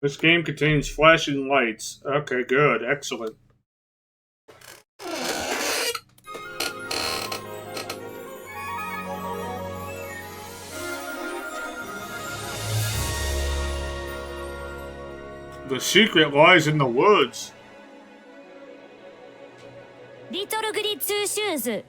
This game contains flashing lights. Okay, good. Excellent. The secret lies in the woods. Little Goody Two Shoes. There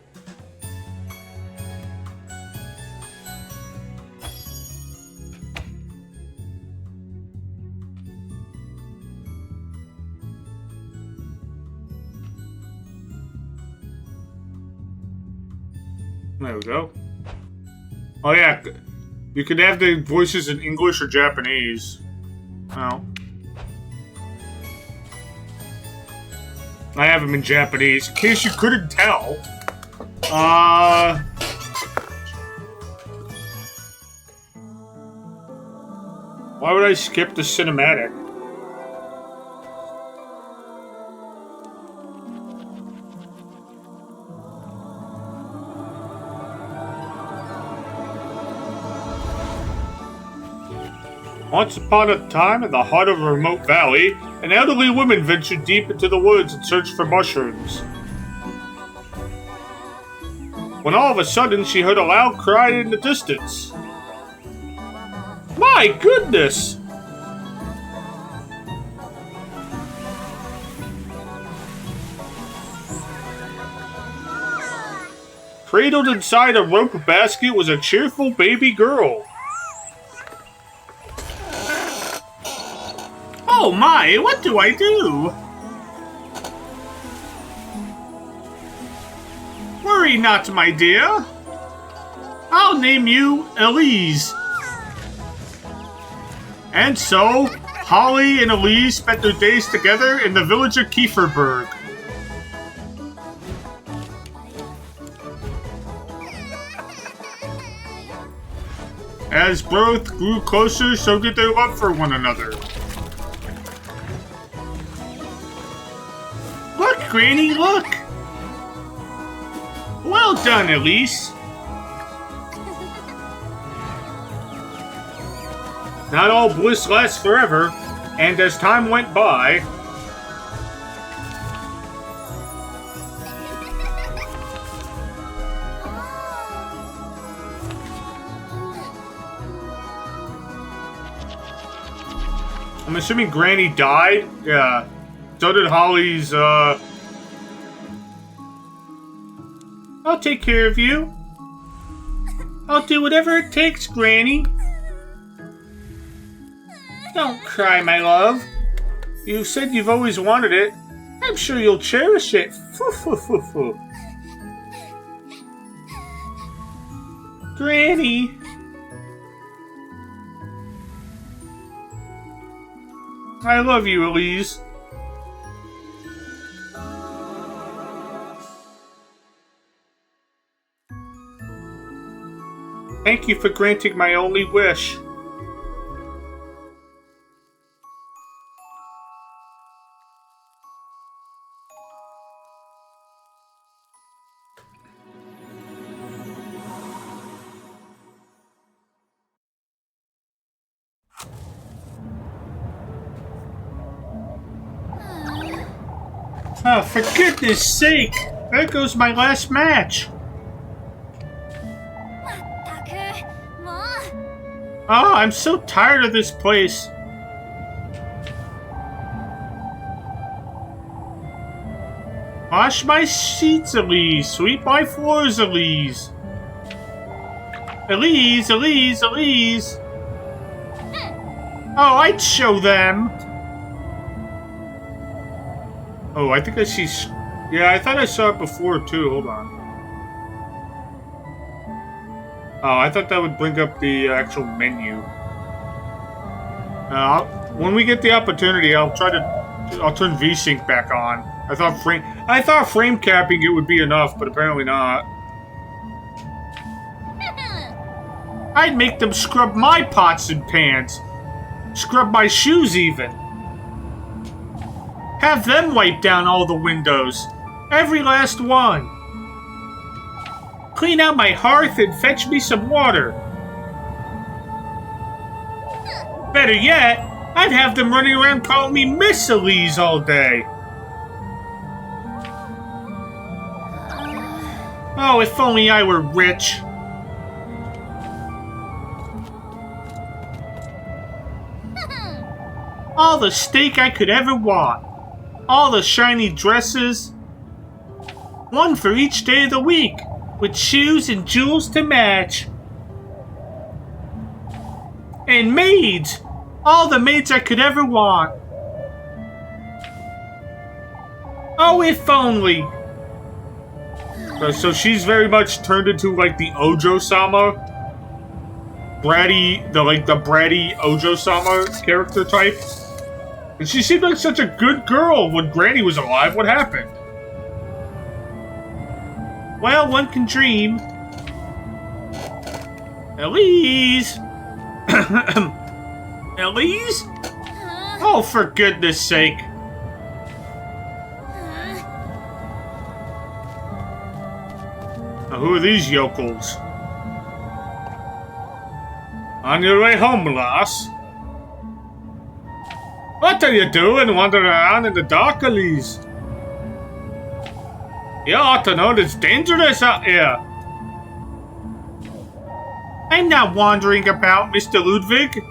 we go. Oh yeah, you could have the voices in English or Japanese. Oh. I have them in Japanese, in case you couldn't tell. Why would I skip the cinematic? Once upon a time, in the heart of a remote valley, an elderly woman ventured deep into the woods in search for mushrooms. When all of a sudden, she heard a loud cry in the distance. My goodness! Cradled inside a rope basket was a cheerful baby girl. Oh my, what do I do? Worry not, my dear. I'll name you Elise. And so, Holly and Elise spent their days together in the village of Kieferberg. As both grew closer, so did their love for one another. Look, Granny, look! Well done, Elise. Not all bliss lasts forever, and as time went by, I'm assuming Granny died? Yeah. So did Holly's, I'll take care of you. I'll do whatever it takes, Granny. Don't cry, my love. You said you've always wanted it. I'm sure you'll cherish it. Foo. Granny. I love you, Elise. Thank you for granting my only wish. Oh, for goodness sake! There goes my last match! Oh, I'm so tired of this place. Wash my sheets, Elise. Sweep my floors, Elise. Elise. Oh, I'd show them. Oh, I think I see... Yeah, I thought I saw it before, too. Hold on. Oh, I thought that would bring up the actual menu. When we get the opportunity, I'll turn VSync back on. I thought frame capping it would be enough, but apparently not. I'd make them scrub my pots and pans. Scrub my shoes, even. Have them wipe down all the windows. Every last one. Clean out my hearth and fetch me some water. Better yet, I'd have them running around calling me Miss Elise all day. Oh, if only I were rich. All the steak I could ever want. All the shiny dresses. One for each day of the week, with shoes and jewels to match. And maids. All the maids I could ever want. Oh, if only. So she's very much turned into like the Ojo-sama. Bratty, the bratty Ojo-sama character type. And she seemed like such a good girl when Granny was alive. What happened? Well, one can dream. Elise! Elise? Oh, for goodness sake. Now, who are these yokels? On your way home, lass. What are you doing wandering around in the dark, Elise? You ought to know it's dangerous out here. I'm not wandering about, Mr. Ludwig.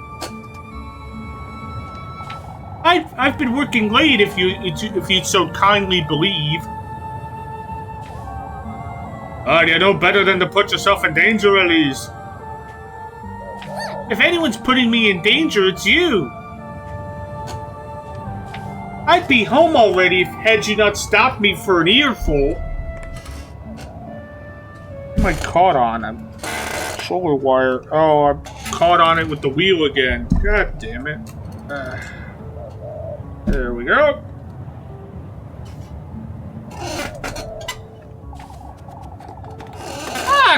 I've been working late, if you'd so kindly believe. You know better than to put yourself in danger, Elise. If anyone's putting me in danger, it's you. I'd be home already had you not stopped me for an earful. What am I caught on? I'm solar wire. Oh, I'm caught on it with the wheel again. God damn it. There we go.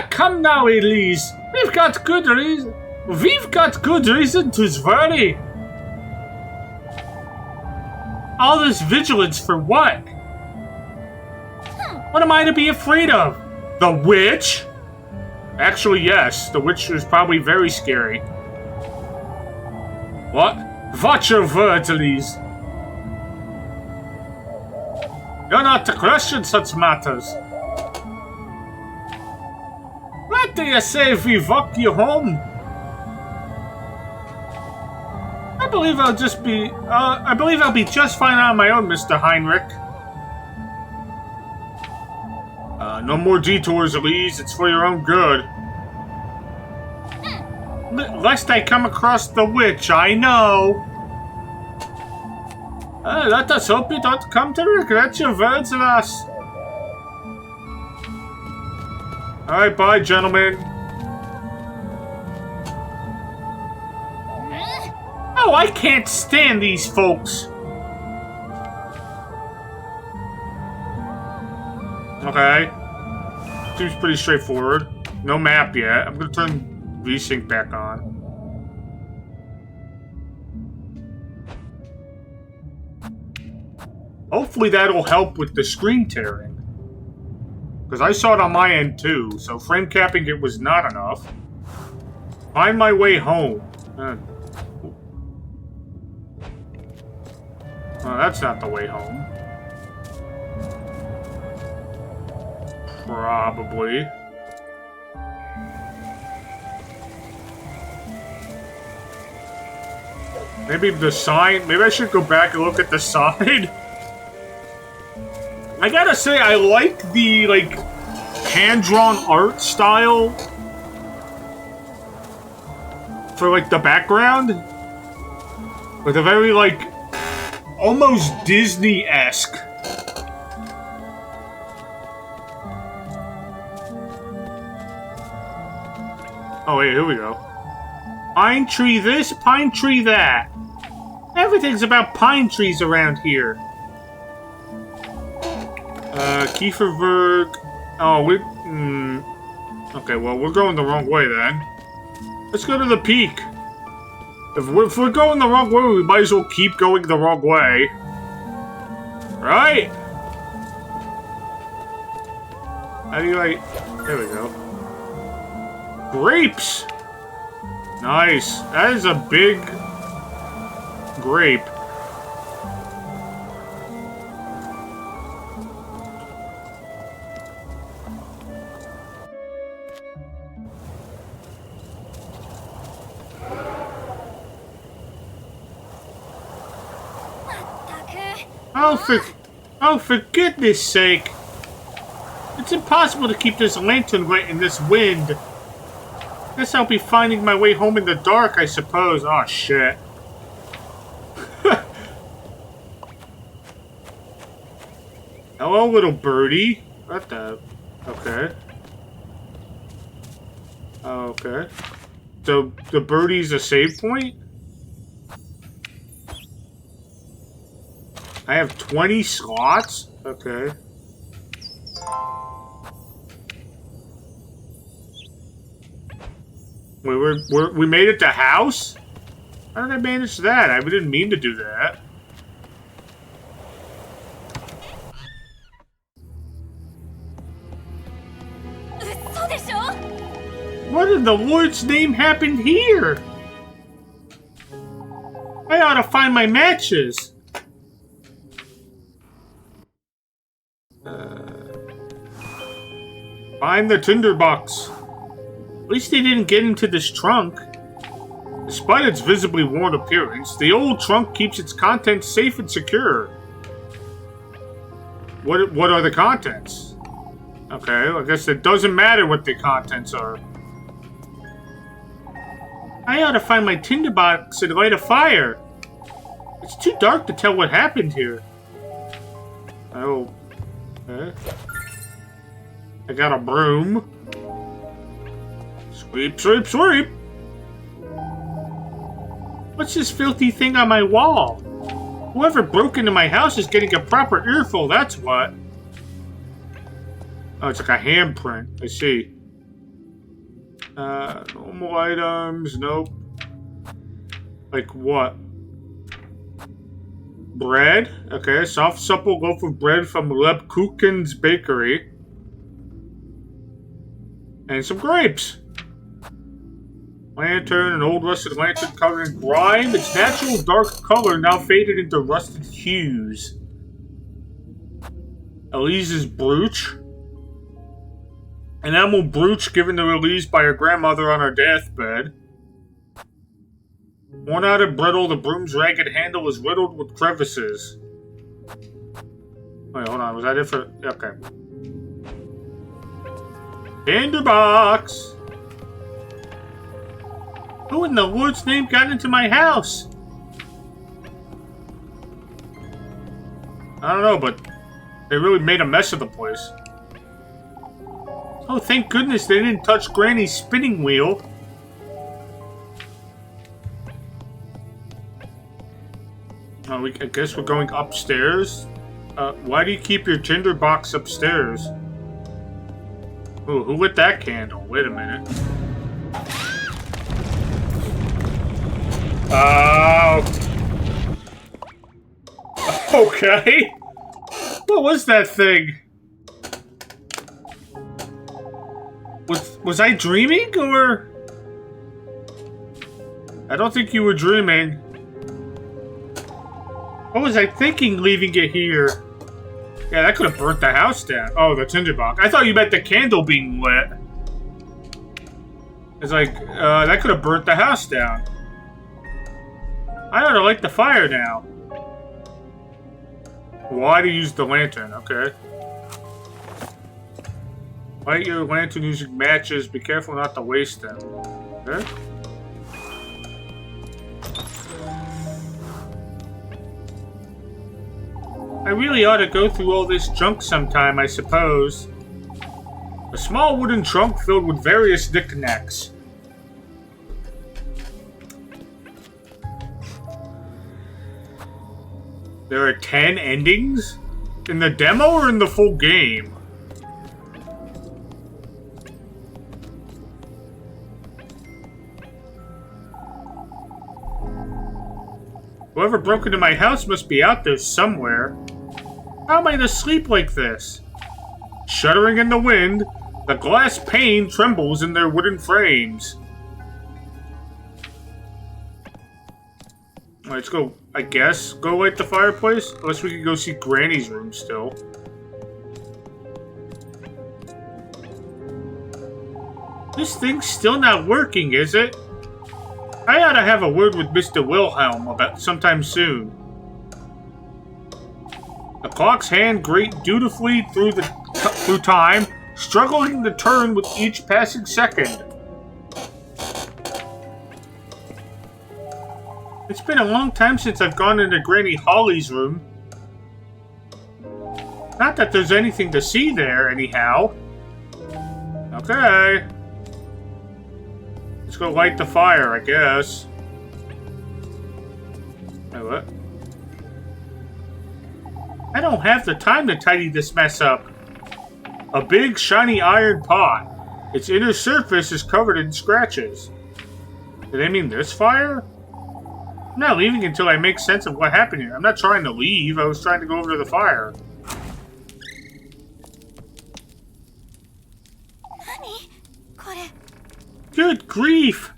Come now, Elise. We've got good reason to worry. All this vigilance for what? What am I to be afraid of? The witch? Actually, yes. The witch is probably very scary. What? Watch your words, Elise. You're not to question such matters. What do you say if we walk you home? I believe I'll be just fine on my own, Mr. Heinrich. No more detours, Elise. It's for your own good. Lest I come across the witch, I know. Let us hope you don't come to regret your words, lass. Alright, bye, gentlemen. Oh, I can't stand these folks. Okay. Seems pretty straightforward. No map yet. I'm gonna turn VSync back on. Hopefully that'll help with the screen tearing. Because I saw it on my end too, so frame capping it was not enough. Find my way home. Oh, that's not the way home. Probably. Maybe the sign. Maybe I should go back and look at the sign. I gotta say, I like the, like, hand-drawn art style for, like, the background. With a very, like, almost Disney-esque. Oh, wait, here we go. Pine tree this, pine tree that. Everything's about pine trees around here. Kieferberg. Oh, we. Okay, well, we're going the wrong way then. Let's go to the peak. If we're going the wrong way, we might as well keep going the wrong way. Right? How do you like. There we go. Grapes! Nice. That is a big grape. Oh, for goodness sake. It's impossible to keep this lantern lit in this wind. Guess I'll be finding my way home in the dark, I suppose. Oh, shit. Hello, little birdie. What the... Okay. Okay. So, the birdie's a save point? I have 20 slots? Okay. We made it to house? How did I manage that? I didn't mean to do that. What in the Lord's name happened here? I ought to find my matches. Find the tinderbox. At least they didn't get into this trunk. Despite its visibly worn appearance, the old trunk keeps its contents safe and secure. What are the contents? Okay, I guess it doesn't matter what the contents are. I ought to find my tinderbox and light a fire. It's too dark to tell what happened here. Oh. Okay. I got a broom. Sweep, sweep, sweep! What's this filthy thing on my wall? Whoever broke into my house is getting a proper earful, that's what. Oh, it's like a handprint. I see. Normal items, nope. Like what? Bread? Okay, soft, supple loaf of bread from Lebkuchen's bakery. And some grapes. Lantern, an old rusted lantern covered in grime. Its natural dark color now faded into rusted hues. Elise's brooch. An enamel brooch given to Elise by her grandmother on her deathbed. Worn out and brittle, the broom's ragged handle is riddled with crevices. Wait, hold on. Was that it for... Okay. Tinderbox! Who in the Lord's name got into my house? I don't know, but they really made a mess of the place. Oh, thank goodness they didn't touch Granny's spinning wheel. Oh, I guess we're going upstairs. Why do you keep your tinderbox upstairs? Ooh, who lit that candle? Wait a minute. Okay. What was that thing? Was I dreaming, or? I don't think you were dreaming. What was I thinking leaving it here? Yeah, that could have burnt the house down. Oh, the tinderbox. I thought you meant the candle being lit. It's like, that could have burnt the house down. I ought to light the fire now. Why to use the lantern? Okay. Light your lantern using matches. Be careful not to waste them. Okay. I really ought to go through all this junk sometime, I suppose. A small wooden trunk filled with various knickknacks. There are 10 endings? In the demo or in the full game? Whoever broke into my house must be out there somewhere. How am I to sleep like this? Shuddering in the wind, the glass pane trembles in their wooden frames. Let's go I guess, go light the fireplace? Unless we can go see Granny's room still. This thing's still not working, is it? I ought to have a word with Mr. Wilhelm about sometime soon. The clock's hand grate dutifully through time, struggling to turn with each passing second. It's been a long time since I've gone into Granny Holly's room. Not that there's anything to see there, anyhow. Okay. Let's go light the fire, I guess. Wait, what? I don't have the time to tidy this mess up. A big, shiny iron pot. Its inner surface is covered in scratches. Do they mean this fire? I'm not leaving until I make sense of what happened here. I'm not trying to leave. I was trying to go over to the fire. Good grief!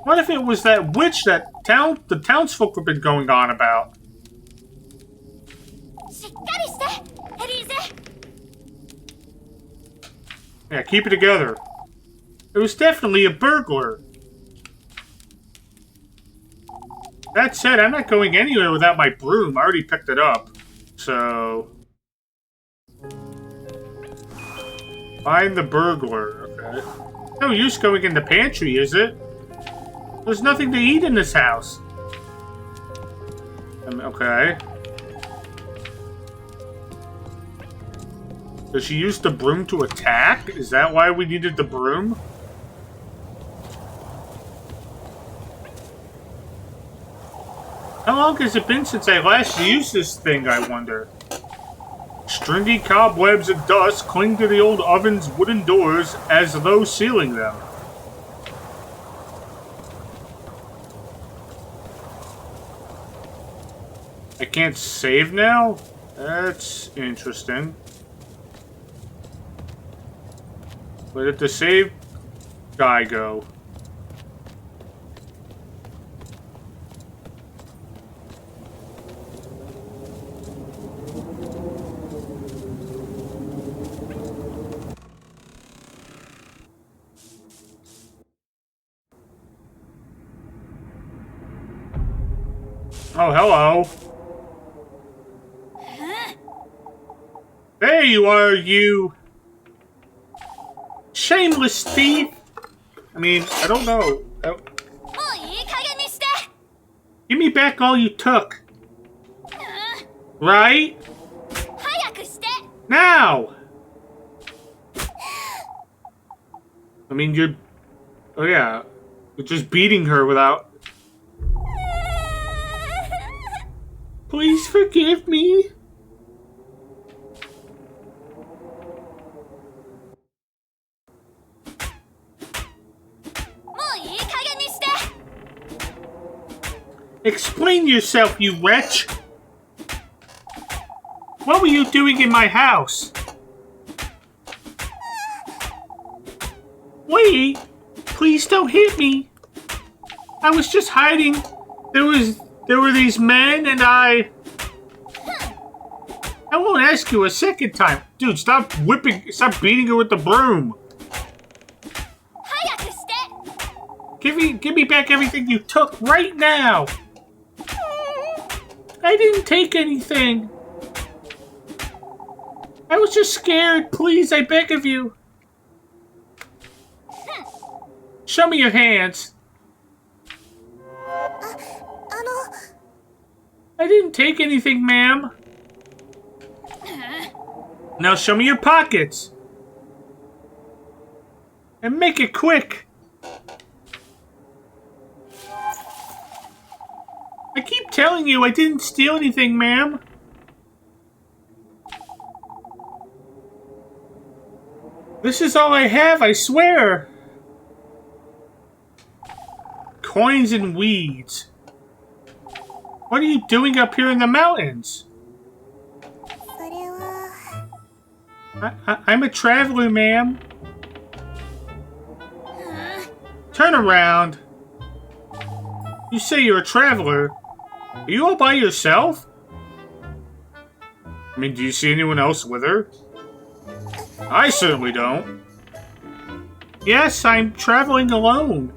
What if it was that witch that the townsfolk have been going on about? Yeah, keep it together. It was definitely a burglar. That said, I'm not going anywhere without my broom. I already picked it up. So... Find the burglar. Okay. No use going in the pantry, is it? There's nothing to eat in this house. Okay. Does she use the broom to attack? Is that why we needed the broom? How long has it been since I last used this thing, I wonder? Stringy cobwebs and dust cling to the old oven's wooden doors as though sealing them. I can't save now? That's interesting. Where did the save guy go? Oh, hello. There you are, you shameless thief. I mean, I don't know. Give me back all you took. Right? Now! I mean, you're... Oh, yeah. You're just beating her without... Please forgive me. Explain yourself, you wretch! What were you doing in my house? Wait! Please don't hit me! I was just hiding. There were these men and I won't ask you a second time. Dude, stop beating her with the broom. Give me back everything you took right now. I didn't take anything. I was just scared. Please, I beg of you. Show me your hands. I didn't take anything, ma'am. Now show me your pockets. And make it quick. I keep telling you I didn't steal anything, ma'am. This is all I have, I swear. Coins and weeds. What are you doing up here in the mountains? I'm a traveler, ma'am. Turn around. You say you're a traveler. Are you all by yourself? I mean, do you see anyone else with her? I certainly don't. Yes, I'm traveling alone.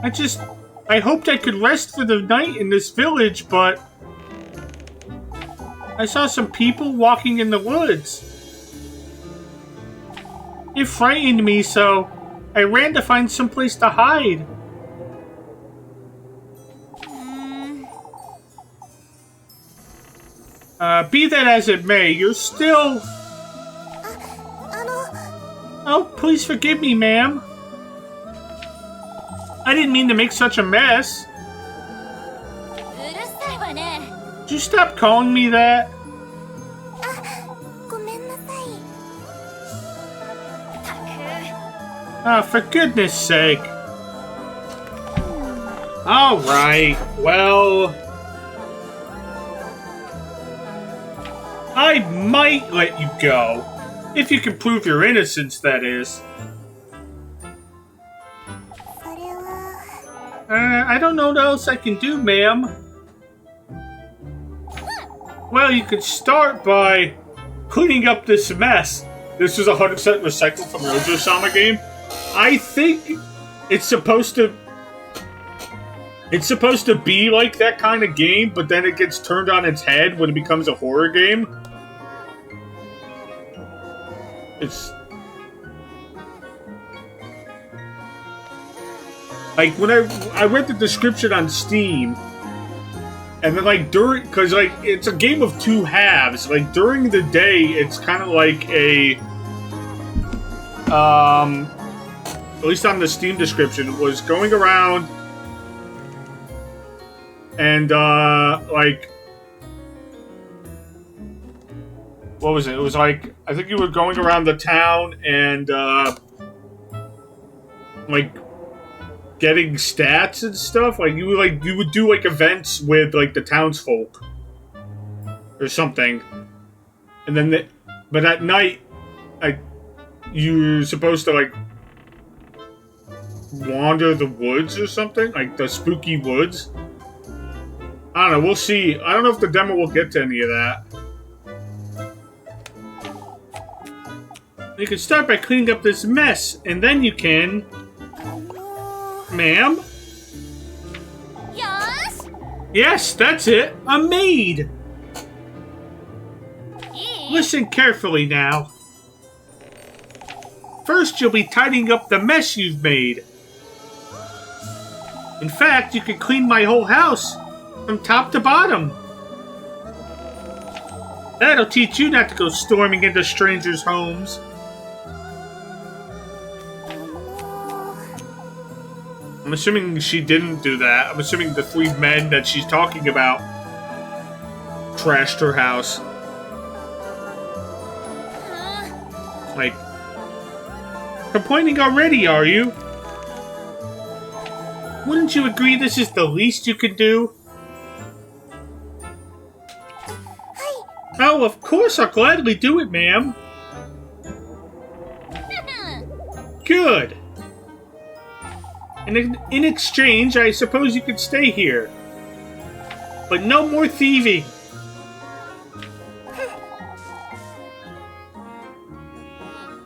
I hoped I could rest for the night in this village, but I saw some people walking in the woods. It frightened me, so I ran to find some place to hide. Be that as it may, you're still... Oh, please forgive me, ma'am. I didn't mean to make such a mess. Did you stop calling me that? For goodness sake. Alright, well... I might let you go. If you can prove your innocence, that is. I don't know what else I can do, ma'am. Well, you could start by cleaning up this mess. This is 100% recycled from the Ojo-sama game. I think it's supposed to be like that kind of game, but then it gets turned on its head when it becomes a horror game. It's like when I read the description on Steam, and then like because like it's a game of two halves. Like during the day, it's kind of like a at least on the Steam description, was going around and like. What was it? It was like, I think you were going around the town and, like, getting stats and stuff. Like, you would do, like, events with, like, the townsfolk. Or something. And then, but at night, you're supposed to, like, wander the woods or something. Like, the spooky woods. I don't know, we'll see. I don't know if the demo will get to any of that. You can start by cleaning up this mess, and then you can... Ma'am? Yes? Yes, that's it. A maid. Listen carefully now. First, you'll be tidying up the mess you've made. In fact, you can clean my whole house from top to bottom. That'll teach you not to go storming into strangers' homes. I'm assuming she didn't do that. I'm assuming the three men that she's talking about trashed her house. Like, complaining already, are you? Wouldn't you agree this is the least you could do? Oh, of course I'll gladly do it, ma'am. Good. And in exchange, I suppose you could stay here. But no more thieving.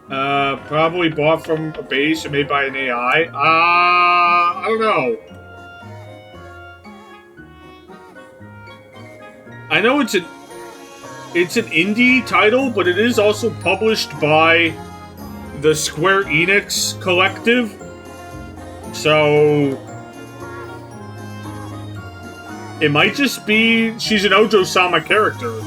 Probably bought from a base or made by an AI. I don't know. I know it's an indie title, but it is also published by the Square Enix Collective. So it might just be she's an Ojo-sama character.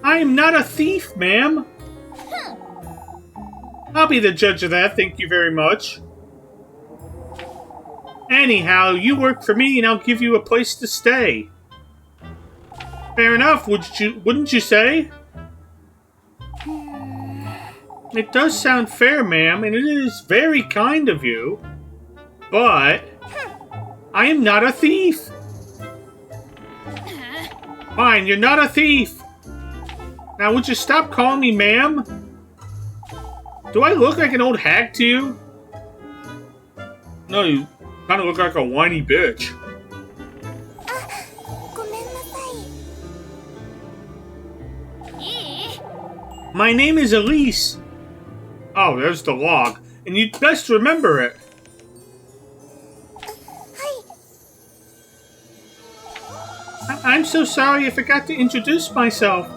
I am not a thief, ma'am. I'll be the judge of that, thank you very much. Anyhow, you work for me and I'll give you a place to stay. Fair enough, wouldn't you say? It does sound fair, ma'am, and it is very kind of you. But I am not a thief. Fine, you're not a thief. Now, would you stop calling me ma'am? Do I look like an old hag to you? No, you kind of look like a whiny bitch. ごめんなさい。いい My name is Elise. Oh, there's the log. And you'd best remember it. はい。 I'm so sorry I forgot to introduce myself.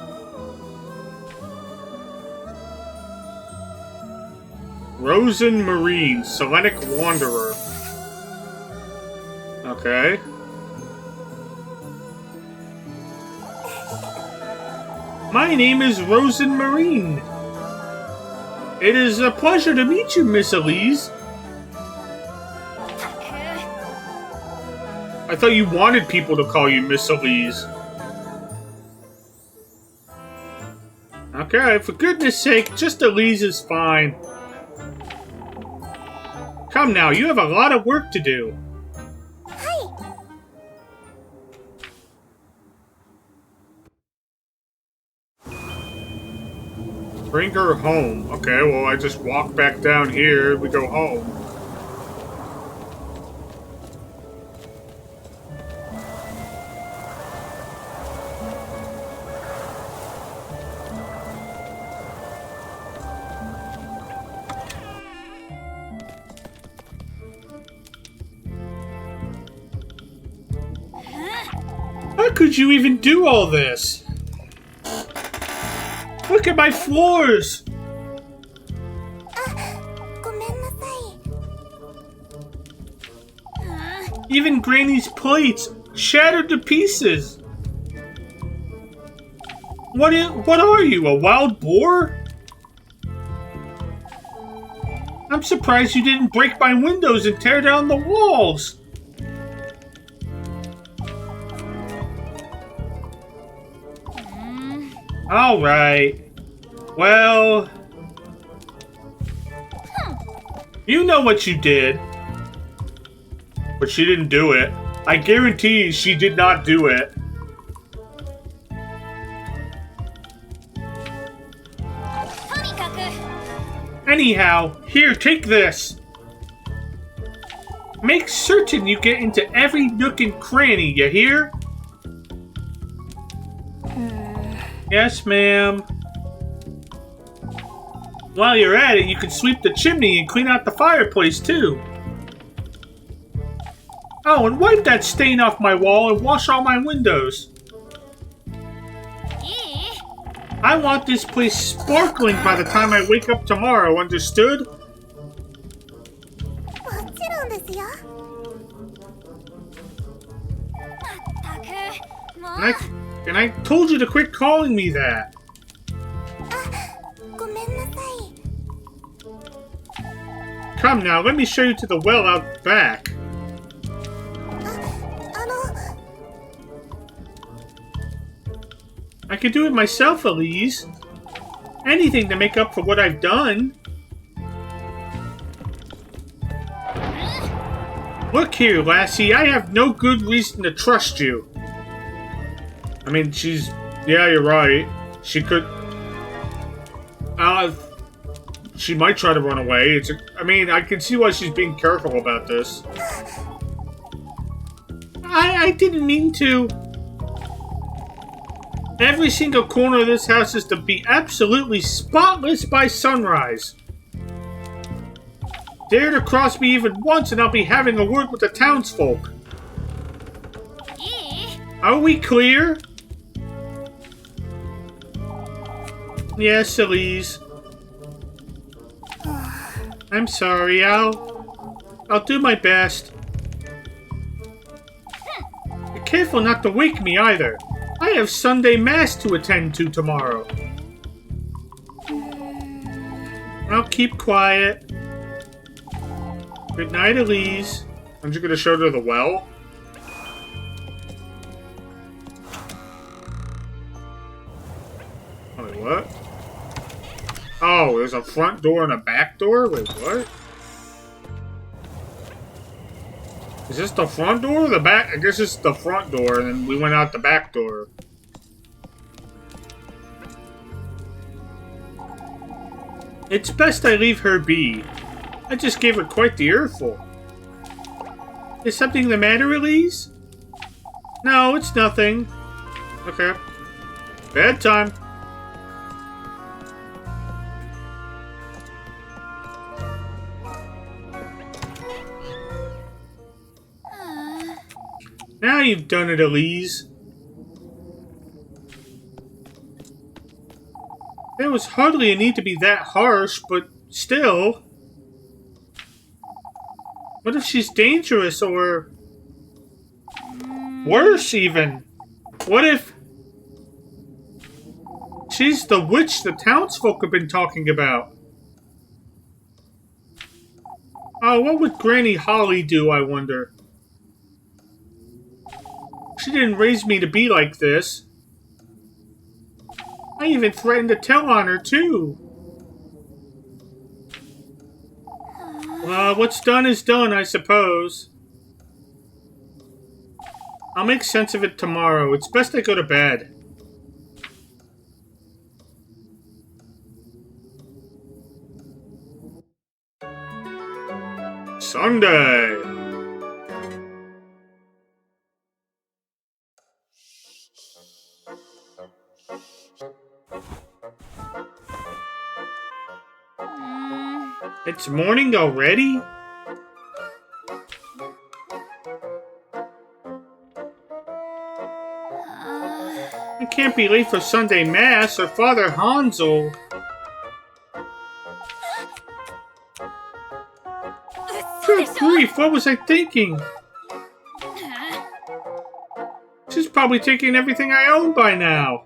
Rosen Marine, Selenic Wanderer. Okay. My name is Rosen Marine. It is a pleasure to meet you, Miss Elise. I thought you wanted people to call you Miss Elise. Okay, for goodness sake, just Elise is fine. Come now, you have a lot of work to do. はい。 Bring her home. Okay, well, I just walk back down here. We go home. How could you even do all this? Look at my floors! ごめんなさい。 Even Granny's plates shattered to pieces. What are you, a wild boar? I'm surprised you didn't break my windows and tear down the walls. All right. Well, you know what you did. But she didn't do it. I guarantee she did not do it. とにかく Anyhow, here, take this. Make certain you get into every nook and cranny, you hear? Yes, ma'am. While you're at it, you can sweep the chimney and clean out the fireplace, too. Oh, and wipe that stain off my wall and wash all my windows. いい I want this place sparkling by the time I wake up tomorrow, understood? もちろんですよ。まったくもう And I told you to quit calling me that. ごめんなさい。 Come now, let me show you to the well out back. あの、 I can do it myself, Elise. Anything to make up for what I've done. Look here, lassie, I have no good reason to trust you. I mean, yeah, you're right. She could... she might try to run away. I mean, I can see why she's being careful about this. I didn't mean to. Every single corner of this house is to be absolutely spotless by sunrise. Dare to cross me even once and I'll be having a word with the townsfolk. いい Are we clear? Yes, Elise. I'm sorry, I'll do my best. Be careful not to wake me either. I have Sunday Mass to attend to tomorrow. I'll keep quiet. Good night, Elise. Aren't you gonna show her the well? Wait, what? Oh, there's a front door and a back door? Wait, what? Is this the front door or the back? I guess it's the front door, and then we went out the back door. It's best I leave her be. I just gave her quite the earful. Is something the matter, Elise? No, it's nothing. Okay. Bedtime. Now you've done it, Elise. There was hardly a need to be that harsh, but still. What if she's dangerous, or worse even? What if she's the witch the townsfolk have been talking about? Oh, what would Granny Holly do, I wonder? She didn't raise me to be like this. I even threatened to tell on her, too. What's done is done, I suppose. I'll make sense of it tomorrow. It's best I go to bed. Sunday. It's morning already? I can't be late for Sunday Mass or Father Hansel. Good grief, what was I thinking? She's probably taking everything I own by now.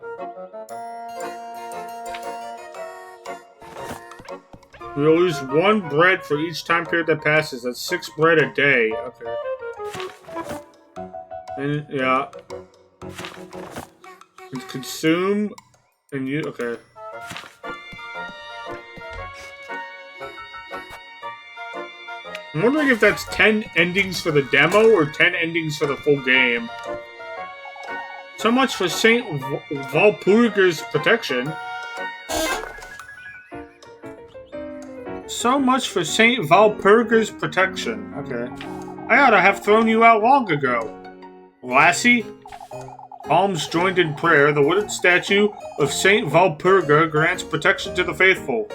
We'll lose 1 bread for each time period that passes. That's 6 bread a day. Okay. And, yeah. And consume. And you. Okay. I'm wondering if that's 10 endings for the demo or 10 endings for the full game. So much for Saint Walpurga's protection. So much for Saint Walpurga's protection. Okay. I ought to have thrown you out long ago. Lassie? Palms joined in prayer, the wooden statue of Saint Walpurga grants protection to the faithful.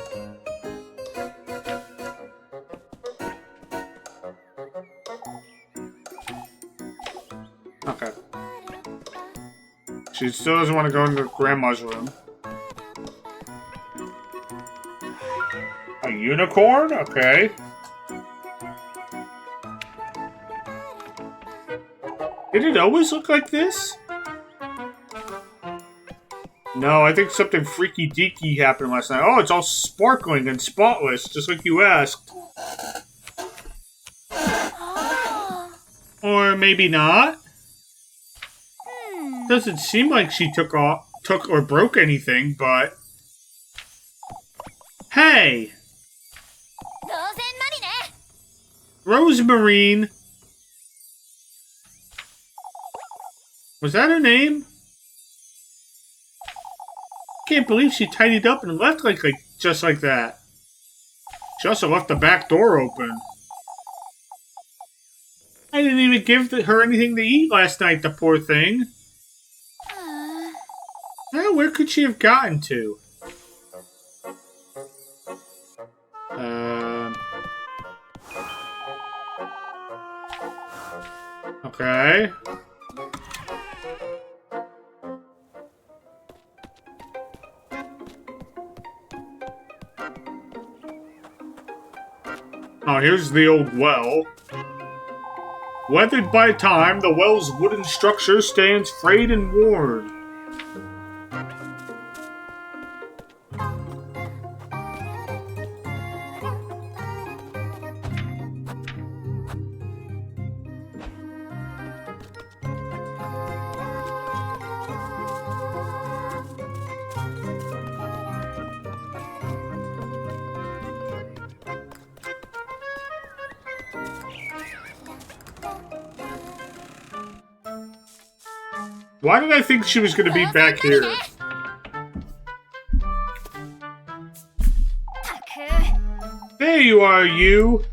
Okay. She still doesn't want to go into Grandma's room. A unicorn? Okay. Did it always look like this? No, I think something freaky deaky happened last night. Oh, it's all sparkling and spotless, just like you asked. Or maybe not. Doesn't seem like she took or broke anything, but... Hey! Rosemarine! Was that her name? Can't believe she tidied up and left like just like that. She also left the back door open. I didn't even give her anything to eat last night, the poor thing. Well, where could she have gotten to? Okay. Oh, here's the old well. Weathered by time, the well's wooden structure stands frayed and worn. Why did I think she was going to be back here? you are, you.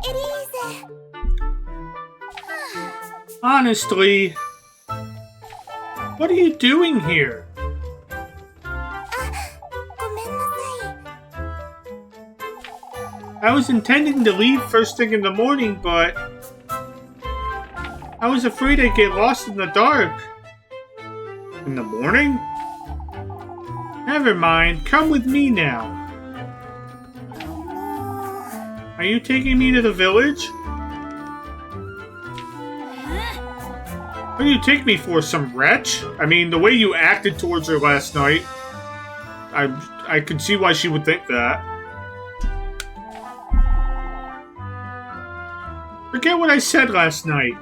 Elise. Honestly, what are you doing here? ごめんなさい。 I was intending to leave first thing in the morning, but I was afraid I'd get lost in the dark. In the morning? Never mind, come with me now. Are you taking me to the village? What do you take me for, some wretch? I mean, the way you acted towards her last night, I could see why she would think that. Forget what I said last night.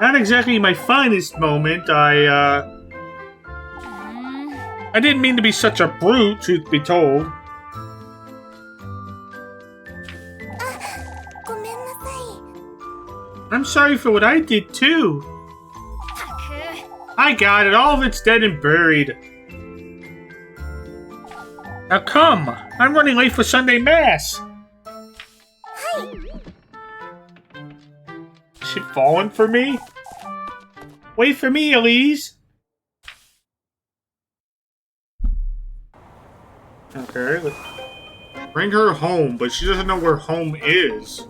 Not exactly my finest moment. I didn't mean to be such a brute, truth be told. ごめんなさい。 I'm sorry for what I did, too. たく I got it. All of it's dead and buried. Now come. I'm running late for Sunday Mass. Is she falling for me? Wait for me, Elise. Okay. Bring her home, but she doesn't know where home is.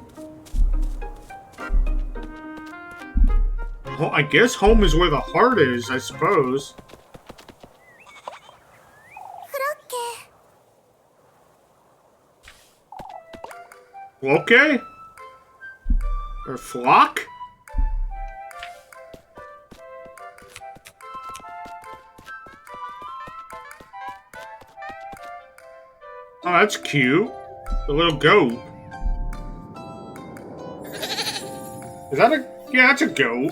I guess home is where the heart is, I suppose. フロッケ。 Okay? Or flock? Oh, that's cute. The little goat. Is that a... Yeah, that's a goat.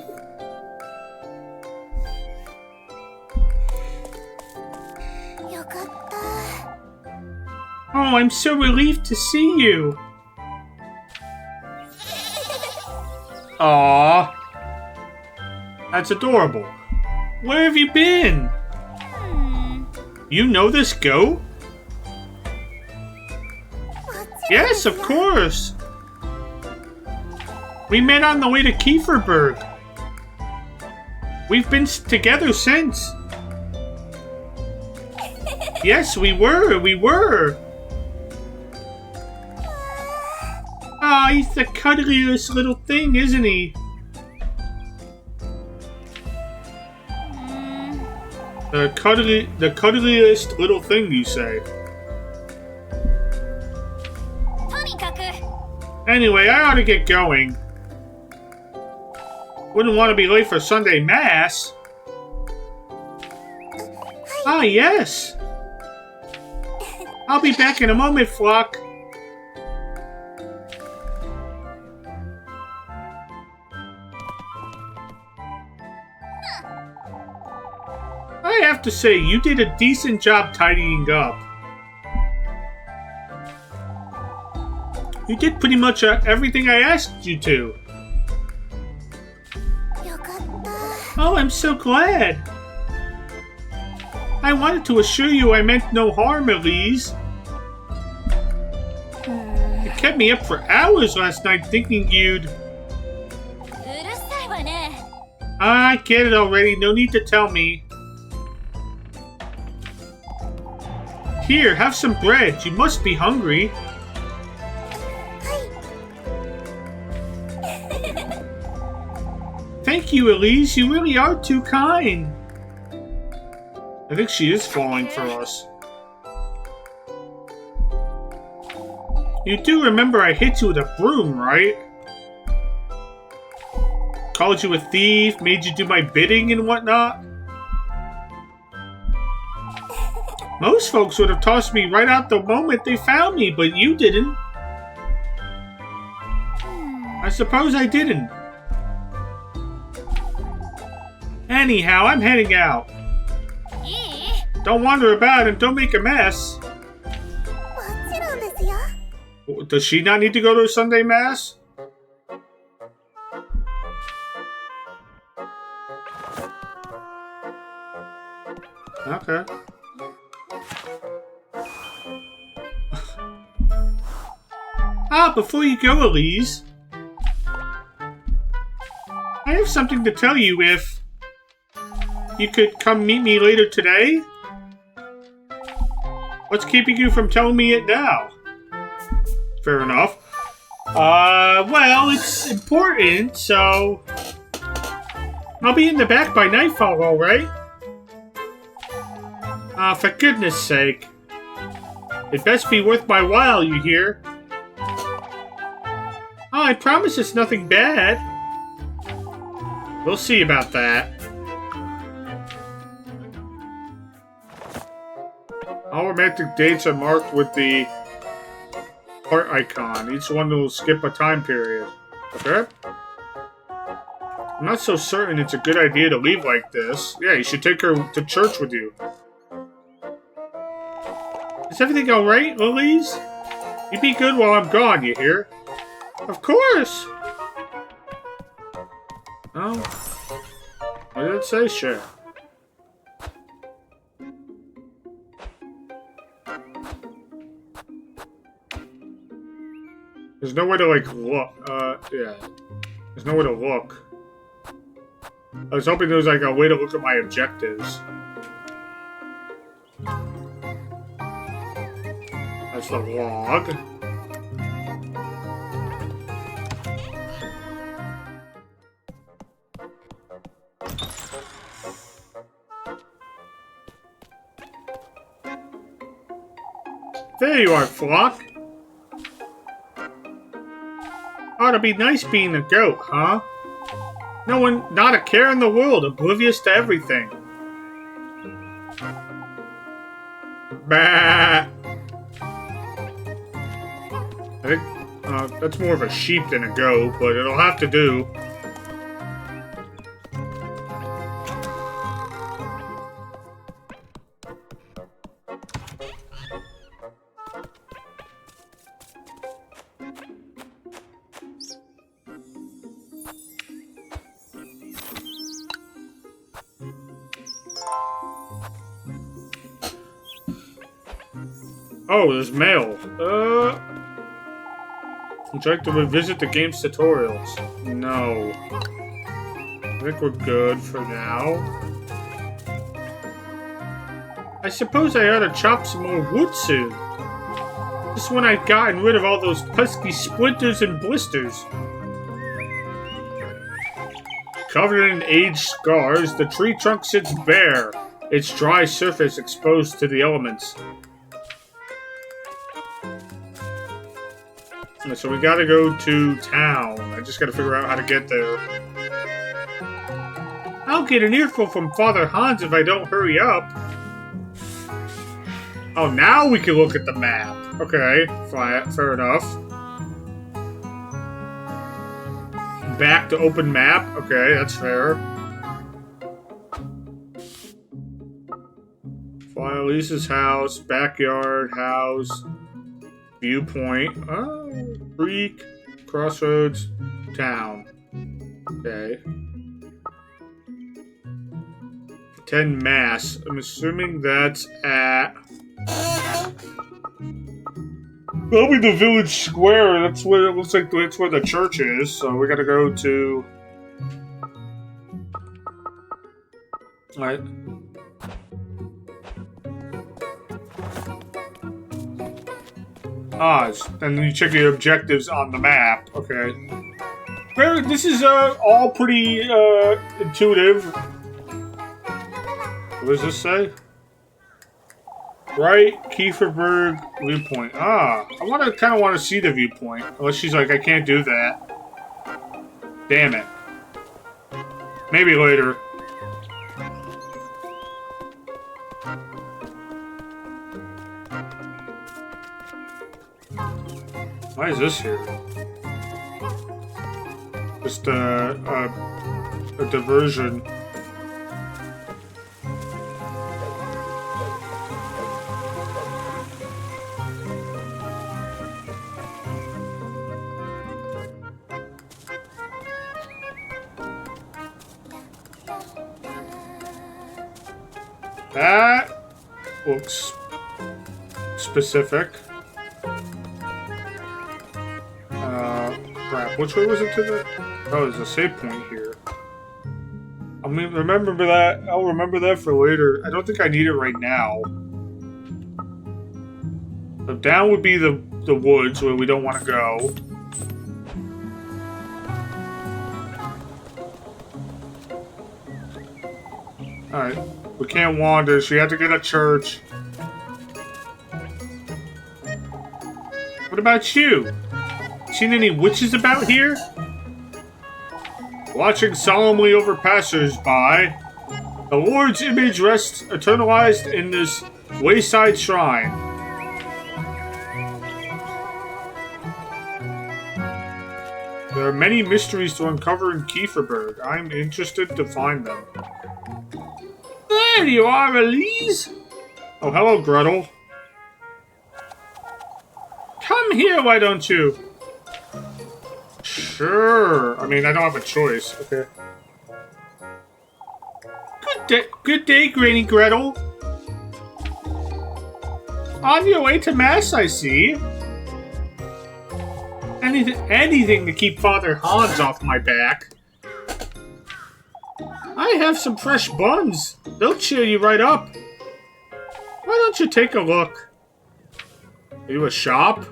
よかった。 Oh, I'm so relieved to see you. Aww. That's adorable. Where have you been? You know this goat? Yes, of course. We met on the way to Kieferberg. We've been together since. Yes, we were. Ah, he's the cuddliest little thing, isn't he? The cuddliest little thing, you say? とにかく Anyway, I ought to get going. Wouldn't want to be late for Sunday Mass. Ah, yes. I'll be back in a moment, Flock. I have to say, you did a decent job tidying up. You did pretty much everything I asked you to. よかった。 Oh, I'm so glad. I wanted to assure you I meant no harm, Elise. You kept me up for hours last night thinking you'd... うるさいわね I get it already, no need to tell me. Here, have some bread. You must be hungry. はい。 Thank you, Elise. You really are too kind. I think she is falling for us. You do remember I hit you with a broom, right? Called you a thief, made you do my bidding and whatnot? Most folks would have tossed me right out the moment they found me, but you didn't. I suppose I didn't. Anyhow, I'm heading out. いい Don't wander about and don't make a mess. もちろんですよ。 Does she not need to go to Sunday Mass? Okay. Ah, before you go, Elise, I have something to tell you if you could come meet me later today. What's keeping you from telling me it now? Fair enough. Well, it's important, so I'll be in the back by nightfall, alright? For goodness sake. It best be worth my while, you hear? Oh, I promise it's nothing bad. We'll see about that. All romantic dates are marked with the heart icon. Each one will skip a time period. Okay? I'm not so certain it's a good idea to leave like this. Yeah, you should take her to church with you. Is everything alright, Louise? You be good while I'm gone, you hear? Of course! Oh. What did it say? Sure. There's no way to, like, look. Yeah. There's no way to look. I was hoping there was, like, a way to look at my objectives. That's the log. There you are, Flock. Ought to be nice being a goat, huh? No one, not a care in the world, oblivious to everything. Bah! I think that's more of a sheep than a goat, but it'll have to do. Oh, there's mail. Would you like to revisit the game's tutorials? No. I think we're good for now. I suppose I ought to chop some more wood soon. Just when I've gotten rid of all those pesky splinters and blisters. Covered in aged scars, the tree trunk sits bare, its dry surface exposed to the elements. So we gotta go to town. I just gotta figure out how to get there. I'll get an earful from Father Hans if I don't hurry up. Oh, now we can look at the map. Okay, fair enough. Back to open map. Okay, that's fair. File Lisa's house, backyard, house, viewpoint. Oh. Creek, crossroads, town. Okay. 10 mass. I'm assuming that's at... Probably the village square. That's where it looks like that's where the church is. So we gotta go to... Alright. Ah, and then you check your objectives on the map. Okay. Well, this is all pretty intuitive. What does this say? Right, Kieferberg viewpoint. Ah, I kind of want to see the viewpoint. Unless she's like, I can't do that. Damn it. Maybe later. Why is this here? Just a diversion. That looks specific. Crap, which way was it to the... Oh, there's a save point here. I mean, remember that. I'll remember that for later. I don't think I need it right now. So down would be the woods where we don't want to go. Alright, we can't wander, so you have to get a church. What about you? Seen any witches about here? Watching solemnly over passers-by, the Lord's image rests eternalized in this wayside shrine. There are many mysteries to uncover in Kieferberg. I'm interested to find them. There you are, Elise! Oh, hello, Gretel. Come here, why don't you? Sure. I mean, I don't have a choice. Okay. Good day, Granny Gretel. On your way to Mass, I see. Anything to keep Father Hans off my back. I have some fresh buns. They'll cheer you right up. Why don't you take a look? Are you a shop?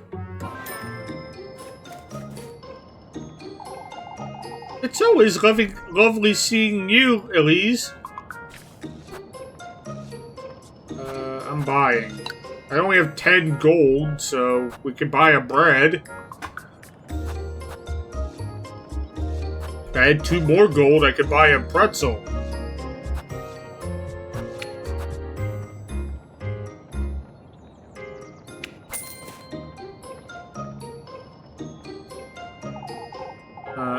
It's always lovely seeing you, Elise. I'm buying. I only have 10 gold, so we can buy a bread. If I had 2 more gold, I could buy a pretzel.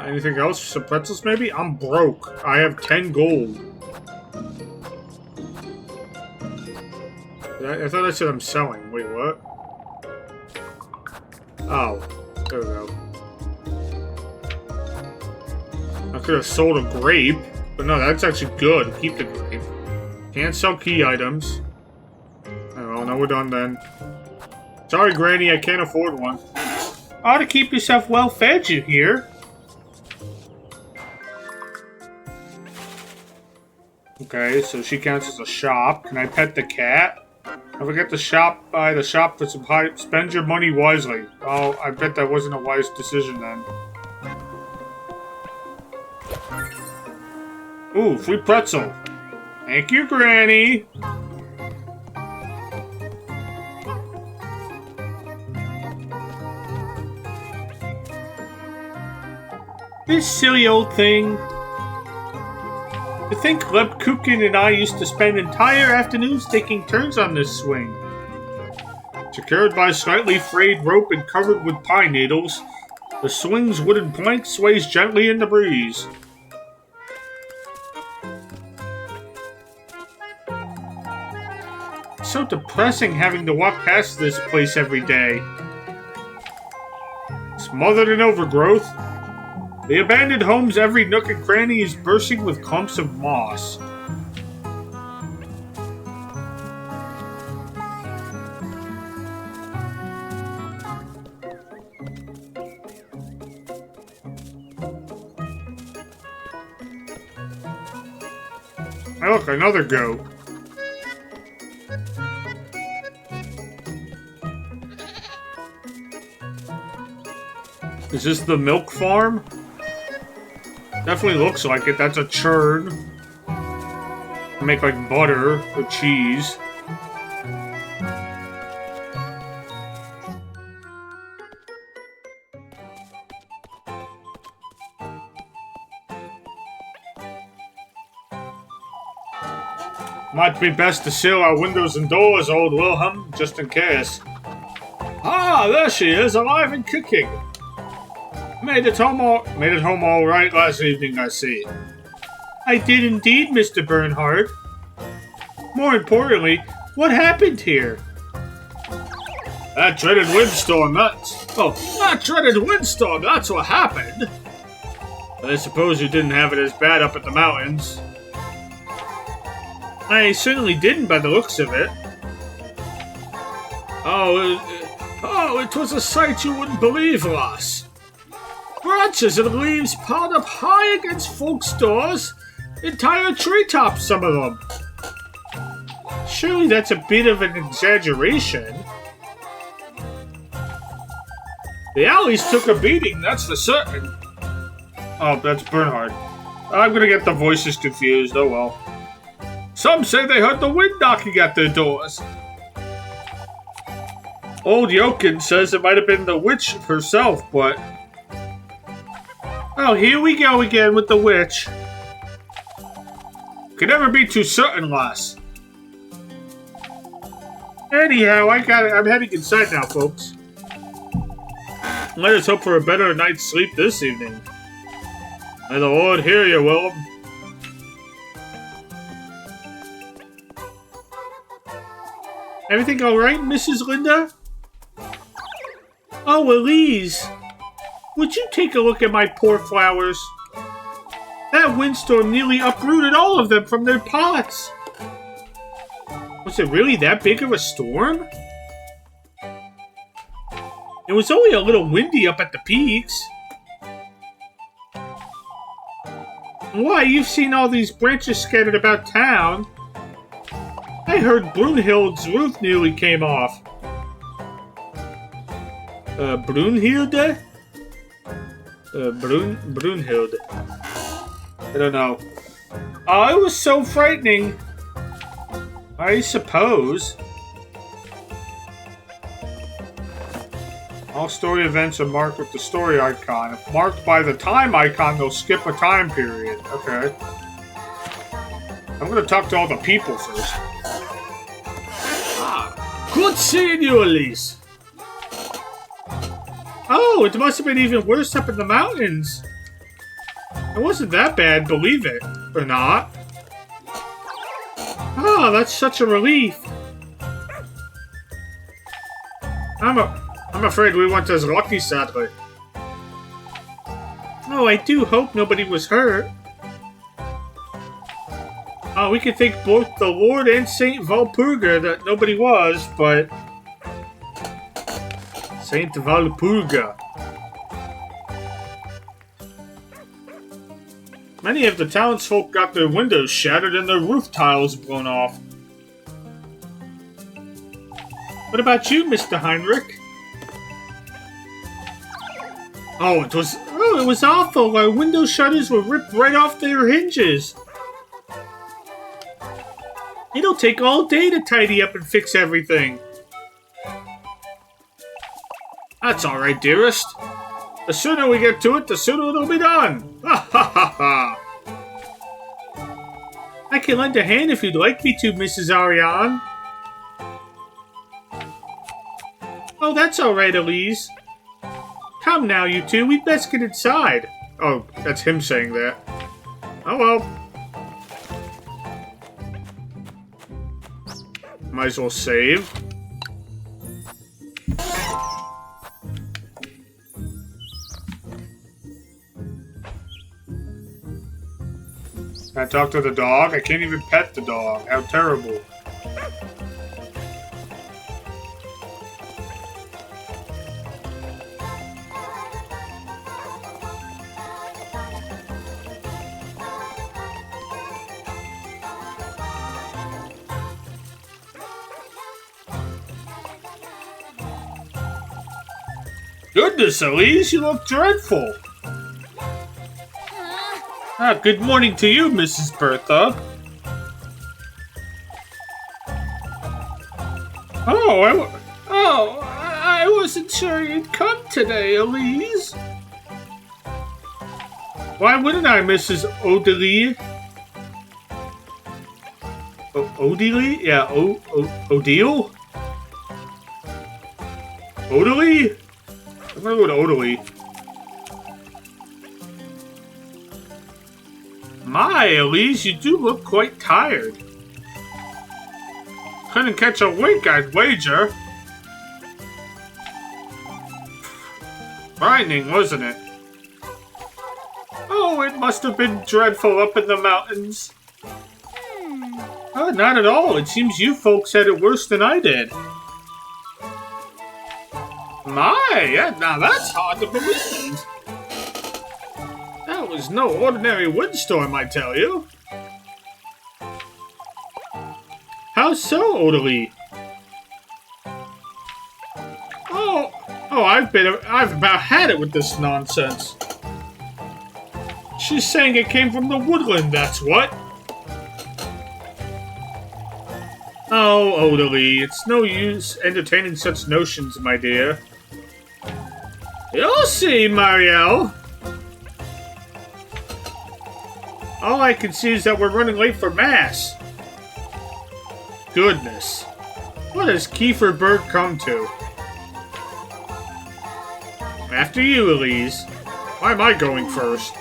Anything else? Some pretzels, maybe? I'm broke. I have 10 gold. I thought I said I'm selling. Wait, what? Oh. There we go. I could have sold a grape. But no, that's actually good. Keep the grape. Can't sell key items. Oh, well, no, we're done then. Sorry, Granny, I can't afford one. Ought to keep yourself well fed, you hear? Okay, so she counts as a shop. Can I pet the cat? If I get the shop, buy the shop for some high... Spend your money wisely. Oh, I bet that wasn't a wise decision then. Ooh, free pretzel. Thank you, Granny. This silly old thing. To think Lebkuchen and I used to spend entire afternoons taking turns on this swing. Secured by slightly frayed rope and covered with pine needles, the swing's wooden plank sways gently in the breeze. It's so depressing having to walk past this place every day. Smothered in overgrowth, the abandoned home's every nook and cranny is bursting with clumps of moss. Hey, look, another goat. Is this the milk farm? Definitely looks like it. That's a churn. Make like butter or cheese. Might be best to seal our windows and doors, old Wilhelm, just in case. Ah, there she is, alive and kicking. Made it home all right last evening, I see. I did indeed, Mr. Bernhardt. More importantly, what happened here? That dreaded windstorm, that dreaded windstorm, that's what happened. I suppose you didn't have it as bad up at the mountains. I certainly didn't by the looks of it. Oh, it was a sight you wouldn't believe, lass. For branches and leaves piled up high against folks' doors. Entire treetops, some of them. Surely that's a bit of an exaggeration. The alleys took a beating, that's for certain. Oh, that's Bernhard. I'm gonna get the voices confused, oh well. Some say they heard the wind knocking at their doors. Old Jochen says it might have been the witch herself, but... Oh, here we go again with the witch. Could never be too certain, lass. Anyhow, I got it. I'm heading inside now, folks. Let us hope for a better night's sleep this evening. May the Lord hear you, Willem. Everything all right, Mrs. Linda? Oh, Elise. Would you take a look at my poor flowers? That windstorm nearly uprooted all of them from their pots. Was it really that big of a storm? It was only a little windy up at the peaks. Why, you've seen all these branches scattered about town. I heard Brunhild's roof nearly came off. Brunhilde? Brunhild. I don't know. Oh, it was so frightening. I suppose. All story events are marked with the story icon. If marked by the time icon, they'll skip a time period. Okay. I'm gonna talk to all the people first. Ah, good seeing you, Elise. Oh, it must have been even worse up in the mountains. It wasn't that bad, believe it or not. Oh, that's such a relief. I'm afraid we weren't as lucky, sadly. Oh, I do hope nobody was hurt. Oh, we could thank both the Lord and Saint Walpurga that nobody was, but... Saint Walpurga. Many of the townsfolk got their windows shattered and their roof tiles blown off. What about you, Mr. Heinrich? Oh, it was awful. Our window shutters were ripped right off their hinges. It'll take all day to tidy up and fix everything. That's alright, dearest. The sooner we get to it, the sooner it'll be done. Ha ha ha ha. I can lend a hand if you'd like me to, Mrs. Ariane. Oh, that's alright, Elise. Come now, you two. We'd best get inside. Oh, that's him saying that. Oh well. Might as well save. Can I talk to the dog? I can't even pet the dog. How terrible. Goodness, Elise, you look dreadful. Good morning to you, Mrs. Bertha. I wasn't sure you'd come today, Elise. Why wouldn't I, Mrs. Odile? Odile? Yeah, Odile? Odile? I'm gonna go to Odile. My, Elise, you do look quite tired. Couldn't catch a wink, I'd wager. Frightening, wasn't it? Oh, it must have been dreadful up in the mountains. Oh, not at all. It seems you folks had it worse than I did. My, yeah, now that's hard to believe. That was no ordinary windstorm, I tell you. How so, Odalie? I've about had it with this nonsense. She's saying it came from the woodland, that's what. Oh, Odalie, it's no use entertaining such notions, my dear. You'll see, Marielle. All I can see is that we're running late for Mass. Goodness. What has Kieferberg come to? After you, Elise. Why am I going first?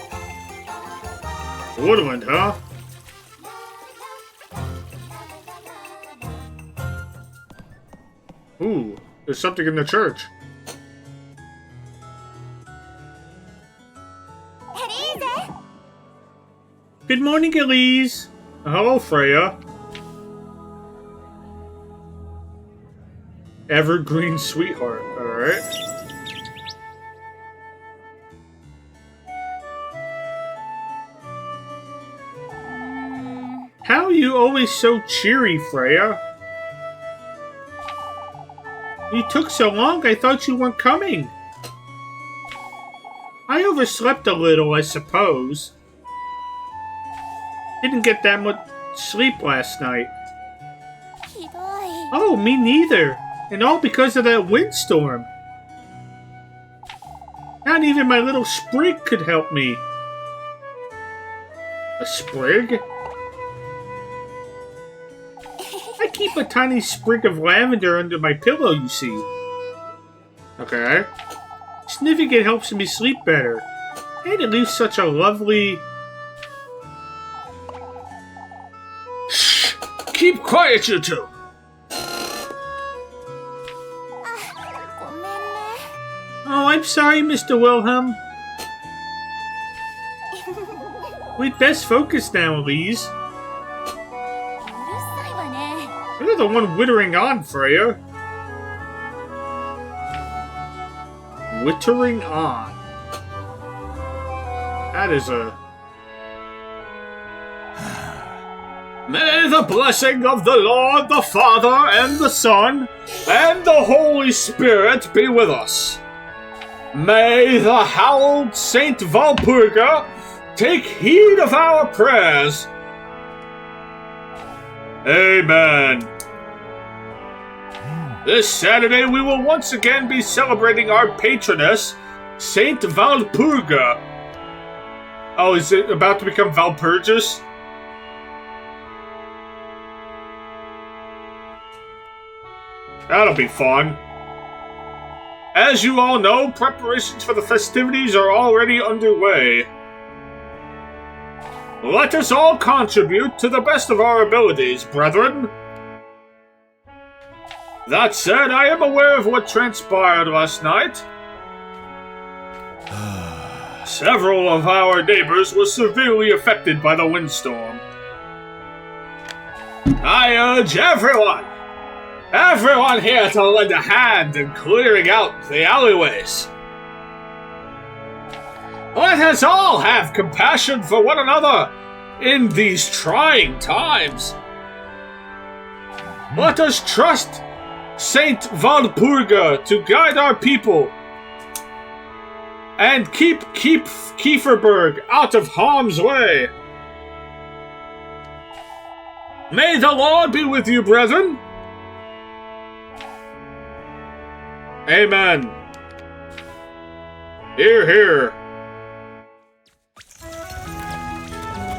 Woodland, huh? Ooh, there's something in the church. Good morning, Elise. Hello, Freya. Evergreen sweetheart, alright. How are you always so cheery, Freya? You took so long, I thought you weren't coming. I overslept a little, I suppose. Didn't get that much sleep last night. Oh, me neither. And all because of that windstorm. Not even my little sprig could help me. A sprig? I keep a tiny sprig of lavender under my pillow, you see. Okay. Sniffing it helps me sleep better. And it leaves such a lovely... Shh! Keep quiet, you two! Oh, I'm sorry, Mr. Wilhelm. We'd best focus now, Elise. You're the one wittering on, Freya. Wittering on. That is a... May the blessing of the Lord, the Father, and the Son, and the Holy Spirit be with us. May the hallowed Saint Valpurga take heed of our prayers. Amen. This Saturday we will once again be celebrating our patroness, Saint Valpurga. Oh, is it about to become Valpurgis? That'll be fun. As you all know, preparations for the festivities are already underway. Let us all contribute to the best of our abilities, brethren. That said, I am aware of what transpired last night. Several of our neighbors were severely affected by the windstorm. I urge everyone here to lend a hand in clearing out the alleyways. Let us all have compassion for one another in these trying times. Let us trust Saint Valpurga to guide our people and keep Kieferberg out of harm's way. May the Lord be with you, brethren. Amen. Hear, hear.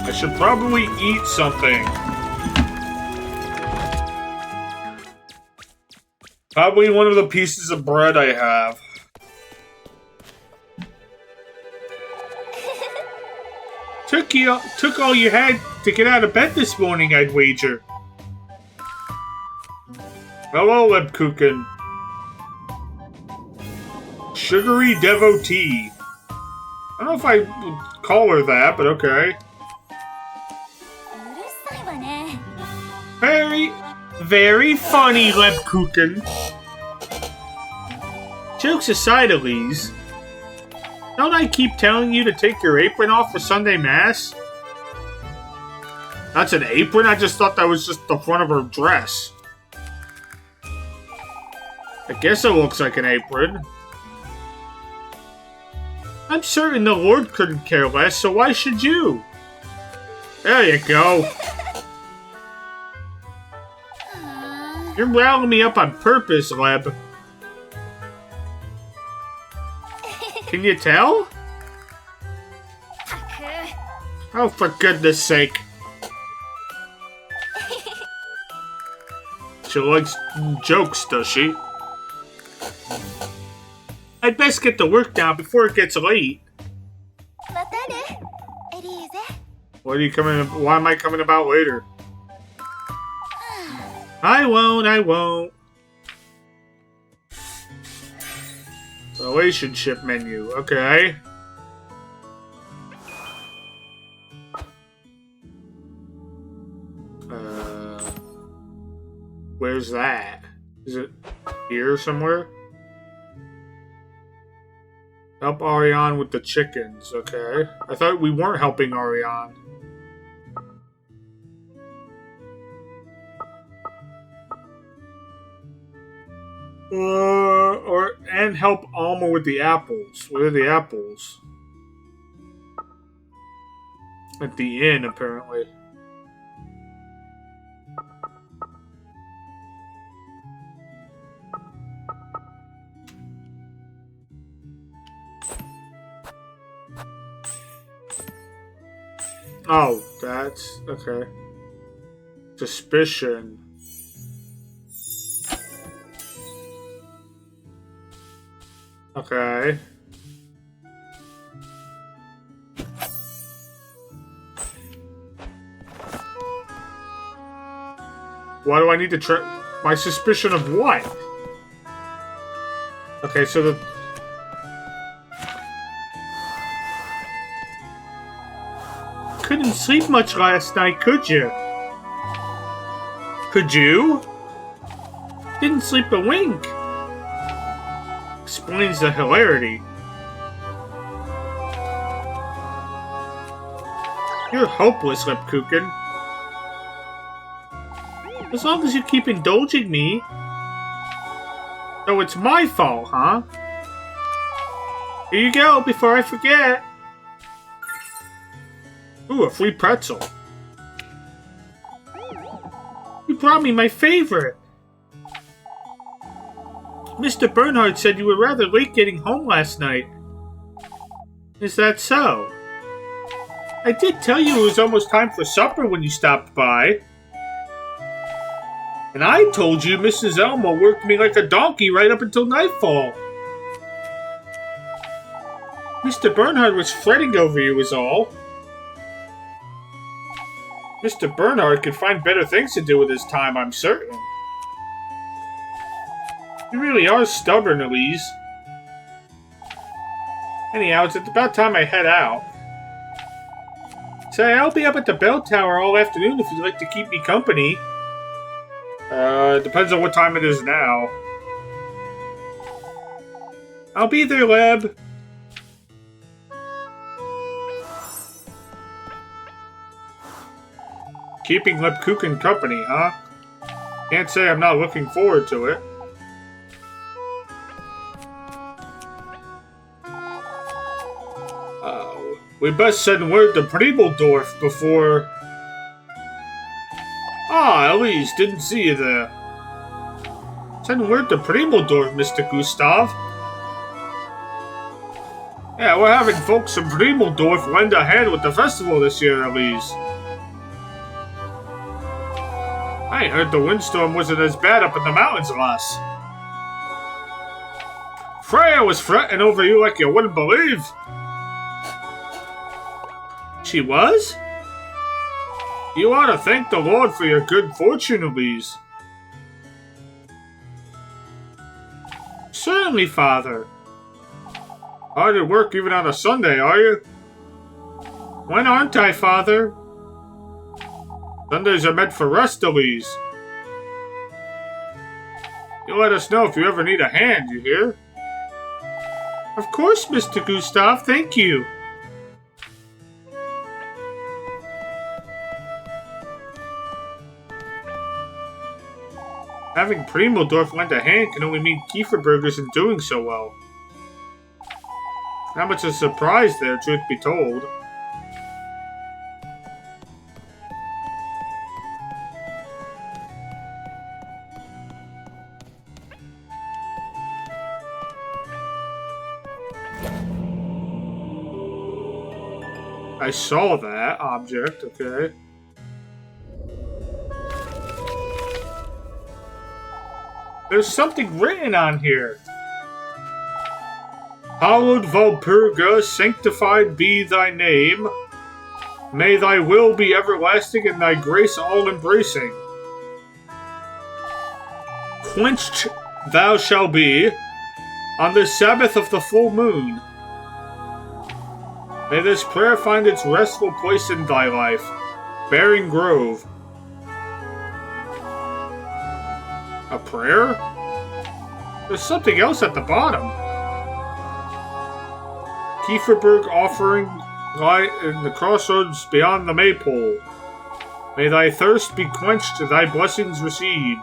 I should probably eat something. Probably one of the pieces of bread I have. Took all you had to get out of bed this morning, I'd wager. Hello, Lebkuchen. Sugary devotee. I don't know if I would call her that, but okay. Very, very funny, Lebkuchen. Jokes aside, Elise. Don't I keep telling you to take your apron off for Sunday Mass? That's an apron? I just thought that was just the front of her dress. I guess it looks like an apron. I'm certain the Lord couldn't care less, so why should you? There you go. You're riling me up on purpose, Leb. Can you tell? Oh, for goodness sake. She likes jokes, does she? I'd best get to work now before it gets late. What are you coming? Why am I coming about later? I won't. Relationship menu, okay. Where's that? Is it here somewhere? Help Ariane with the chickens, okay. I thought we weren't helping Ariane. And help Alma with the apples. What are the apples? At the inn, apparently. Oh, that's okay. Suspicion. Okay. Why do I need to check my suspicion of what? Okay, so the couldn't sleep much last night, could you? Could you? Didn't sleep a wink. Explains the hilarity. You're hopeless, Lepkuchen. As long as you keep indulging me. So it's my fault, huh? Here you go, before I forget. Ooh, a free pretzel. You brought me my favorite. Mr. Bernhard said you were rather late getting home last night. Is that so? I did tell you it was almost time for supper when you stopped by. And I told you Mrs. Elmo worked me like a donkey right up until nightfall. Mr. Bernhard was fretting over you is all. Mr. Bernhard could find better things to do with his time, I'm certain. You really are stubborn, Elise. Anyhow, it's about time I head out. Say, I'll be up at the bell tower all afternoon if you'd like to keep me company. Depends on what time it is now. I'll be there, Leb. Keeping Lepkuchen company, huh? Can't say I'm not looking forward to it. We best send word to Primeldorf before... Ah, Elise, didn't see you there. Send word to Primeldorf, Mr. Gustav. Yeah, we're having folks from Primeldorf lend a hand with the festival this year, Elise. I heard the windstorm wasn't as bad up in the mountains, lass. Freya was fretting over you like you wouldn't believe. She was? You ought to thank the Lord for your good fortune, Elise. Certainly, Father. Hard at work even on a Sunday, are you? When aren't I, Father? Sundays are meant for rest, Elise. You let us know if you ever need a hand, you hear? Of course, Mr. Gustav, thank you. Having Primodorf lend a hand can only mean Kieferberg isn't doing so well. Not much of a surprise there, truth be told. I saw that object, okay. There's something written on here. Hallowed Valpurga, sanctified be thy name. May thy will be everlasting and thy grace all-embracing. Quenched thou shalt be on the Sabbath of the full moon. May this prayer find its restful place in thy life. Bearing Grove. A prayer? There's something else at the bottom. Kieferberg offering lie in the crossroads beyond the maypole. May thy thirst be quenched, thy blessings received.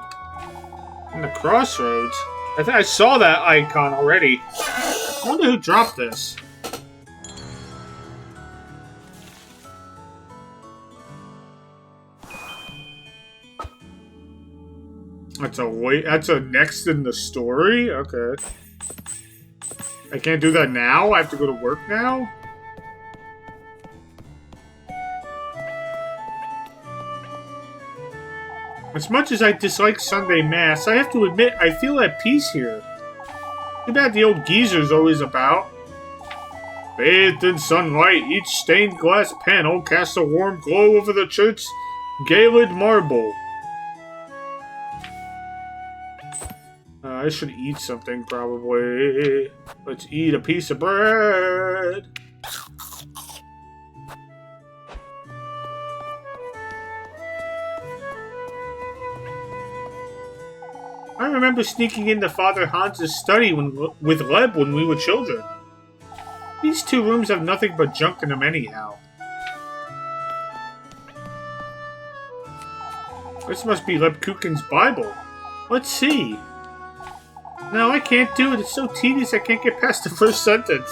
In the crossroads? I think I saw that icon already. I wonder who dropped this. That's a next in the story? Okay. I can't do that now? I have to go to work now? As much as I dislike Sunday Mass, I have to admit I feel at peace here. Too bad the old geezer's always about. Bathed in sunlight, each stained glass panel casts a warm glow over the church's galed marble. I should eat something, probably. Let's eat a piece of bread. I remember sneaking into Father Hans's study with Leb when we were children. These two rooms have nothing but junk in them anyhow. This must be Leb Kuchen's Bible. Let's see. No, I can't do it. It's so tedious I can't get past the first sentence.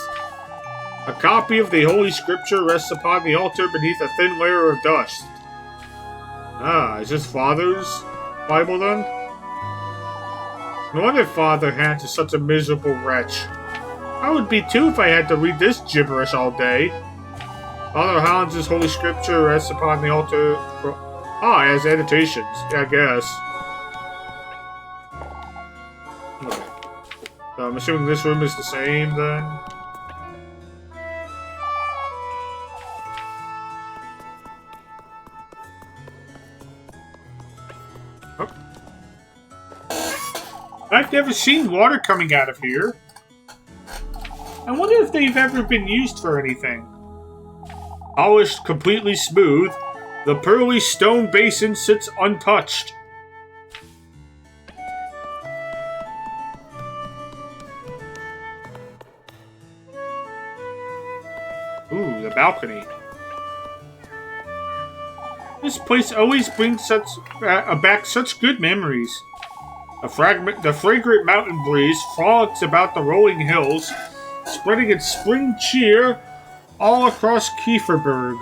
A copy of the Holy Scripture rests upon the altar beneath a thin layer of dust. Ah, is this Father's Bible then? No wonder Father Hans is such a miserable wretch. I would be too if I had to read this gibberish all day. Father Hans's Holy Scripture rests upon the altar. Ah, it has annotations. Yeah, I guess. So I'm assuming this room is the same then. Oh. I've never seen water coming out of here. I wonder if they've ever been used for anything. Polished completely smooth, the pearly stone basin sits untouched. Ooh, the balcony. This place always brings back such good memories. The fragrant mountain breeze frolics about the rolling hills, spreading its spring cheer all across Kieferberg.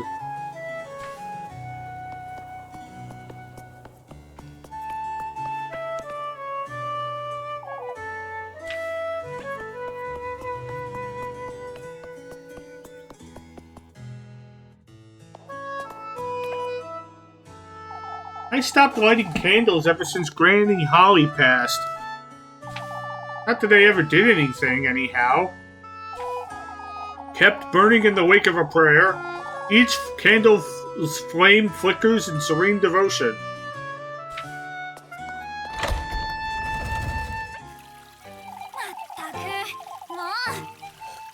I stopped lighting candles ever since Granny Holly passed. Not that I ever did anything, anyhow. Kept burning in the wake of a prayer. Each candle's flame flickers in serene devotion.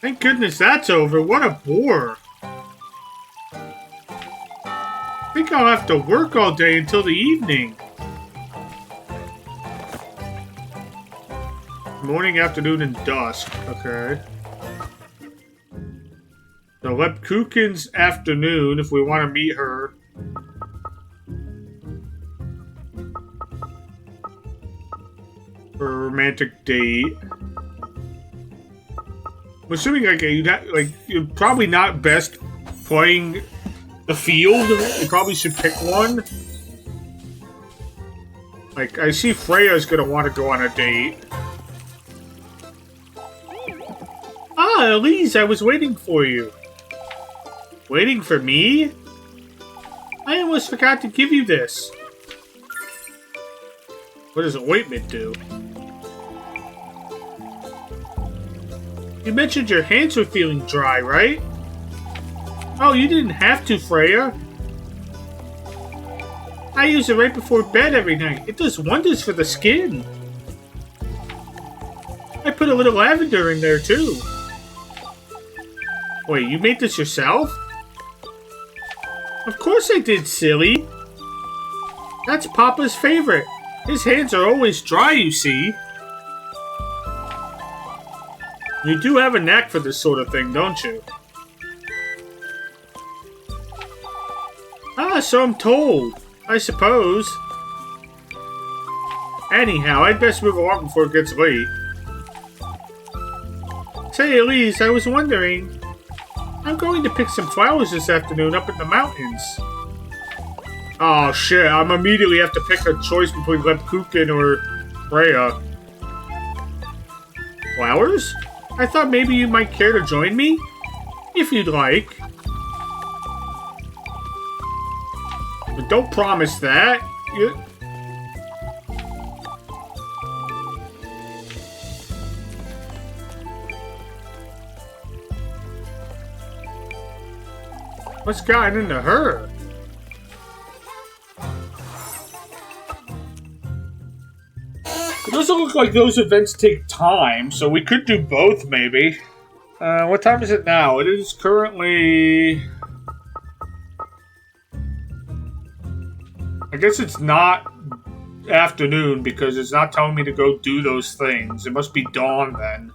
Thank goodness that's over. What a bore. I think I'll have to work all day until the evening. Morning, afternoon, and dusk. Okay. So Lepkukin's afternoon, if we want to meet her. For a romantic date. I'm assuming you're probably not best playing the field. You probably should pick one. Like, I see Freya's gonna want to go on a date. Ah, Elise, I was waiting for you. Waiting for me? I almost forgot to give you this. What does ointment do? You mentioned your hands were feeling dry, right? Oh, you didn't have to, Freya. I use it right before bed every night. It does wonders for the skin. I put a little lavender in there, too. Wait, you made this yourself? Of course I did, silly. That's Papa's favorite. His hands are always dry, you see. You do have a knack for this sort of thing, don't you? Ah, so I'm told. I suppose. Anyhow, I'd best move along before it gets late. Say, Elise, I was wondering... I'm going to pick some flowers this afternoon up in the mountains. Oh shit, I'm immediately have to pick a choice between Lepkukin or Freya. Flowers? I thought maybe you might care to join me? If you'd like. But don't promise that. What's gotten into her? It doesn't look like those events take time, so we could do both, maybe. What time is it now? It is currently... I guess it's not afternoon because it's not telling me to go do those things. It must be dawn then.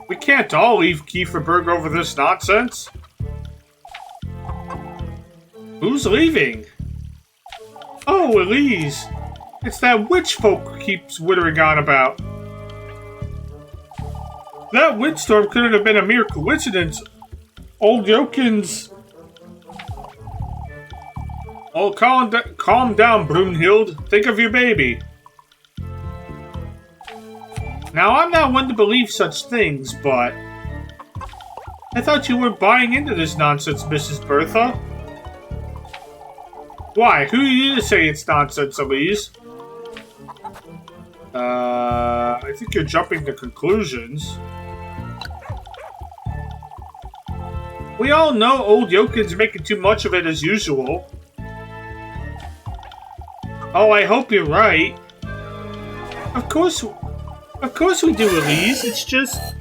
We can't all leave Kieferberg over this nonsense. Who's leaving? Oh, Elise. It's that witch folk keeps wittering on about. That windstorm couldn't have been a mere coincidence. Old Jokins... Oh, calm down, Brunhild. Think of your baby. Now, I'm not one to believe such things, but... I thought you weren't buying into this nonsense, Mrs. Bertha. Why? Who are you to say it's nonsense, Elise? I think you're jumping to conclusions. We all know old Jokin's making too much of it as usual. Oh, I hope you're right. Of course we do, Elise. It's just...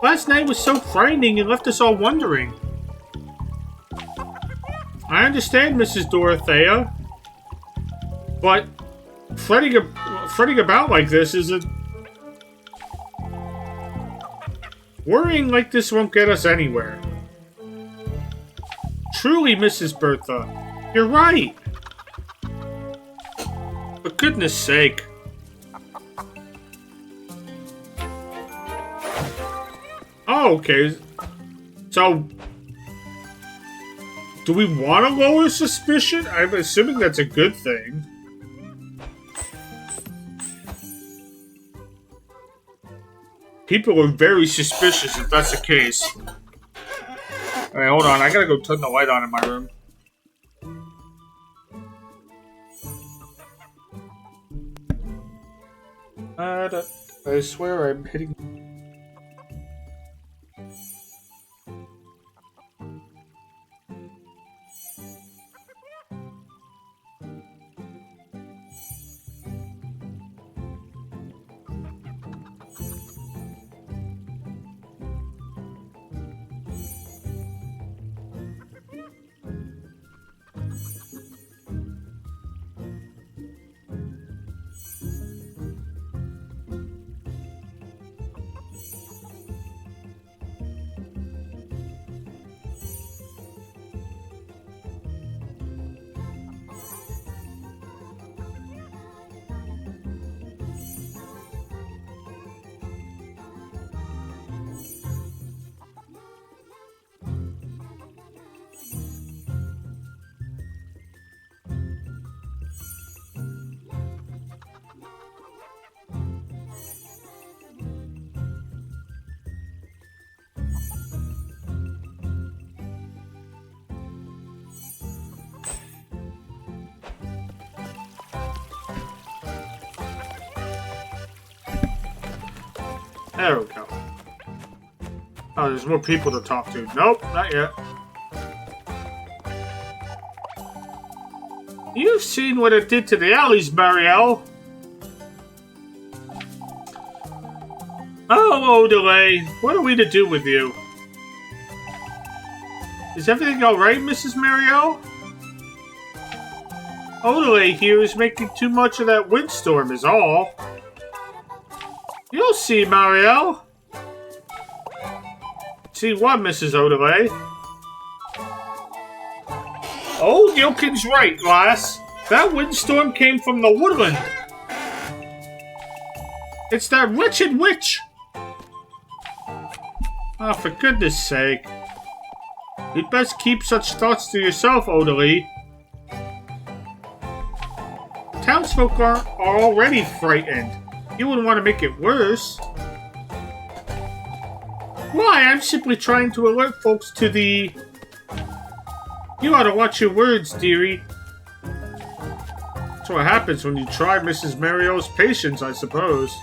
Last night was so frightening and left us all wondering. I understand, Mrs. Dorothea. But... fretting about like this isn't... Worrying like this won't get us anywhere. Truly, Mrs. Bertha, you're right. For goodness sake. Oh, okay. So... Do we want to lower suspicion? I'm assuming that's a good thing. People are very suspicious if that's the case. Alright, hold on. I gotta go turn the light on in my room. I swear I'm hitting... There we go. Oh, there's more people to talk to. Nope, not yet. You've seen what it did to the alleys, Marielle. Oh, Odelay, what are we to do with you? Is everything alright, Mrs. Marielle? Odelay here is making too much of that windstorm is all. You'll see, Marielle. See what, Mrs. Odelay? Old Yokin's right, lass. That windstorm came from the woodland. It's that wretched witch. Oh, for goodness sake. You'd best keep such thoughts to yourself, Odelay. Townsfolk are already frightened. You wouldn't want to make it worse. Why, I'm simply trying to alert folks to the... You ought to watch your words, dearie. That's what happens when you try Mrs. Marielle's patience, I suppose.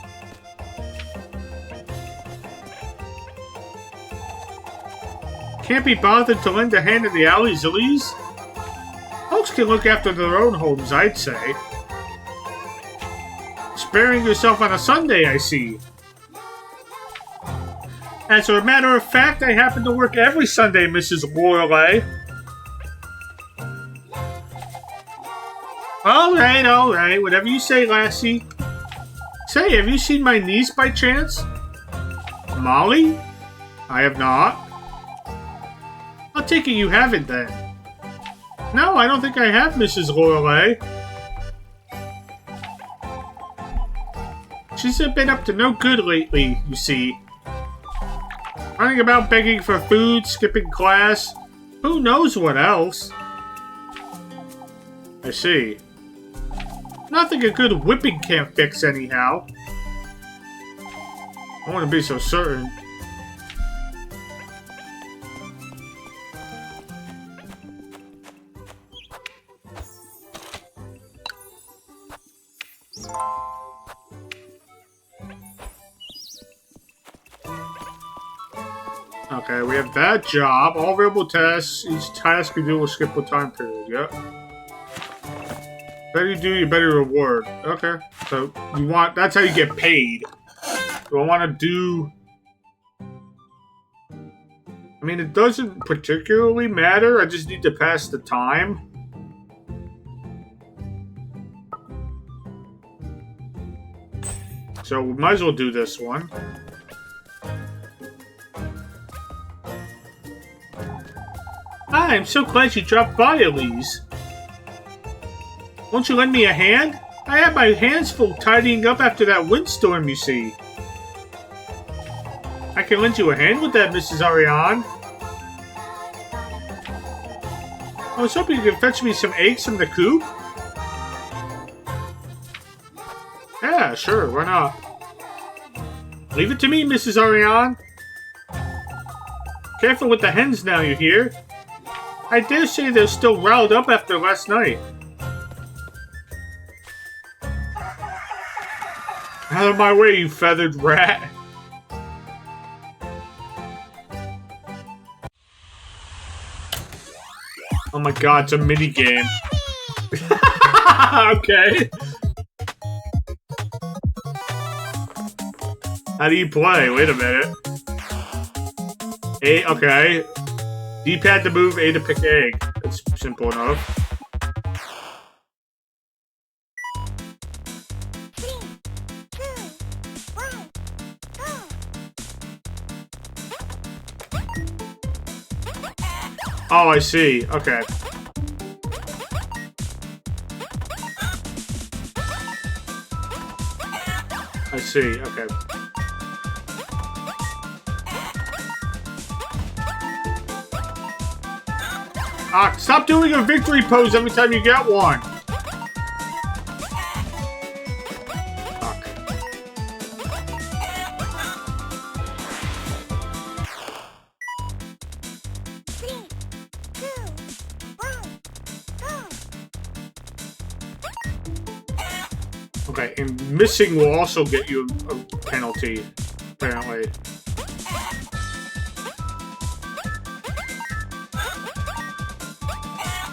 Can't be bothered to lend a hand in the alleys, Elise? Folks can look after their own homes, I'd say. Sparing yourself on a Sunday, I see. As a matter of fact, I happen to work every Sunday, Mrs. Lorelei. Alright, whatever you say, lassie. Say, have you seen my niece by chance? Molly? I have not. I'll take it you haven't, then. No, I don't think I have, Mrs. Lorelei. She's been up to no good lately, you see. Running about begging for food, skipping class. Who knows what else? I see. Nothing a good whipping can't fix, anyhow. I want to be so certain. Okay, we have that job. All available tasks. Each task you do will skip a time period. Yep. Better you do, you better reward. Okay. So, you want... That's how you get paid. Do I want to do... I mean, it doesn't particularly matter. I just need to pass the time. So, we might as well do this one. Hi, I'm so glad you dropped by, Elise. Won't you lend me a hand? I have my hands full tidying up after that windstorm, you see. I can lend you a hand with that, Mrs. Ariane. I was hoping you could fetch me some eggs from the coop. Yeah, sure, why not? Leave it to me, Mrs. Ariane. Careful with the hens now, you hear? I dare say they're still riled up after last night. Out of my way, you feathered rat. Oh my god, it's a minigame. Okay. How do you play? Wait a minute. A, okay. D-pad to move, A to pick egg. That's simple enough. Oh, I see. Okay. I see. Okay. Ah, stop doing a victory pose every time you get one. Fuck. Okay, and missing will also get you a penalty. apparently.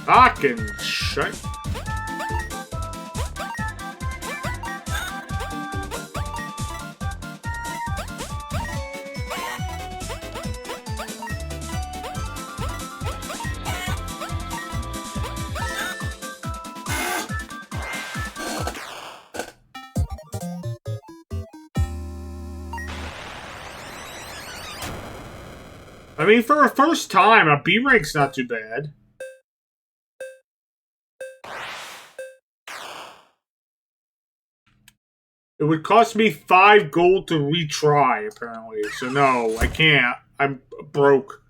Fucking shit. I mean, for a first time, a B rank's not too bad. It would cost me 5 gold to retry, apparently. So no, I can't. I'm broke.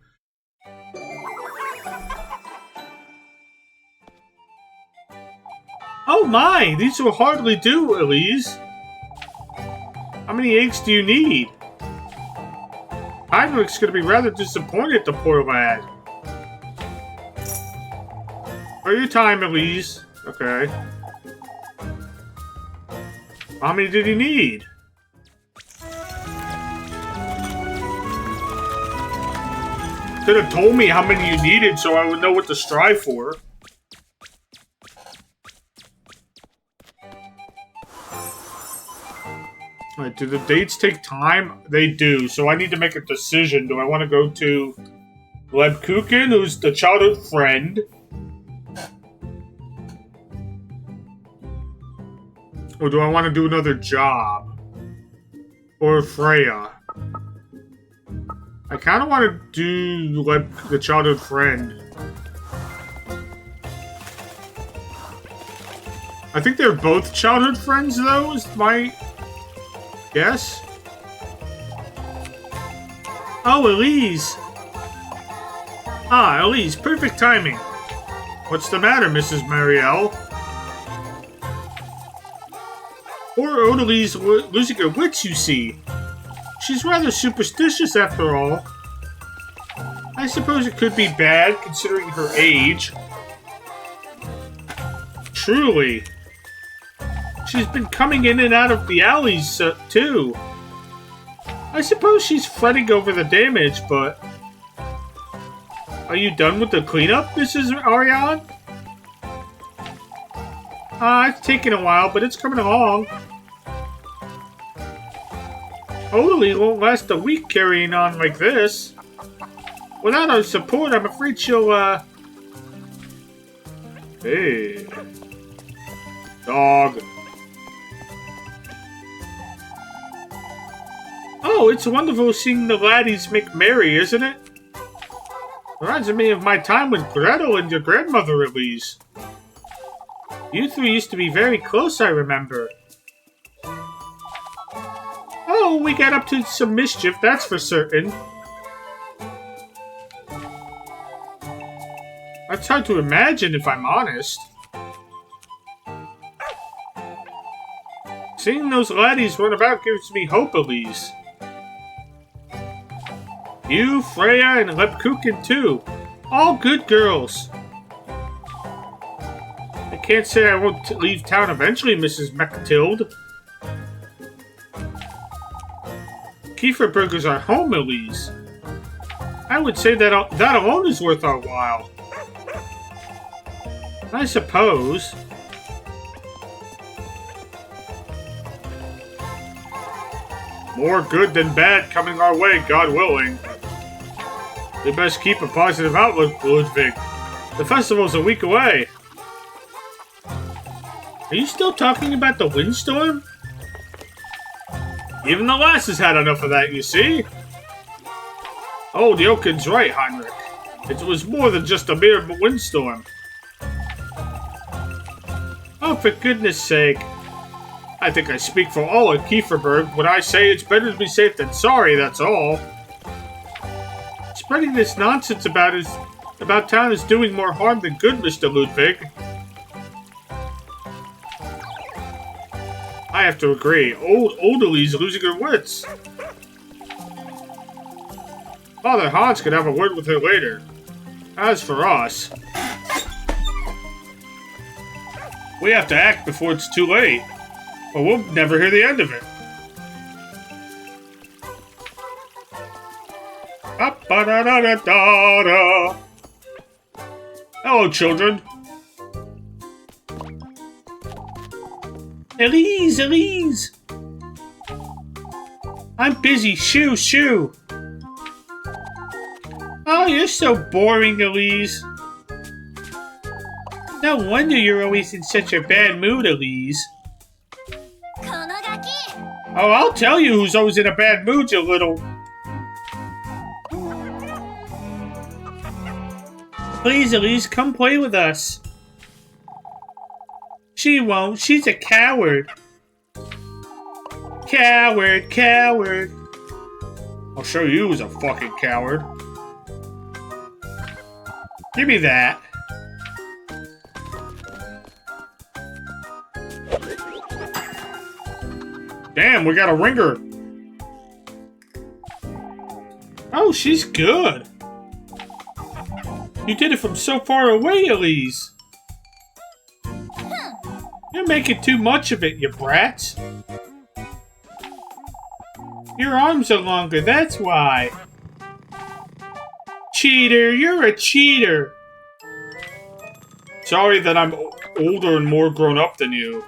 Oh my, these will hardly do, Elise. How many eggs do you need? Heinrich's gonna be rather disappointed, the poor lad. For your time, Elise. Okay. How many did he need? Could have told me how many you needed so I would know what to strive for. Alright, do the dates take time? They do, so I need to make a decision. Do I want to go to Lebkuchen, who's the childhood friend? Or do I want to do another job? Or Freya? I kind of want to do the childhood friend. I think they're both childhood friends, though, is my guess. Oh, Elise! Ah, Elise, perfect timing. What's the matter, Mrs. Marielle? Poor Odalie's losing her wits, you see. She's rather superstitious, after all. I suppose it could be bad, considering her age. Truly. She's been coming in and out of the alleys, too. I suppose she's fretting over the damage, but... Are you done with the cleanup, Mrs. Ariane? It's taken a while, but it's coming along. Odalie won't last a week carrying on like this. Without our support, I'm afraid she'll, Hey. Dog. Oh, it's wonderful seeing the laddies make merry, isn't it? Reminds me of my time with Gretel and your grandmother, Elise. You three used to be very close, I remember. Oh, we got up to some mischief, that's for certain. That's hard to imagine, if I'm honest. Seeing those laddies run about gives me hope, Elise. You, Freya, and Lebkuchen, too. All good girls. I can't say I won't leave town eventually, Mrs. McTilde. Kieferberg is our home, Elise. I would say that that alone is worth our while. I suppose. More good than bad coming our way, God willing. We best keep a positive outlook, Ludwig. The festival's a week away. Are you still talking about the windstorm? Even the lasses had enough of that, you see? Oh, the Oaken's right, Heinrich. It was more than just a mere windstorm. Oh, for goodness sake. I think I speak for all at Kieferberg when I say it's better to be safe than sorry, that's all. Spreading this nonsense about town is doing more harm than good, Mr. Ludwig. I have to agree. Old Odalie's losing her wits. Father Hans could have a word with her later. As for us, we have to act before it's too late, or we'll never hear the end of it. Ba-da-da-da-da-da. Hello, children. Elise, Elise. I'm busy. Shoo, shoo. Oh, you're so boring, Elise. No wonder you're always in such a bad mood, Elise. このガキ Oh, I'll tell you who's always in a bad mood, you little... Please, Elise, come play with us. She won't. She's a coward. Coward, coward. I'll show you who's a fucking coward. Give me that. Damn, we got a ringer. Oh, she's good. You did it from so far away, Elise. You're making too much of it, you brats. Your arms are longer, that's why. Cheater, you're a cheater. Sorry that I'm older and more grown up than you.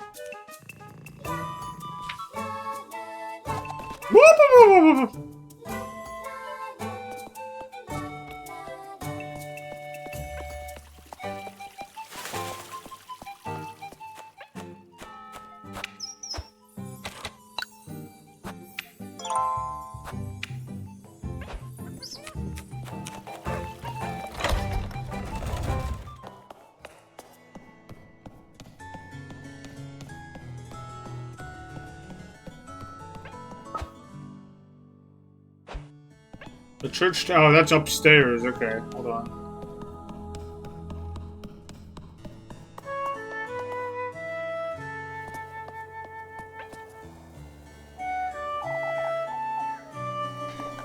The church... Oh, that's upstairs. Okay, hold on.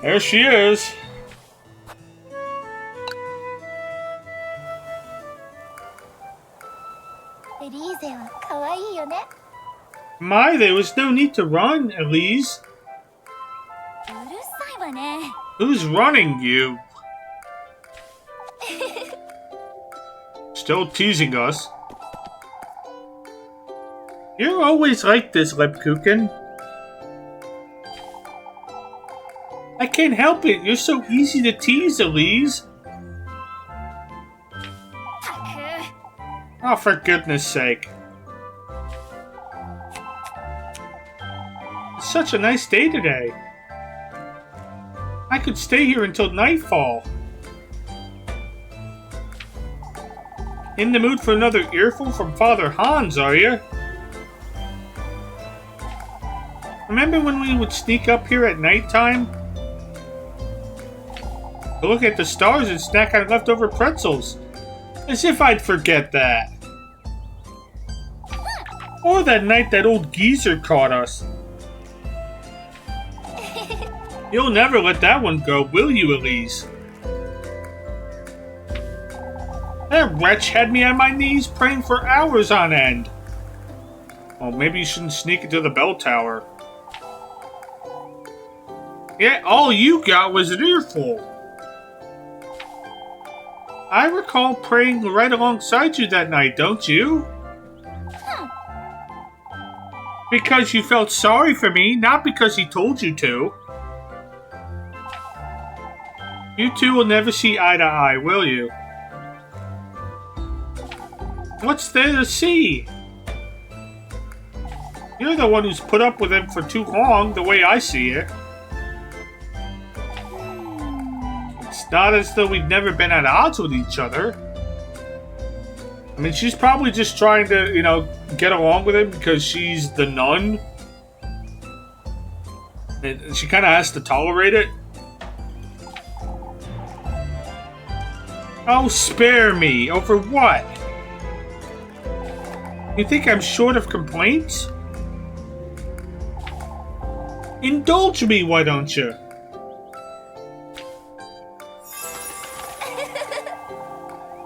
There she is. My, there was no need to run, Elise. うるさいわね Who's running you? Still teasing us. You're always like this, Lebkuchen. I can't help it. You're so easy to tease, Elise. たく Oh, for goodness sake. It's such a nice day today. I could stay here until nightfall. In the mood for another earful from Father Hans, are you? Remember when we would sneak up here at nighttime? To look at the stars and snack on leftover pretzels. As if I'd forget that. Or that night that old geezer caught us. You'll never let that one go, will you, Elise? That wretch had me on my knees praying for hours on end. Well, maybe you shouldn't sneak into the bell tower. Yeah, all you got was an earful. I recall praying right alongside you that night, don't you? Because you felt sorry for me, not because he told you to. You two will never see eye to eye, will you? What's there to see? You're the one who's put up with him for too long, the way I see it. It's not as though we've never been at odds with each other. I mean, she's probably just trying to, you know, get along with him because she's the nun. And she kind of has to tolerate it. Oh, spare me. Over what? You think I'm short of complaints? Indulge me, why don't you?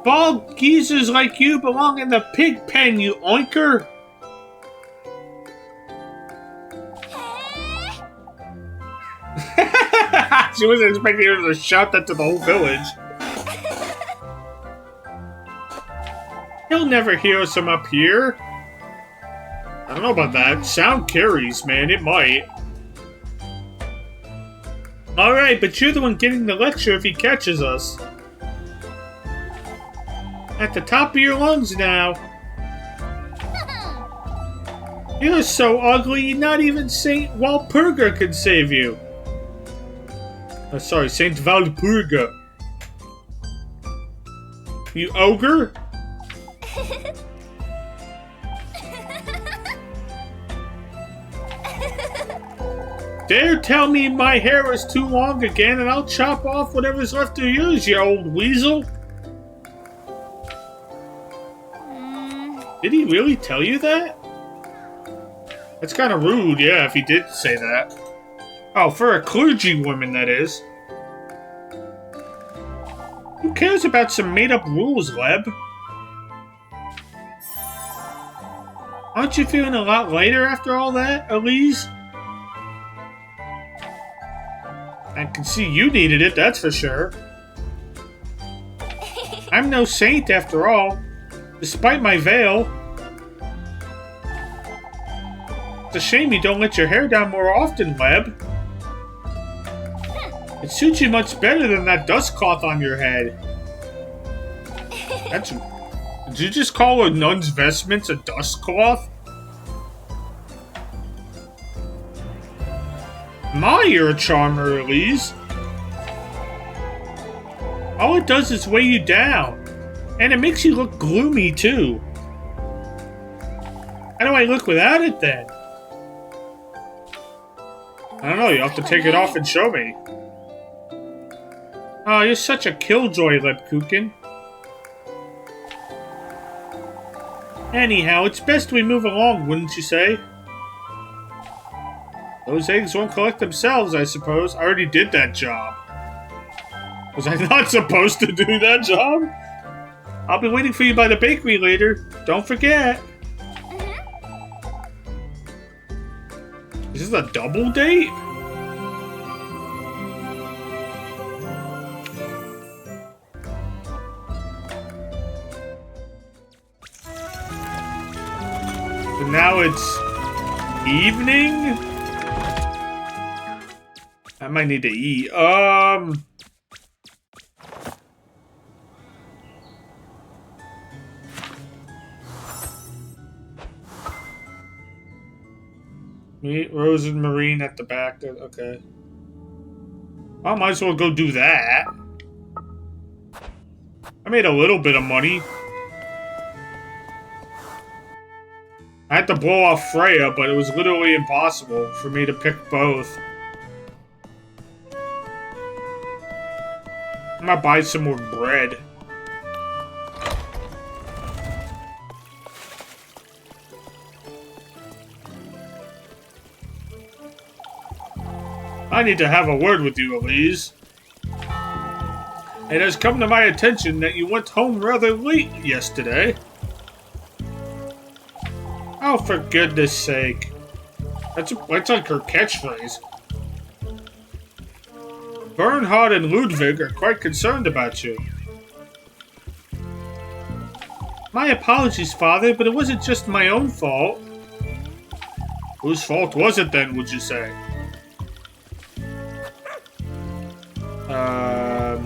Bald geezers like you belong in the pig pen, you oinker! She wasn't expecting her to shout that to the whole village. He'll never hear us from up here. I don't know about that. Sound carries, man. It might. Alright, but you're the one getting the lecture if he catches us. At the top of your lungs now. You're so ugly, not even Saint Walpurga could save you. Oh, sorry, Saint Walpurga. You ogre? Dare tell me my hair is too long again and I'll chop off whatever's left of yours, you old weasel. Did he really tell you that? That's kind of rude, yeah, if he did say that. Oh, for a clergywoman, that is. Who cares about some made-up rules, Leb? Aren't you feeling a lot lighter after all that, Elise? I can see you needed it, that's for sure. I'm no saint, after all. Despite my veil. It's a shame you don't let your hair down more often, Leb. It suits you much better than that dust cloth on your head. Did you just call a nun's vestments a dust cloth? My, you're a charmer, Elise. All it does is weigh you down. And it makes you look gloomy, too. How do I look without it, then? I don't know, you have to take it off and show me. Oh, you're such a killjoy, Lebkuchen. Anyhow, it's best we move along, wouldn't you say? Those eggs won't collect themselves, I suppose. I already did that job. Was I not supposed to do that job? I'll be waiting for you by the bakery later. Don't forget. Is this a double date? So now it's evening? I might need to eat. Meet Rose and Marine at the back. Okay. I might as well go do that. I made a little bit of money. I had to blow off Freya, but it was literally impossible for me to pick both. I might buy some more bread. I need to have a word with you, Elise. It has come to my attention that you went home rather late yesterday. Oh, for goodness sake. That's like her catchphrase. Bernhard and Ludwig are quite concerned about you. My apologies, Father, but it wasn't just my own fault. Whose fault was it then, would you say?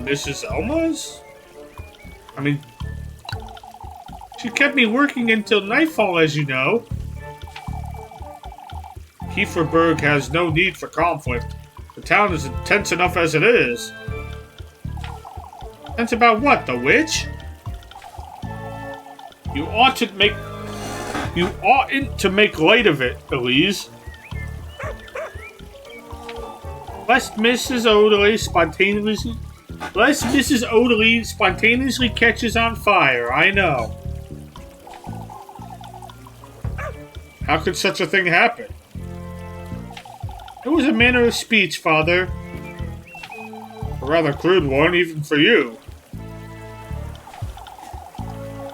Mrs. Elma's? I mean, she kept me working until nightfall, as you know. Kieferberg has no need for conflict. The town is intense enough as it is. Tense about what? The witch? You oughtn't to make light of it, Elise. Lest Mrs. Odeley spontaneously catches on fire, I know. How could such a thing happen? It was a manner of speech, Father. A rather crude one, even for you.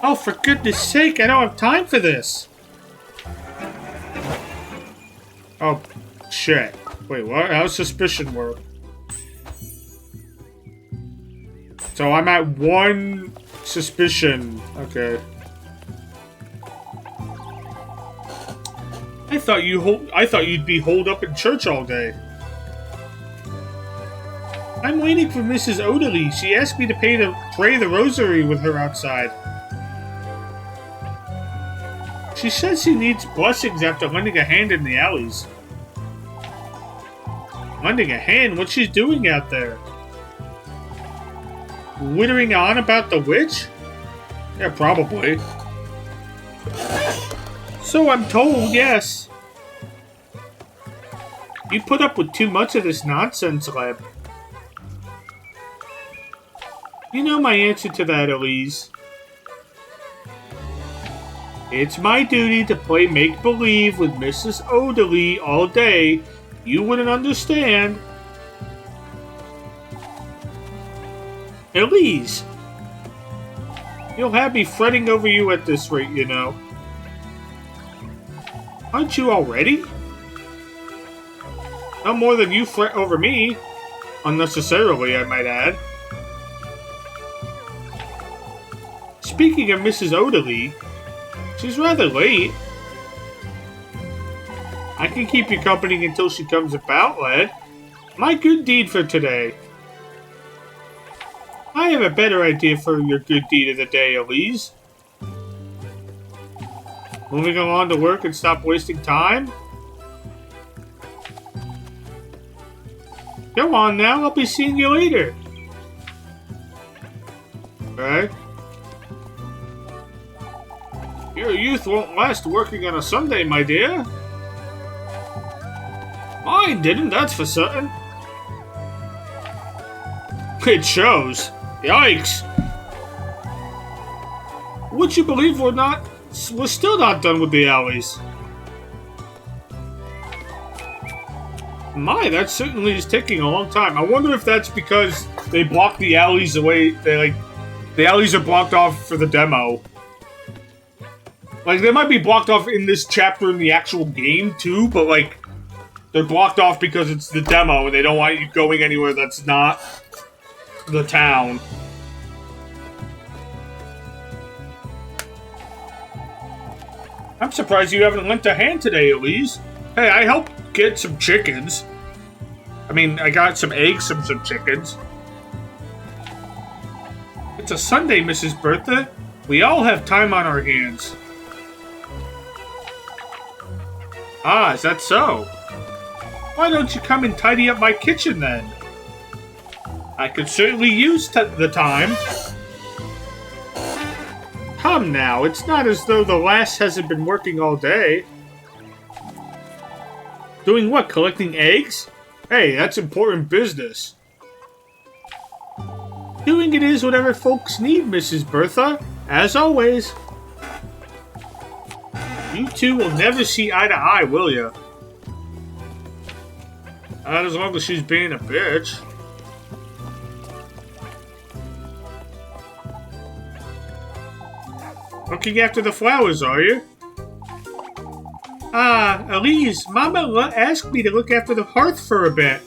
Oh, for goodness sake, I don't have time for this. Oh, shit. Wait, what? How's suspicion work? So I'm at 1 suspicion. Okay. I thought you'd be holed up in church all day. I'm waiting for Mrs. Odely. She asked me to pray the rosary with her outside. She says she needs blessings after lending a hand in the alleys. Lending a hand? What's she doing out there? Wittering on about the witch? Yeah, probably. So I'm told, yes. You put up with too much of this nonsense, Leb. You know my answer to that, Elise. It's my duty to play make-believe with Mrs. Odely all day. You wouldn't understand. Elise! You'll have me fretting over you at this rate, you know. Aren't you already? No more than you fret over me. Unnecessarily, I might add. Speaking of Mrs. Odely, she's rather late. I can keep you company until she comes about, lad. My good deed for today. I have a better idea for your good deed of the day, Elise. Moving along to work and stop wasting time? Go on now, I'll be seeing you later. Alright. Your youth won't last working on a Sunday, my dear. Mine didn't, that's for certain. It shows. Yikes. Would you believe we're still not done with the alleys? My, that certainly is taking a long time. I wonder if that's because they blocked the alleys away. The alleys are blocked off for the demo. Like, they might be blocked off in this chapter in the actual game, too, but, like, they're blocked off because it's the demo, and they don't want you going anywhere that's not the town. I'm surprised you haven't lent a hand today, Elise. Hey, I helped get some chickens. I mean, I got some eggs from some chickens. It's a Sunday, Mrs. Bertha. We all have time on our hands. Ah, is that so? Why don't you come and tidy up my kitchen, then? I could certainly use the time. Come now, it's not as though the lass hasn't been working all day. Doing what, collecting eggs? Hey, that's important business. Doing it is whatever folks need, Mrs. Bertha. As always. You two will never see eye to eye, will ya? Not as long as she's being a bitch. Looking after the flowers, are you? Ah, Elise, Mama asked me to look after the hearth for a bit.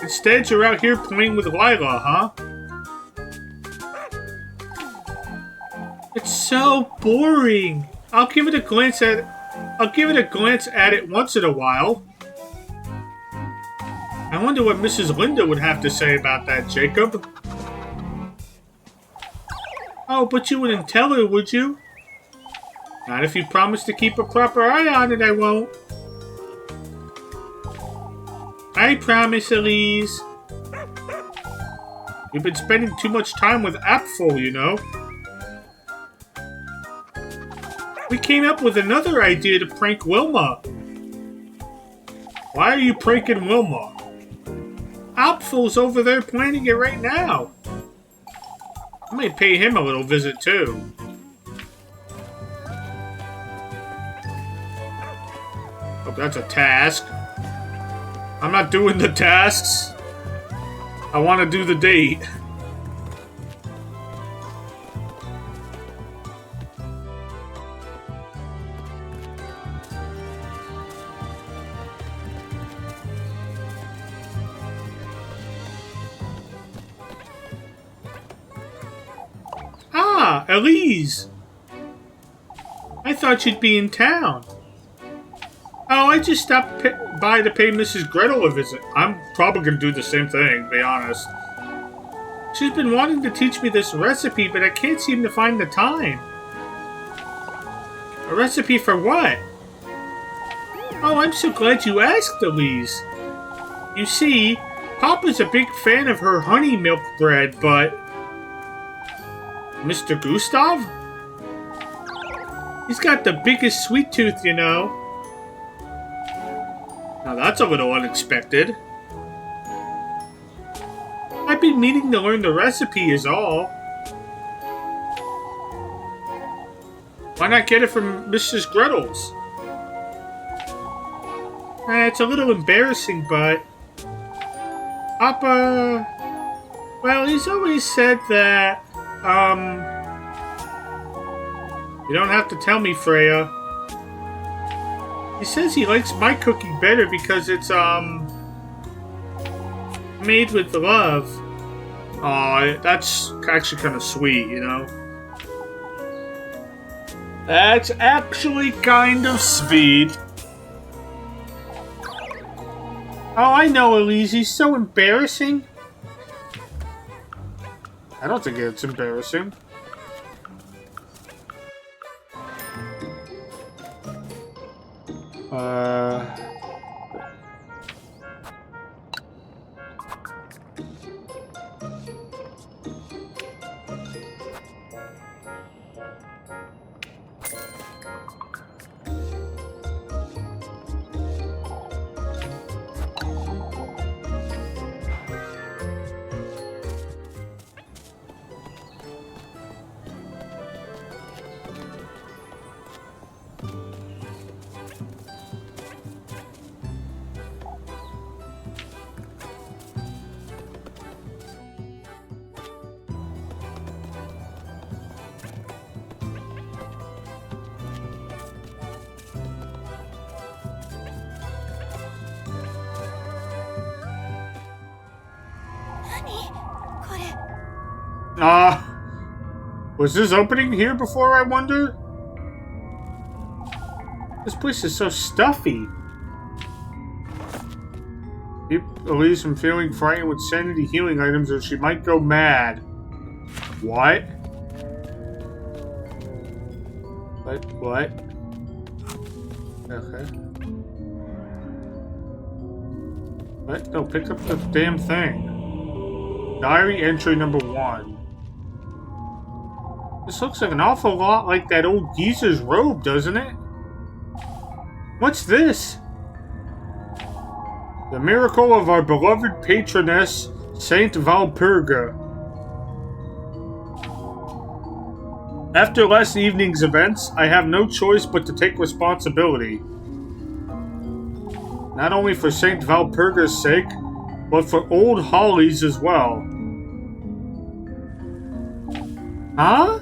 Instead, you're out here playing with Lila, huh? It's so boring. I'll give it a glance at it once in a while. I wonder what Mrs. Linda would have to say about that, Jacob. Oh, but you wouldn't tell her, would you? Not if you promise to keep a proper eye on it, I won't. I promise, Elise. You've been spending too much time with Apfel, you know. We came up with another idea to prank Wilma. Why are you pranking Wilma? Apfel's over there planning it right now. I might pay him a little visit, too. Oh, that's a task. I'm not doing the tasks. I want to do the date. Ah, Elise! I thought you'd be in town. Oh, I just stopped by to pay Mrs. Gretel a visit. I'm probably going to do the same thing, to be honest. She's been wanting to teach me this recipe, but I can't seem to find the time. A recipe for what? Oh, I'm so glad you asked, Elise. You see, Papa's a big fan of her honey milk bread, but... Mr. Gustav? He's got the biggest sweet tooth, you know. Now that's a little unexpected. I've been meaning to learn the recipe is all. Why not get it from Mrs. Gretel's? It's a little embarrassing, but... Papa... Well, he's always said that, You don't have to tell me, Freya. He says he likes my cooking better because it's, made with love. Aw, that's actually kind of sweet, you know? That's actually kind of sweet. Oh, I know, Elise. He's so embarrassing. I don't think it's embarrassing. Was this opening here before, I wonder? This place is so stuffy. Keep Elise from feeling frightened with sanity healing items or she might go mad. What? What? Okay. What? No, pick up the damn thing. Diary entry number 1. This looks like an awful lot like that old geezer's robe, doesn't it? What's this? The miracle of our beloved patroness, Saint Valpurga. After last evening's events, I have no choice but to take responsibility. Not only for Saint Valpurga's sake, but for old Holly's as well. Huh?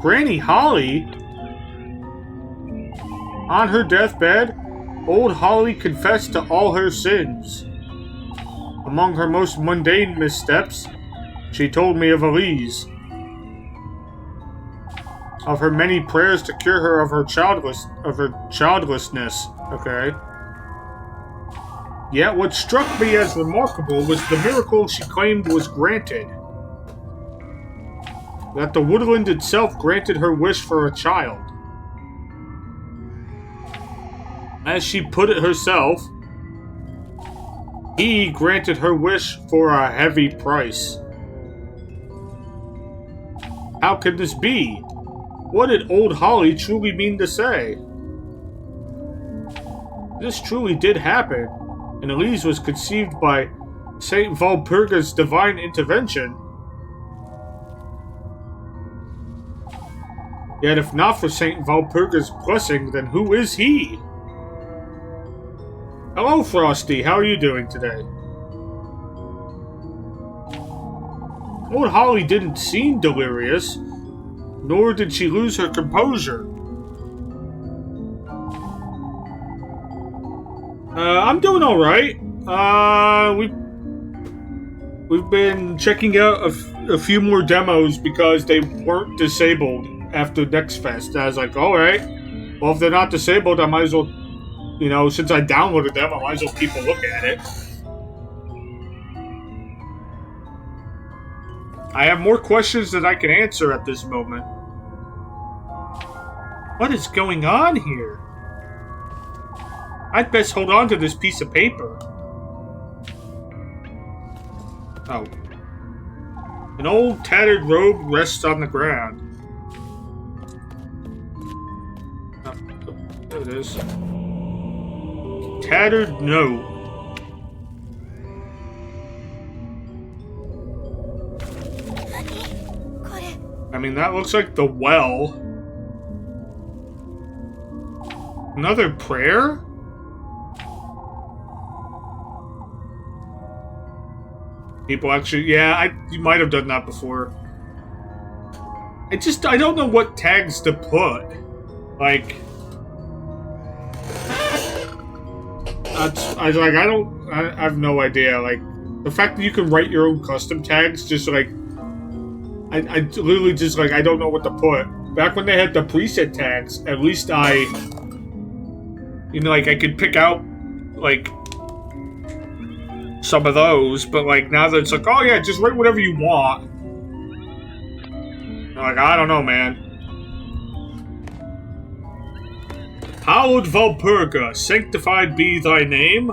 Granny Holly? On her deathbed, old Holly confessed to all her sins. Among her most mundane missteps, she told me of Elise. Of her many prayers to cure her of her childlessness. Okay. Yet what struck me as remarkable was the miracle she claimed was granted. That the woodland itself granted her wish for a child. As she put it herself, he granted her wish for a heavy price. How could this be? What did old Holly truly mean to say? This truly did happen, and Elise was conceived by Saint Valpurga's divine intervention. Yet if not for Saint Valpurga's blessing, then who is he? Hello, Frosty. How are you doing today? Old Holly didn't seem delirious, nor did she lose her composure. I'm doing alright. We've been checking out a few more demos because they weren't disabled after Next Fest. And I was like, alright, well, if they're not disabled, I might as well, you know, since I downloaded them, I might as well keep a look at it. I have more questions than I can answer at this moment. What is going on here? I'd best hold on to this piece of paper. Oh. An old tattered robe rests on the ground. Oh, there it is. Tattered note. I mean, that looks like the well. Another prayer? People actually, yeah, you might have done that before. I don't know what tags to put. Like, I have no idea. Like, the fact that you can write your own custom tags, just like, I literally just like, I don't know what to put. Back when they had the preset tags, at least you know, like, I could pick out, like, some of those, but like now that it's like, oh yeah, just write whatever you want. Like, I don't know, man. Hallowed Valpurga, sanctified be thy name.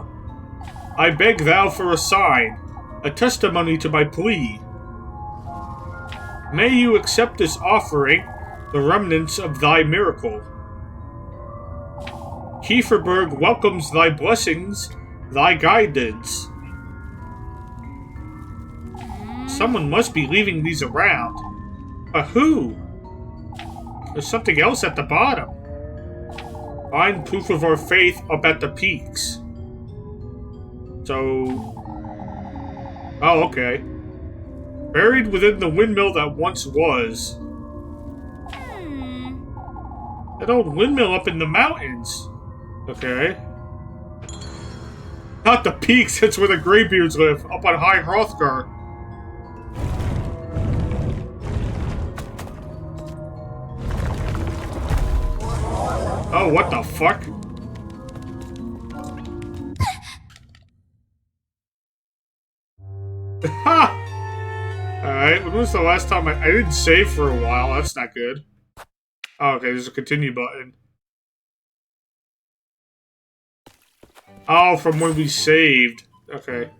I beg thou for a sign, a testimony to my plea. May you accept this offering, the remnants of thy miracle. Kieferberg welcomes thy blessings, thy guidance. Someone must be leaving these around. But who? There's something else at the bottom. Find proof of our faith up at the peaks. So... Oh, okay. Buried within the windmill that once was. That old windmill up in the mountains. Okay. Not the peaks, that's where the Greybeards live, up on High Hrothgar. Oh, what the fuck? Ha! Alright, when was the last time I didn't save for a while? That's not good. Oh, okay, there's a continue button. Oh, from when we saved. Okay.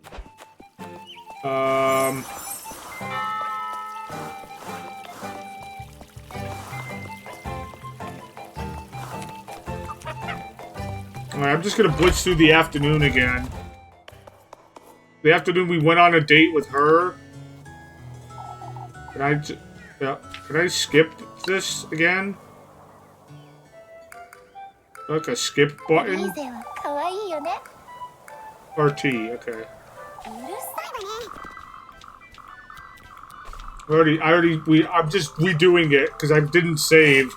Alright, I'm just gonna blitz through the afternoon again. The afternoon we went on a date with her. Can I skip this again? Like a skip button? RT, okay. I'm just redoing it because I didn't save.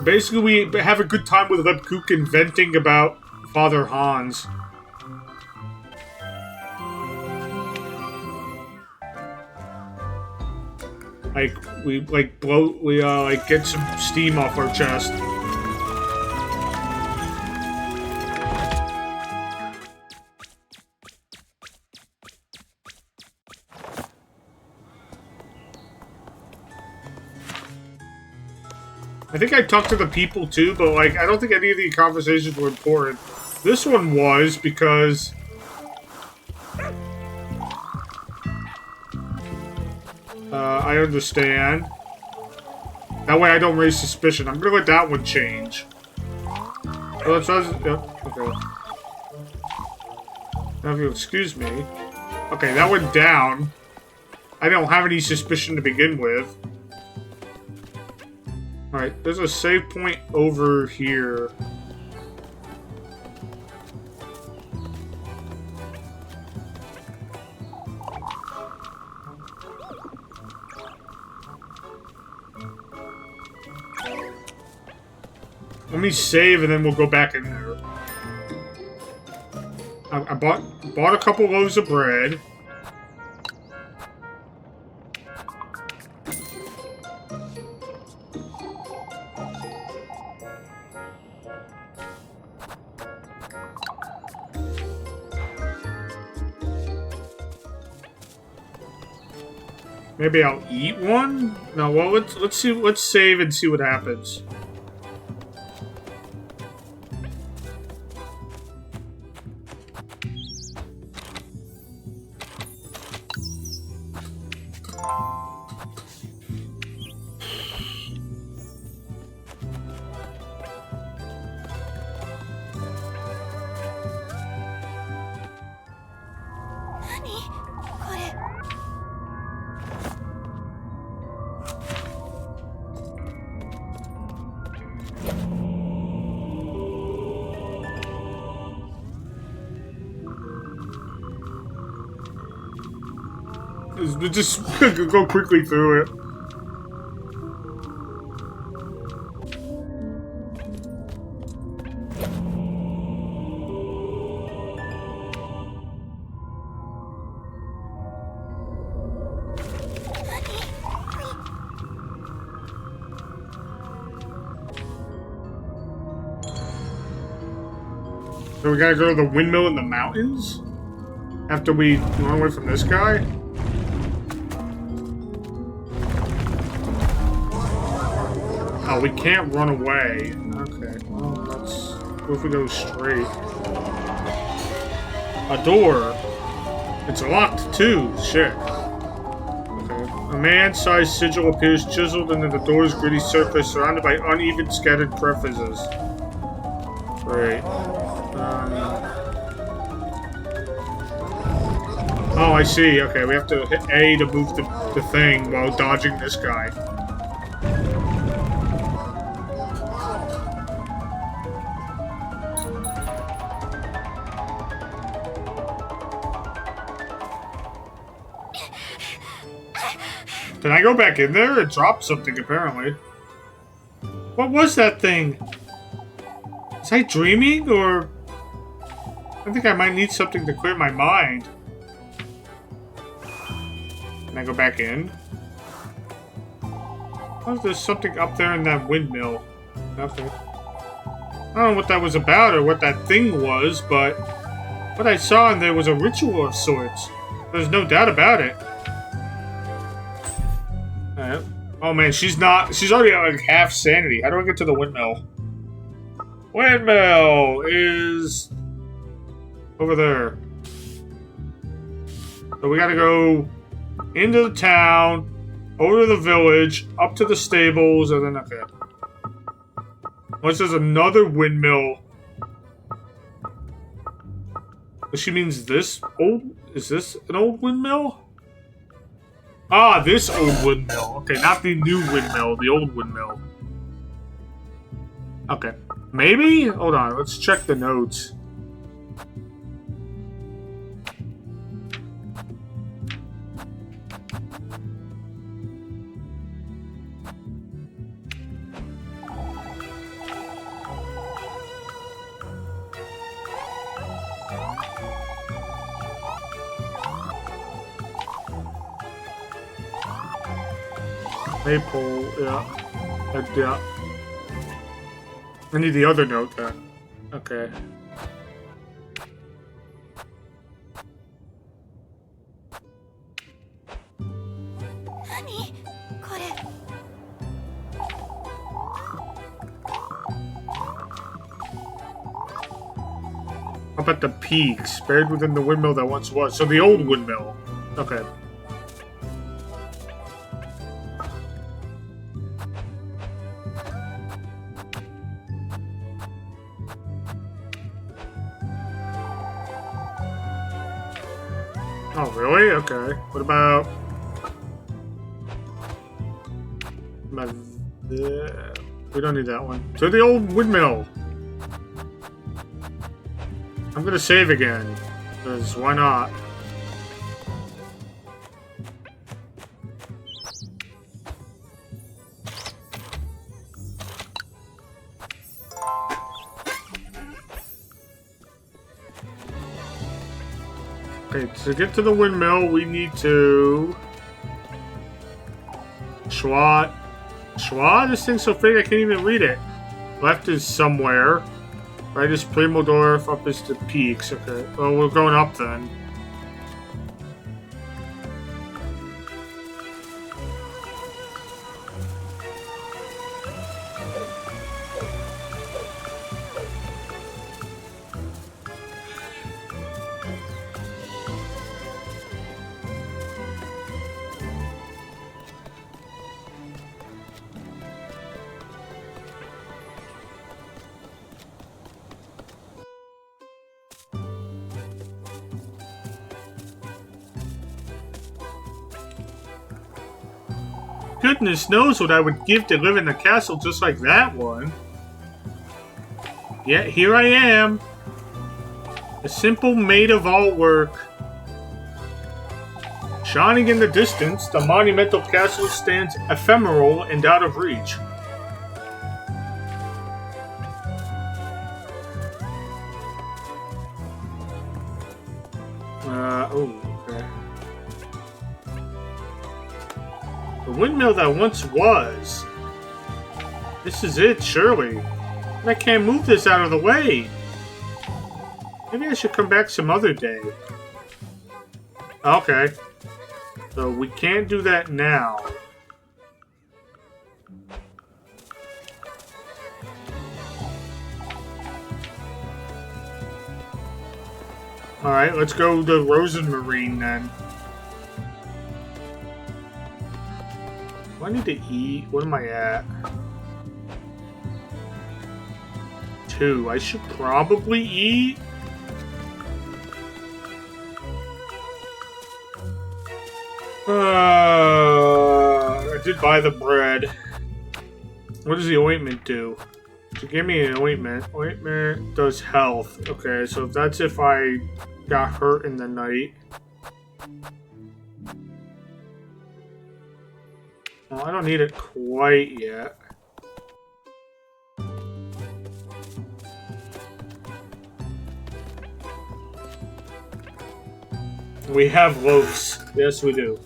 Basically, we have a good time with Lebkuchen venting about Father Hans. Like, we get some steam off our chest. I think I talked to the people too, but like, I don't think any of the conversations were important. This one was because... I understand. That way I don't raise suspicion. I'm gonna let that one change. Oh, that says... Yep, okay. Now if you'll excuse me. Okay, that went down. I don't have any suspicion to begin with. Alright, there's a save point over here. Let me save and then we'll go back in there. I bought a couple loaves of bread. Maybe I'll eat one? No, well, let's see. Let's save and see what happens. Just go quickly through it. So we gotta go to the windmill in the mountains? After we run away from this guy? Oh, we can't run away. Okay, well, let's... What if we go straight? A door? It's locked, too. Shit. Okay. A man-sized sigil appears chiseled into the door's gritty surface, surrounded by uneven, scattered crevices. Great. Oh, I see. Okay, we have to hit A to move the thing while dodging this guy. Can I go back in there? It dropped something, apparently. What was that thing? Was I dreaming, or... I think I might need something to clear my mind. Can I go back in? Oh, there's something up there in that windmill. Okay. I don't know what that was about or what that thing was, but... what I saw in there was a ritual of sorts. There's no doubt about it. Oh man, she's already at like half sanity. How do I get to the windmill? Windmill is over there. So we gotta go into the town, over to the village, up to the stables, and then okay. Unless there's another windmill. She means this old? Is this an old windmill? Ah, this old windmill. Okay, not the new windmill, the old windmill. Okay. Maybe? Hold on, let's check the notes. Maple, yeah. Yeah. I need the other note then. Okay. How about the peaks? Buried within the windmill that once was. So the old windmill. Okay. Oh, really? Okay. What about... We don't need that one. To the old windmill! I'm gonna save again. Because why not? Alright, to get to the windmill, we need to... Schwa? This thing's so big I can't even read it. Left is somewhere. Right is Primodorf, up is the peaks. Okay, well, we're going up then. Goodness knows what I would give to live in a castle just like that one. Yet here I am. A simple maid of all work. Shining in the distance, the monumental castle stands ephemeral and out of reach. Okay. The windmill that once was. This is it, surely. I can't move this out of the way. Maybe I should come back some other day. Okay. So we can't do that now. Alright, let's go to Rosenmarine then. Do I need to eat? What am I at? 2. I should probably eat. I did buy the bread. What does the ointment do? So give me an ointment. Ointment does health. Okay, so that's if I got hurt in the night. Well, I don't need it quite yet. We have loaves. Yes, we do.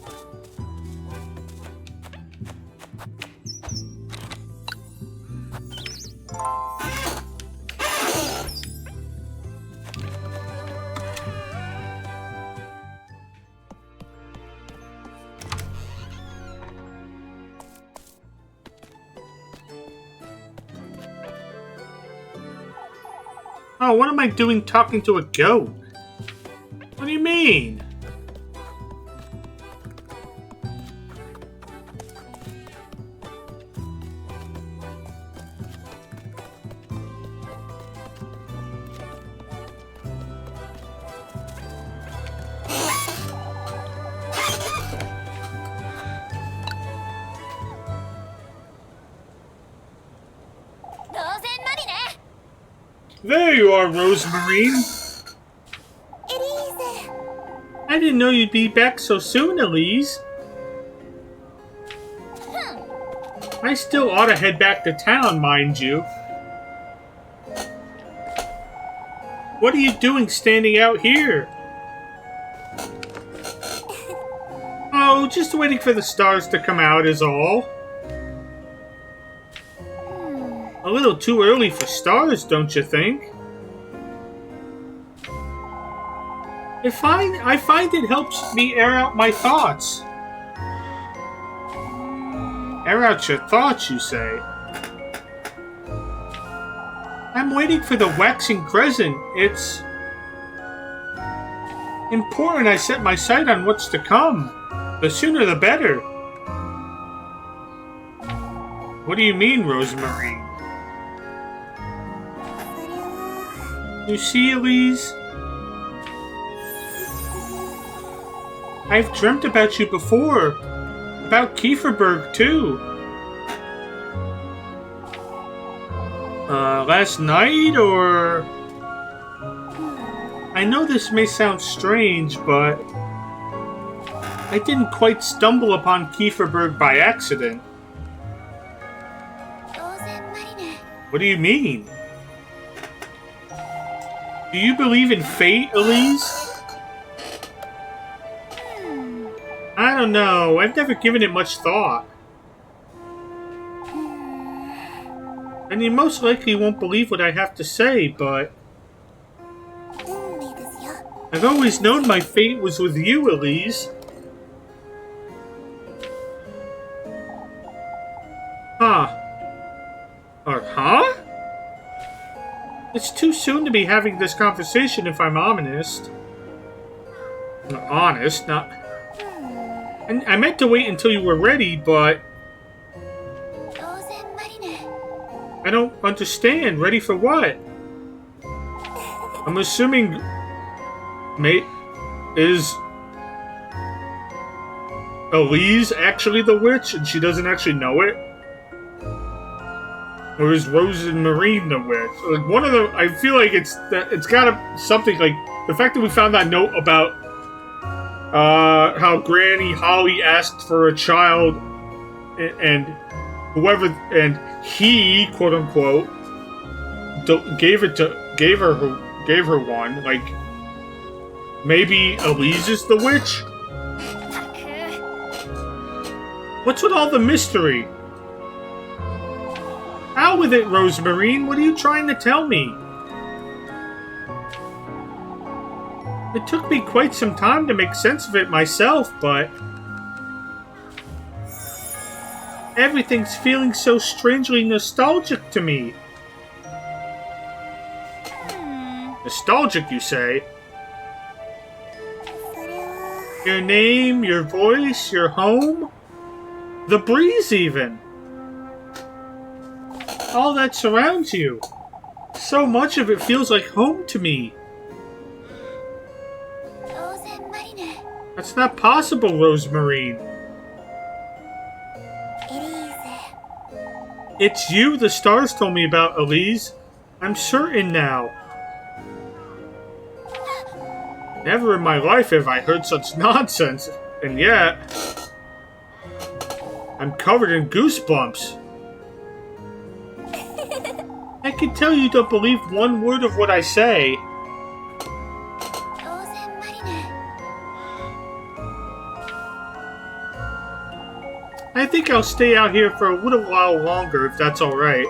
Oh, what am I doing talking to a goat? What do you mean? There you are, Rosemarine. Elise. I didn't know you'd be back so soon, Elise. I still ought to head back to town, mind you. What are you doing standing out here? Oh, just waiting for the stars to come out is all. A little too early for stars, don't you think? I find it helps me air out my thoughts. Air out your thoughts, you say? I'm waiting for the waxing crescent. It's important I set my sight on what's to come. The sooner the better. What do you mean, Rosemarine? You see, Elise? I've dreamt about you before. About Kieferberg, too. Last night, or... I know this may sound strange, but... I didn't quite stumble upon Kieferberg by accident. What do you mean? Do you believe in fate, Elise? I don't know. I've never given it much thought. And you most likely won't believe what I have to say, but... 運命ですよ。 I've always known my fate was with you, Elise. Huh. Huh? It's too soon to be having this conversation if I'm honest. Honest, not... And I meant to wait until you were ready, but... 当然マリネ。 I don't understand. Ready for what? I'm assuming... Mate... Is... Elise actually the witch and she doesn't actually know it? Or is Rose and Marine the witch? Like one of the... I feel like it's gotta... Something like... The fact that we found that note about... how Granny Holly asked for a child... And... Whoever... And he, quote unquote... Gave her one. Like... Maybe Elise is the witch? ったく。 What's with all the mystery? Out with it, Rosemarine. What are you trying to tell me? It took me quite some time to make sense of it myself, but... Everything's feeling so strangely nostalgic to me. Nostalgic, you say? それは。 Your name, your voice, your home? The breeze, even. All that surrounds you. So much of it feels like home to me. 当然マリネ。 That's not possible, Rosemarine. エリーゼ。 It's you the stars told me about, Elise. I'm certain now. Never in my life have I heard such nonsense, and yet... I'm covered in goosebumps. I can tell you don't believe one word of what I say. 当然マリネ。 I think I'll stay out here for a little while longer, if that's alright.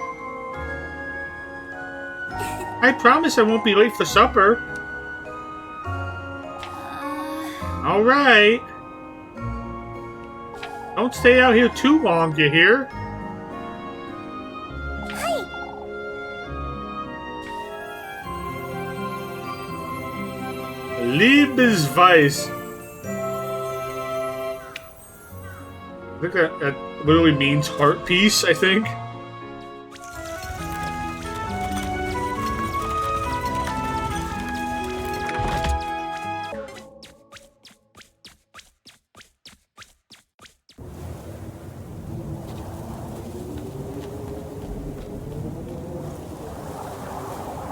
I promise I won't be late for supper. Alright. Don't stay out here too long, you hear? はい。 Liebesweiss. I think that literally means heart piece, I think.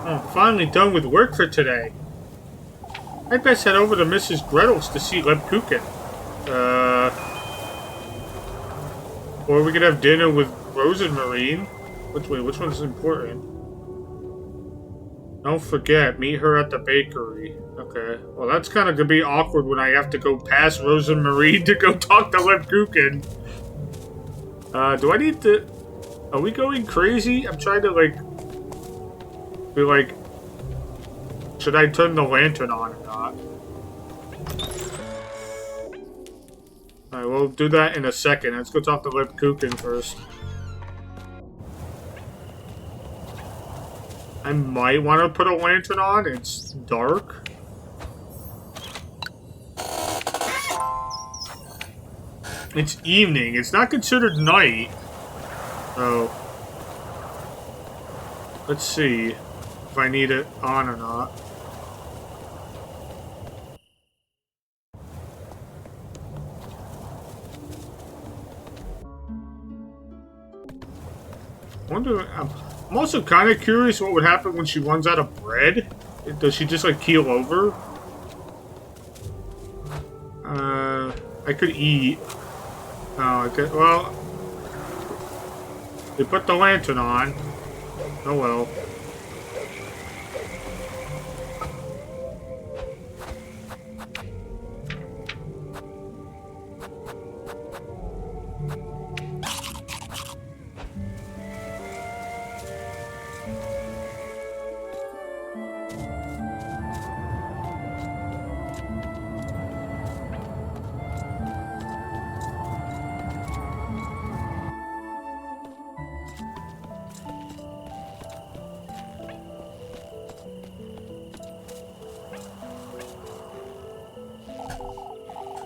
I'm finally done with work for today. I'd best head over to Mrs. Gretel's to see Lebkuchen. Or we could have dinner with Rose and Marine. Which one's important? Don't forget, meet her at the bakery. Okay. Well, that's kind of gonna be awkward when I have to go past Rose and Marine to go talk to Lebkuchen. Do I need to... Are we going crazy? I'm trying to, like... Be like... Should I turn the lantern on or not? Alright, we'll do that in a second. Let's go talk to Lebkuchen first. I might want to put a lantern on. It's dark. It's evening. It's not considered night. Oh. Let's see if I need it on or not. I'm also kind of curious what would happen when she runs out of bread. Does she just like keel over? I could eat. Oh, okay. Well, they put the lantern on. Oh well.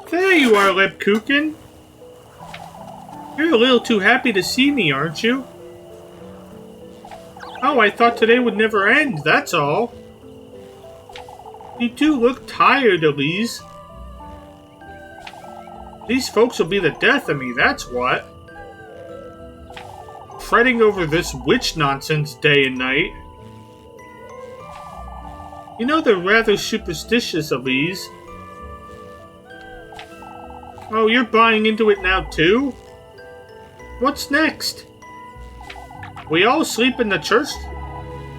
There you are, Lebkuchen. You're a little too happy to see me, aren't you? Oh, I thought today would never end, that's all. You do look tired, Elise. These folks will be the death of me, that's what. Fretting over this witch nonsense day and night. You know they're rather superstitious, Elise. Oh, you're buying into it now, too? What's next? We all sleep in the church?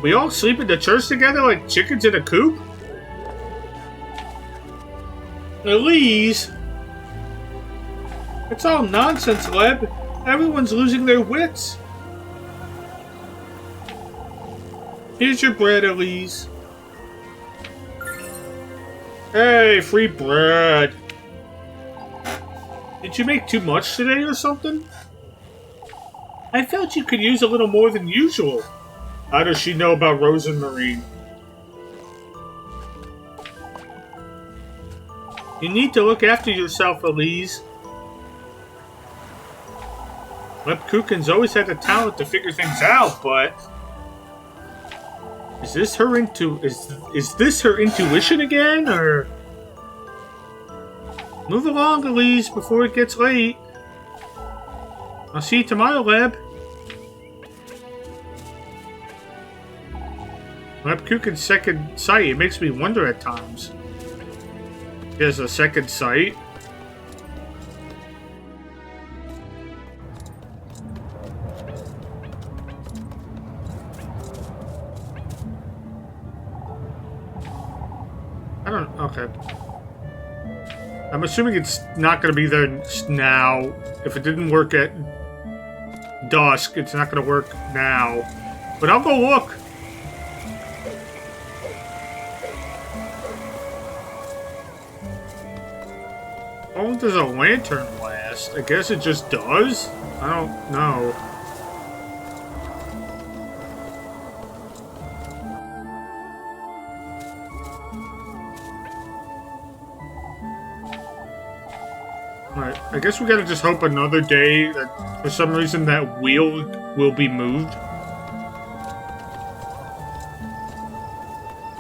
We all sleep in the church together like chickens in a coop? Elise! It's all nonsense, Leb. Everyone's losing their wits. Here's your bread, Elise. Hey, free bread. Did you make too much today or something? I felt you could use a little more than usual. How does she know about Rose and Marine? You need to look after yourself, Elise. Lebkuchen's always had the talent to figure things out, but is this her intuition again, or? Move along, Elise, before it gets late. I'll see you tomorrow, Leb. Lebkuchen's second sight, it makes me wonder at times. He has a second sight. I don't... okay. I'm assuming it's not going to be there now. If it didn't work at dusk, it's not going to work now. But I'll go look. Oh, does a lantern last? I guess it just does? I don't know. Alright, I guess we gotta just hope another day that for some reason that wheel will be moved.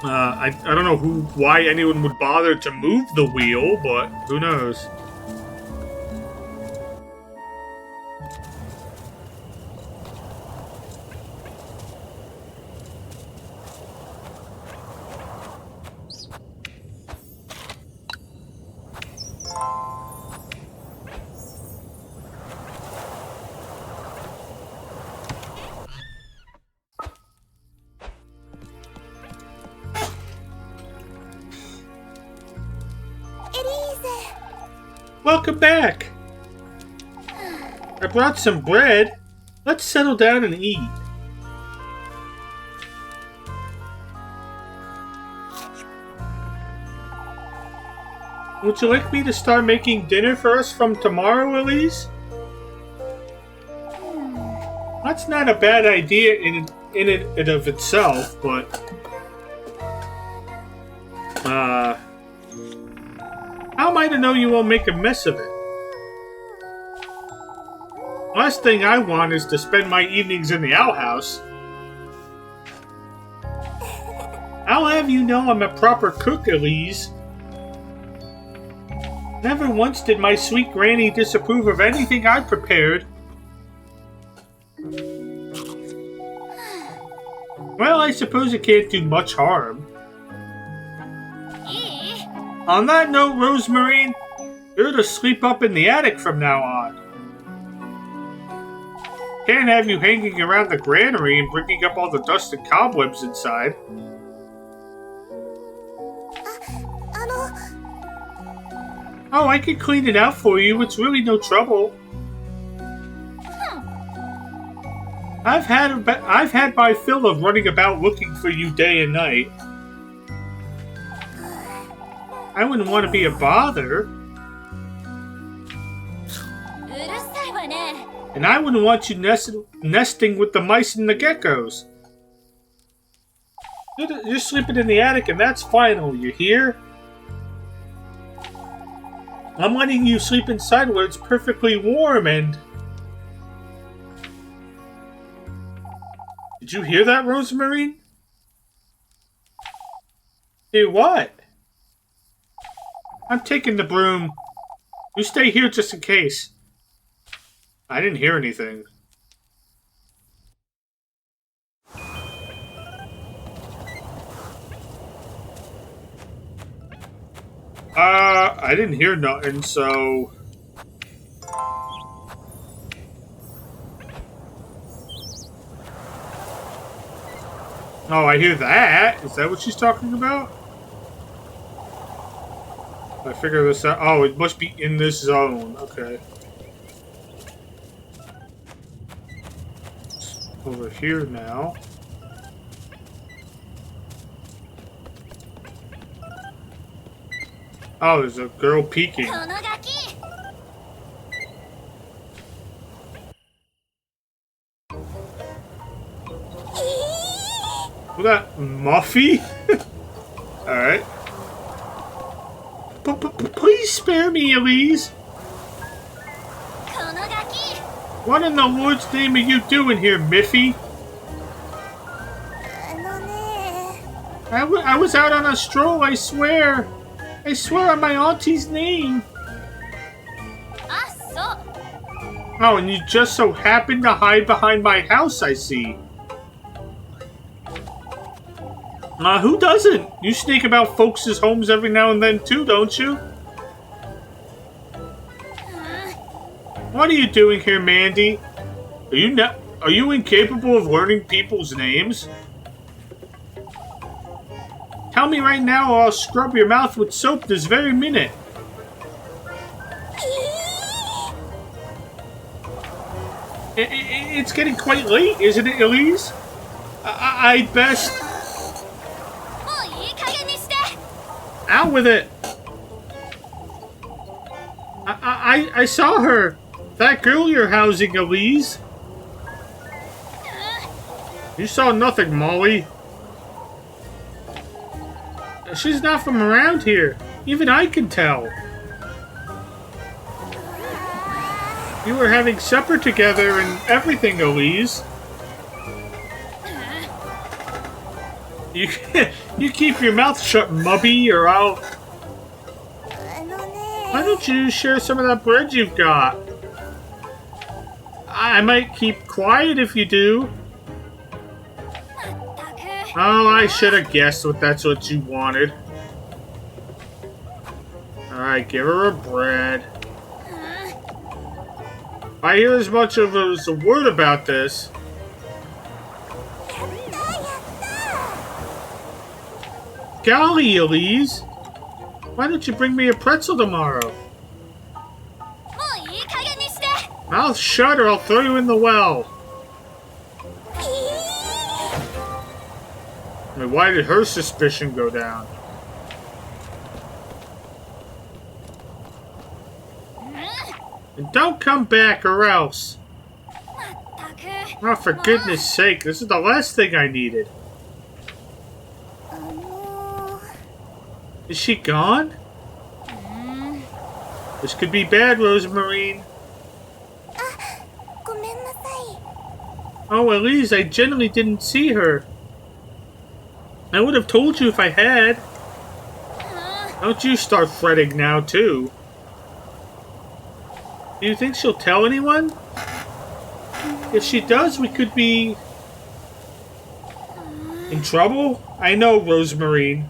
I don't know why anyone would bother to move the wheel, but who knows. Welcome back! I brought some bread. Let's settle down and eat. Would you like me to start making dinner for us from tomorrow, Elise? That's not a bad idea in and of itself, but... how am I to know you won't make a mess of it? Last thing I want is to spend my evenings in the outhouse. I'll have you know I'm a proper cook, Elise. Never once did my sweet granny disapprove of anything I prepared. Well, I suppose it can't do much harm. On that note, Rosemary, you're to sleep up in the attic from now on. Can't have you hanging around the granary and bringing up all the dust and cobwebs inside. Oh, I can clean it out for you. It's really no trouble. I've had my fill of running about looking for you day and night. I wouldn't want to be a bother. And I wouldn't want you nesting with the mice and the geckos. You're sleeping in the attic and that's final, you hear? I'm letting you sleep inside where it's perfectly warm and... Did you hear that, Rosemary? Hey, what? I'm taking the broom. You stay here just in case. I didn't hear anything. I didn't hear nothing, so... Oh, I hear that. Is that what she's talking about? I figure this out. Oh, it must be in this zone. Okay. Over here now. Oh, there's a girl peeking. このガキ Was that Muffy? Alright. Please spare me, Elise. このガキ What in the Lord's name are you doing here, Miffy? あのね I was out on a stroll, I swear. I swear on my auntie's name. あ、そう Oh, and you just so happened to hide behind my house, I see. Who doesn't? You sneak about folks' homes every now and then too, don't you? What are you doing here, Mandy? Are you incapable of learning people's names? Tell me right now or I'll scrub your mouth with soap this very minute. It's getting quite late, isn't it, Elise? I'd best... もういい加減にして Out with it! I saw her! That girl you're housing, Elise! You saw nothing, Molly. She's not from around here. Even I can tell. You were having supper together and everything, Elise. You keep your mouth shut, Mubby, or I'll... あのね Why don't you share some of that bread you've got? I might keep quiet if you do. まったく Oh, I should have guessed that's what you wanted. Alright, give her a bread. If I hear as much of as a word about this... やったやった Golly, Elise! Why don't you bring me a pretzel tomorrow? もういい加減にして Mouth shut or I'll throw you in the well. I mean, why did her suspicion go down? And don't come back or else. まったく Oh, for goodness sake, this is the last thing I needed. あの Is she gone? This could be bad, Rosemarine. ごめんなさい Oh, Elise, I generally didn't see her. I would have told you if I had. Don't you start fretting now, too. Do you think she'll tell anyone? If she does, we could be... in trouble? I know, Rosemarine.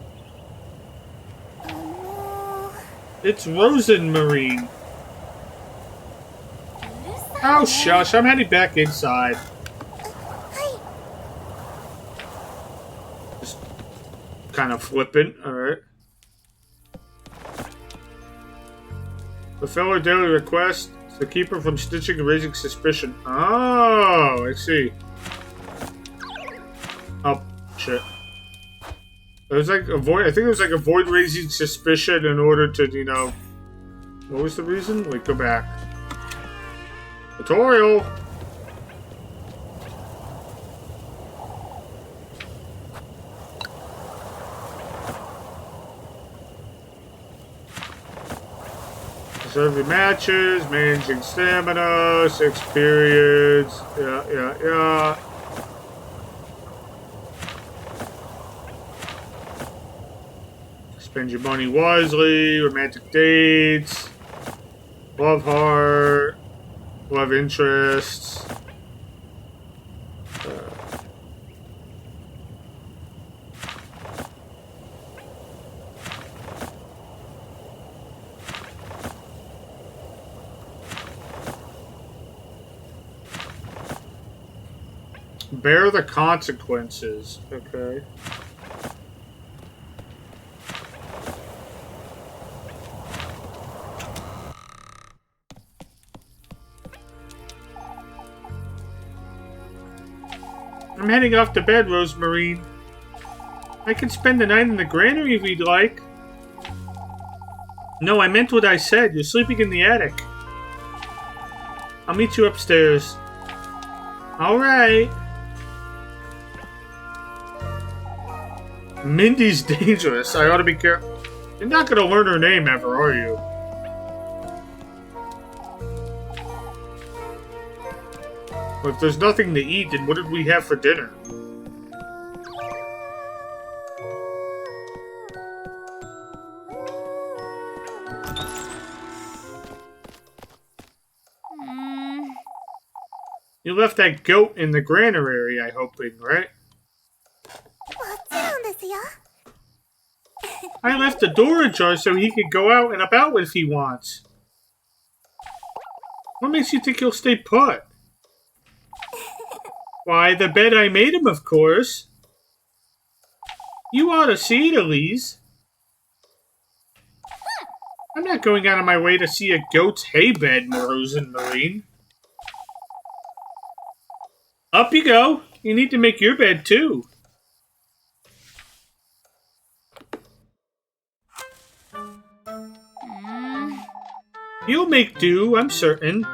あの It's Rosenmarine. うるさい Oh, shush. I'm heading back inside. はい Just kind of flippant. Alright. Fulfill her daily request to keep her from snitching and raising suspicion. Oh, I see. Oh, shit. There's like avoid. I think it was like avoid raising suspicion in order to, you know. What was the reason? Wait, go back. Tutorial. Observing matches, managing stamina, 6 periods. Yeah. Spend your money wisely, romantic dates, love heart, love interests. Bear the consequences. Okay. I'm heading off to bed, Rosemarine. I can spend the night in the granary if you'd like. No, I meant what I said. You're sleeping in the attic. I'll meet you upstairs. Alright. Mindy's dangerous. I ought to be careful. You're not gonna learn her name ever, are you? Well, if there's nothing to eat, then what did we have for dinner? You left that goat in the granary, I hoping, right? もちろんですよ。 I left the door ajar so he could go out and about if he wants. What makes you think he'll stay put? Why, the bed I made him, of course. You ought to see it, Elise. I'm not going out of my way to see a goat's hay bed, Rose and Marine. Up you go. You need to make your bed, too. You'll make do, I'm certain.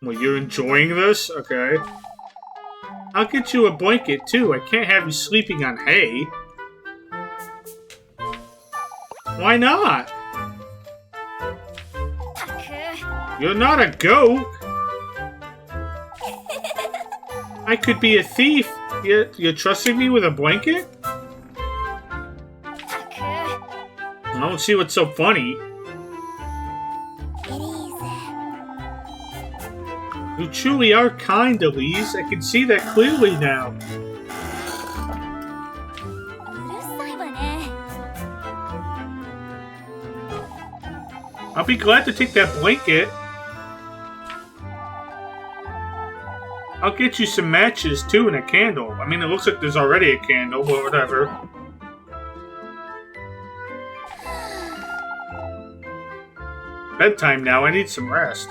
Well, you're enjoying this? Okay. I'll get you a blanket, too. I can't have you sleeping on hay. Why not? たく You're not a goat. I could be a thief. You're trusting me with a blanket? たく I don't see what's so funny. エリーゼ。 You truly are kind, Elise. I can see that clearly now. うるさいわね I'll be glad to take that blanket. I'll get you some matches, too, and a candle. I mean, it looks like there's already a candle, but whatever. Bedtime now. I need some rest.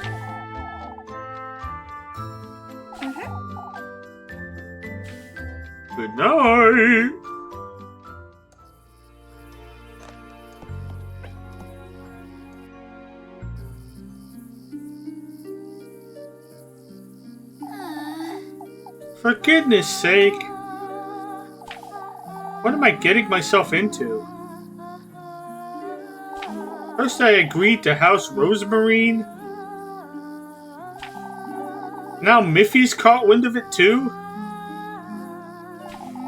Good night. For goodness sake. What am I getting myself into? First I agreed to house Rosemarine. Now Miffy's caught wind of it too?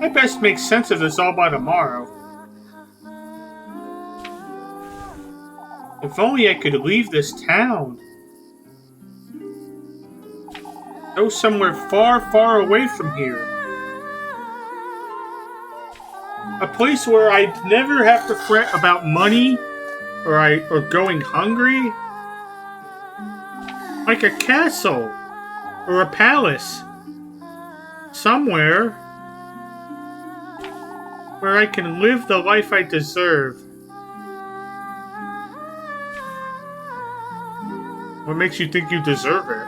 I best make sense of this all by tomorrow. If only I could leave this town. Go somewhere far, far away from here. A place where I'd never have to fret about money or going hungry. Like a castle or a palace. Somewhere where I can live the life I deserve. What makes you think you deserve it?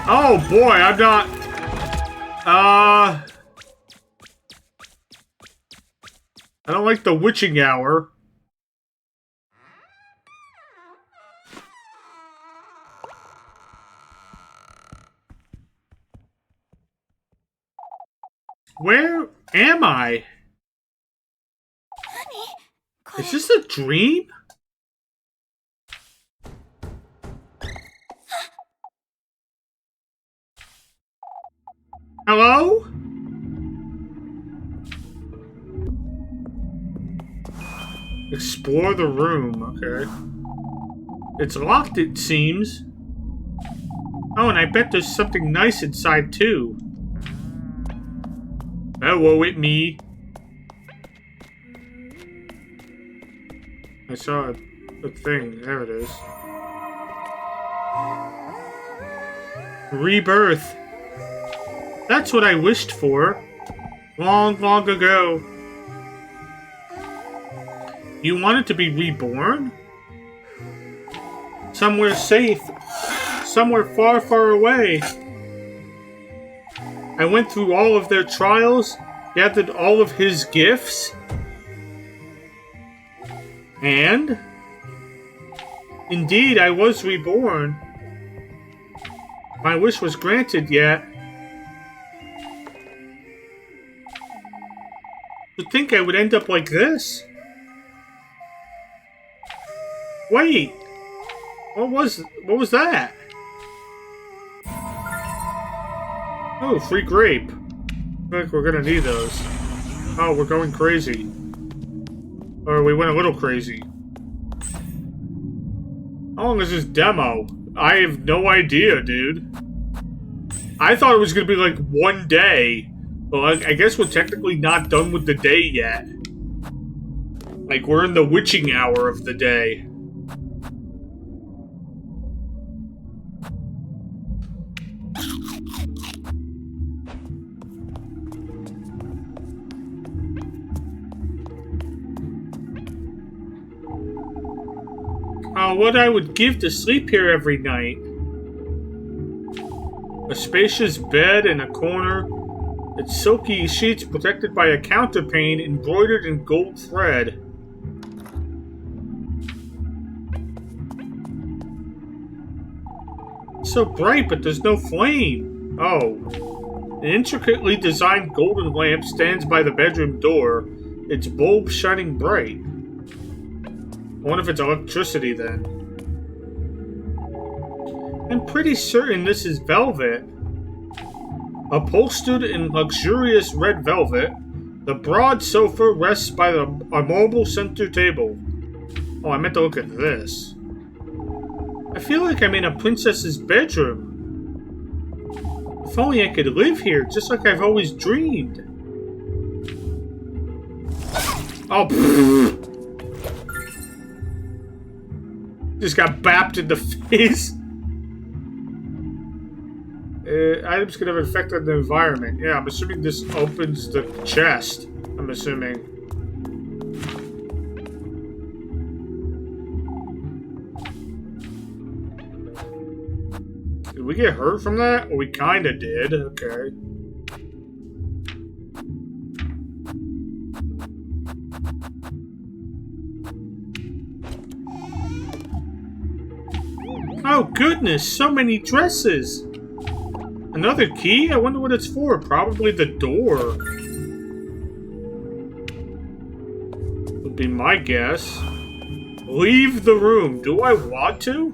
Oh boy, I'm not... I don't like the witching hour. Where am I? Is this a dream? Hello? Explore the room, okay. It's locked, it seems. Oh, and I bet there's something nice inside, too. Hello, it me. I saw a thing. There it is. Rebirth. That's what I wished for. Long, long ago. You wanted to be reborn? Somewhere safe. Somewhere far, far away. I went through all of their trials, gathered all of his gifts, and indeed I was reborn. My wish was granted yet. To think I would end up like this? Wait, what was that? Oh, free grape. I feel like we're gonna need those. Oh, we're going crazy. Or we went a little crazy. How long is this demo? I have no idea, dude. I thought it was gonna be like one day. Well, I guess we're technically not done with the day yet. Like, we're in the witching hour of the day. What I would give to sleep here every night. A spacious bed in a corner, its silky sheets protected by a counterpane embroidered in gold thread. It's so bright, but there's no flame. Oh. An intricately designed golden lamp stands by the bedroom door, its bulb shining bright. I wonder if it's electricity then. I'm pretty certain this is velvet. Upholstered in luxurious red velvet, the broad sofa rests by a marble center table. Oh, I meant to look at this. I feel like I'm in a princess's bedroom. If only I could live here, just like I've always dreamed. Oh, pfft. Just got bapped in the face. Items could have affected the environment. Yeah, I'm assuming this opens the chest. I'm assuming. Did we get hurt from that? Well, we kinda did. Okay. Oh goodness, so many dresses! Another key? I wonder what it's for. Probably the door. Would be my guess. Leave the room. Do I want to?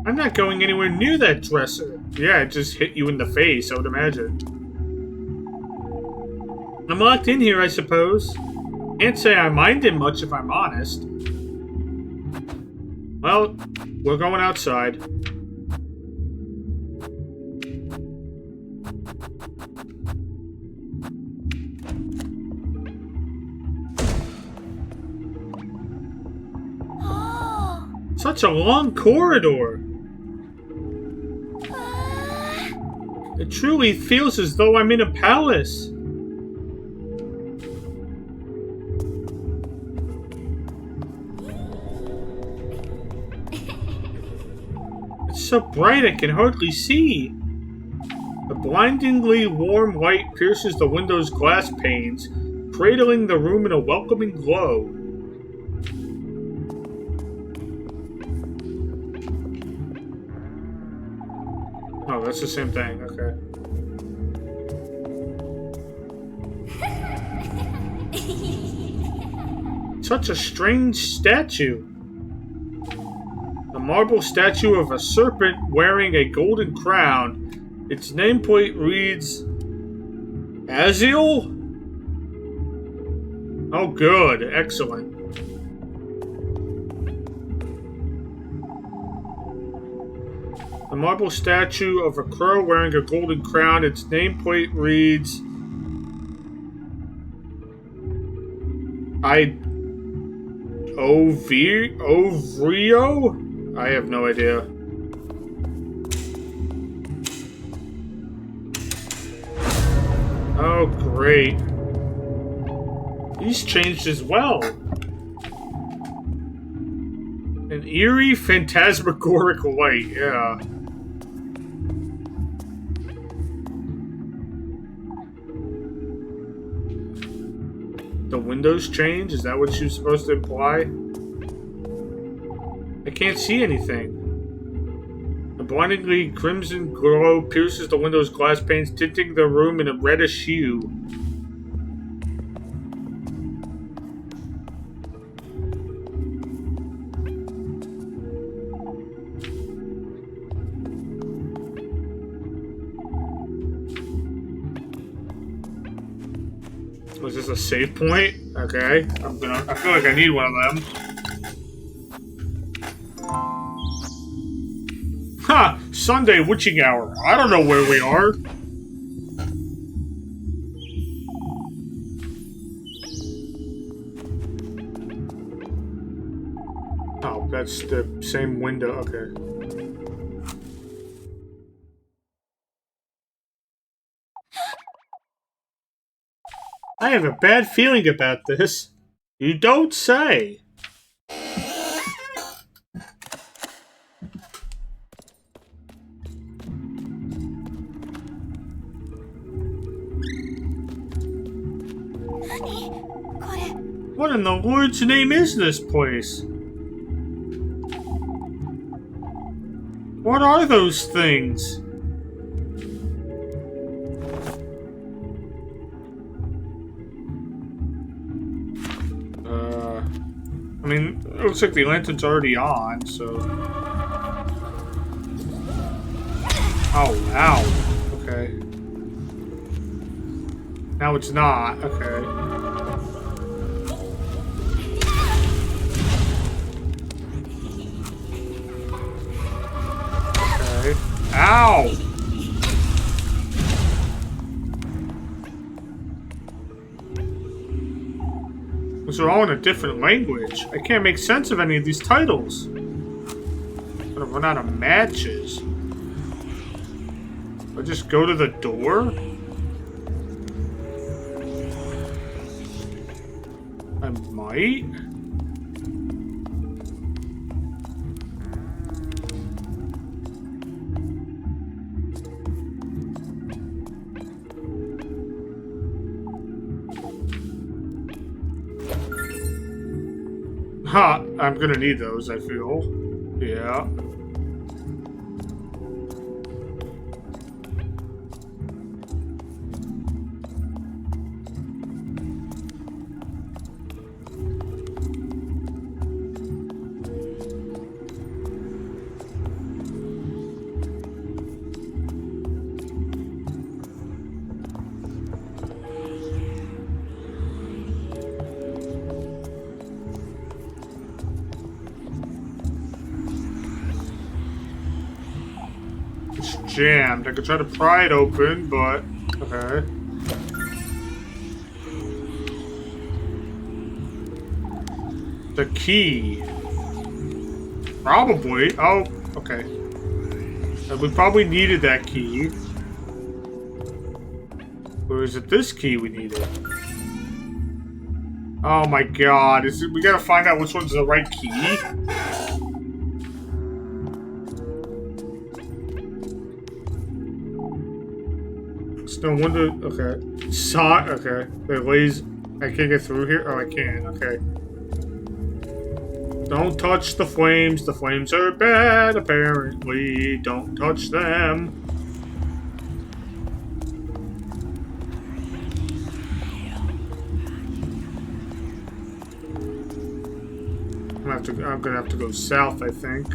I'm not going anywhere near that dresser. Yeah, it just hit you in the face, I would imagine. I'm locked in here, I suppose. Can't say I minded much if I'm honest. Well, we're going outside. Such a long corridor. It truly feels as though I'm in a palace. It's so bright I can hardly see. A blindingly warm light pierces the window's glass panes, cradling the room in a welcoming glow. Oh, Oh, that's the same thing. Okay. Such a strange statue. A marble statue of a serpent wearing a golden crown. Its nameplate reads Azil? Oh, good. Excellent. A marble statue of a crow wearing a golden crown. Its nameplate reads Ovrio? I have no idea. Oh, great. He's changed as well. An eerie, phantasmagoric light, yeah. The windows change? Is that what you're supposed to imply? I can't see anything. A blindingly crimson glow pierces the window's glass panes, tinting the room in a reddish hue. Was this a save point? Okay. I feel like I need one of them. Ha! Sunday witching hour. I don't know where we are. Oh, that's the same window. Okay. I have a bad feeling about this. You don't say. What in the Lord's name is this place? What are those things? I mean, it looks like the lantern's already on, so... Oh, ow. Okay. Now it's not. Okay. Okay. Ow! Those are all in a different language. I can't make sense of any of these titles. I'm gonna run out of matches. I'll just go to the door? I might? Ha! I'm gonna need those, I feel. Yeah. Jammed. I could try to pry it open, but... Okay. The key. Probably. Oh, okay. We probably needed that key. Or is it this key we needed? Oh my god. We gotta find out which one's the right key? No wonder. Okay. Okay. It lays. I can't get through here. Oh, I can. Okay. Don't touch the flames. The flames are bad, apparently. Don't touch them. I'm gonna have to go south, I think.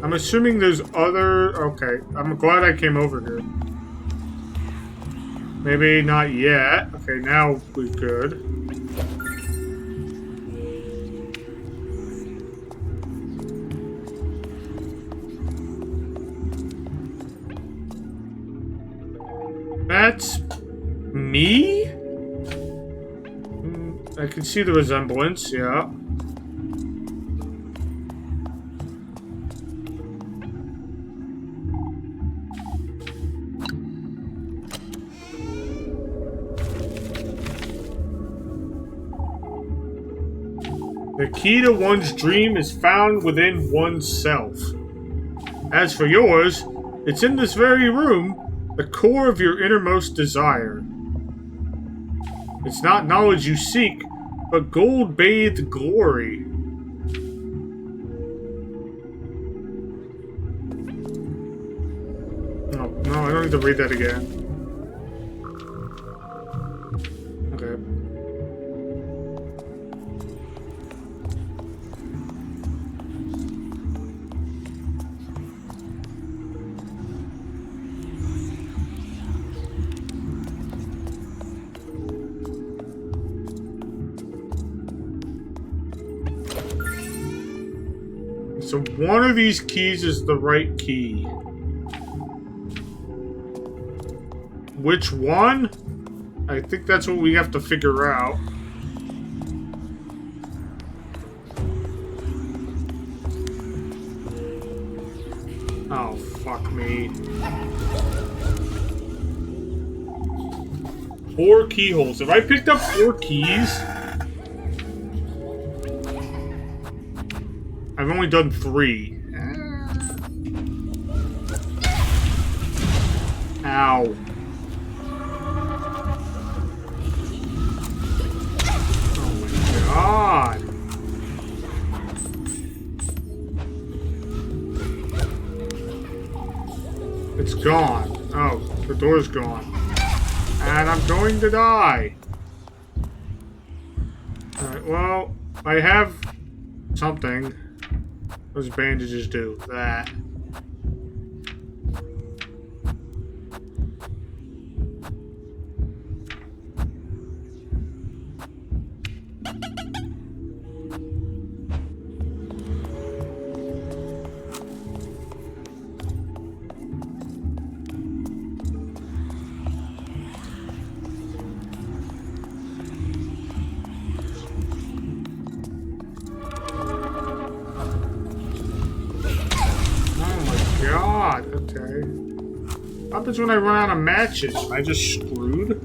I'm assuming there's other... Okay, I'm glad I came over here. Maybe not yet. Okay, now we're good. That's... me? I can see the resemblance, yeah. The key to one's dream is found within oneself. As for yours, it's in this very room, the core of your innermost desire. It's not knowledge you seek, but gold-bathed glory. No, I don't need to read that again. Okay. So one of these keys is the right key. Which one? I think that's what we have to figure out. Oh, fuck me. 4 keyholes. If I picked up 4 keys... I've only done 3. Ow. Oh my god. It's gone. Oh, the door's gone. And I'm going to die. Alright, well, I have something. Those bandages do that. Okay. What happens when I run out of matches? Am I just screwed?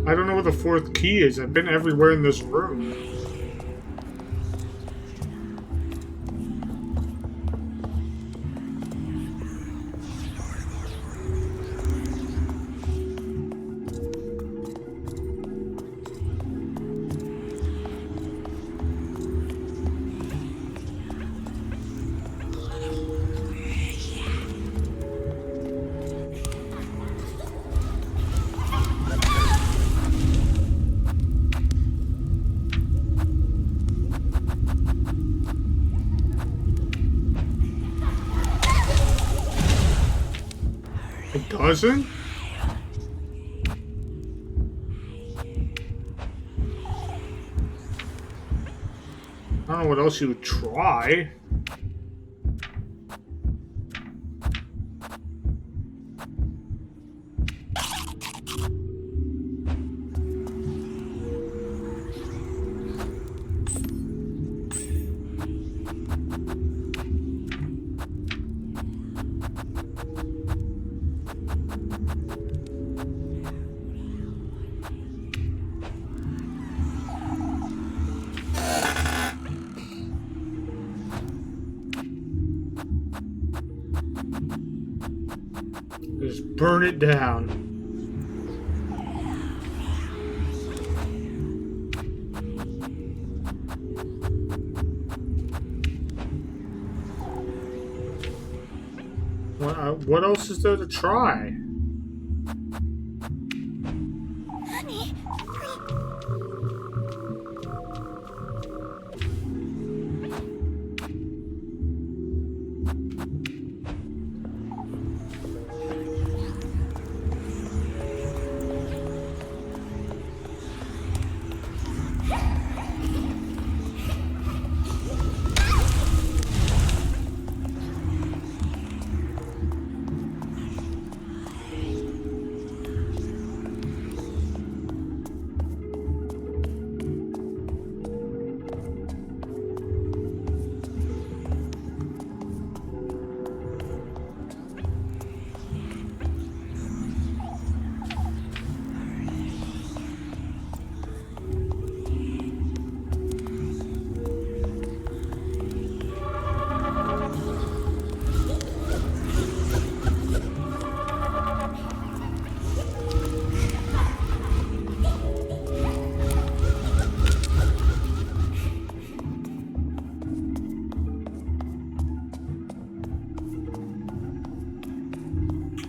I don't know where the 4th key is. I've been everywhere in this room. It doesn't? I don't know what else you would try. Just burn it down. What else is there to try? 何？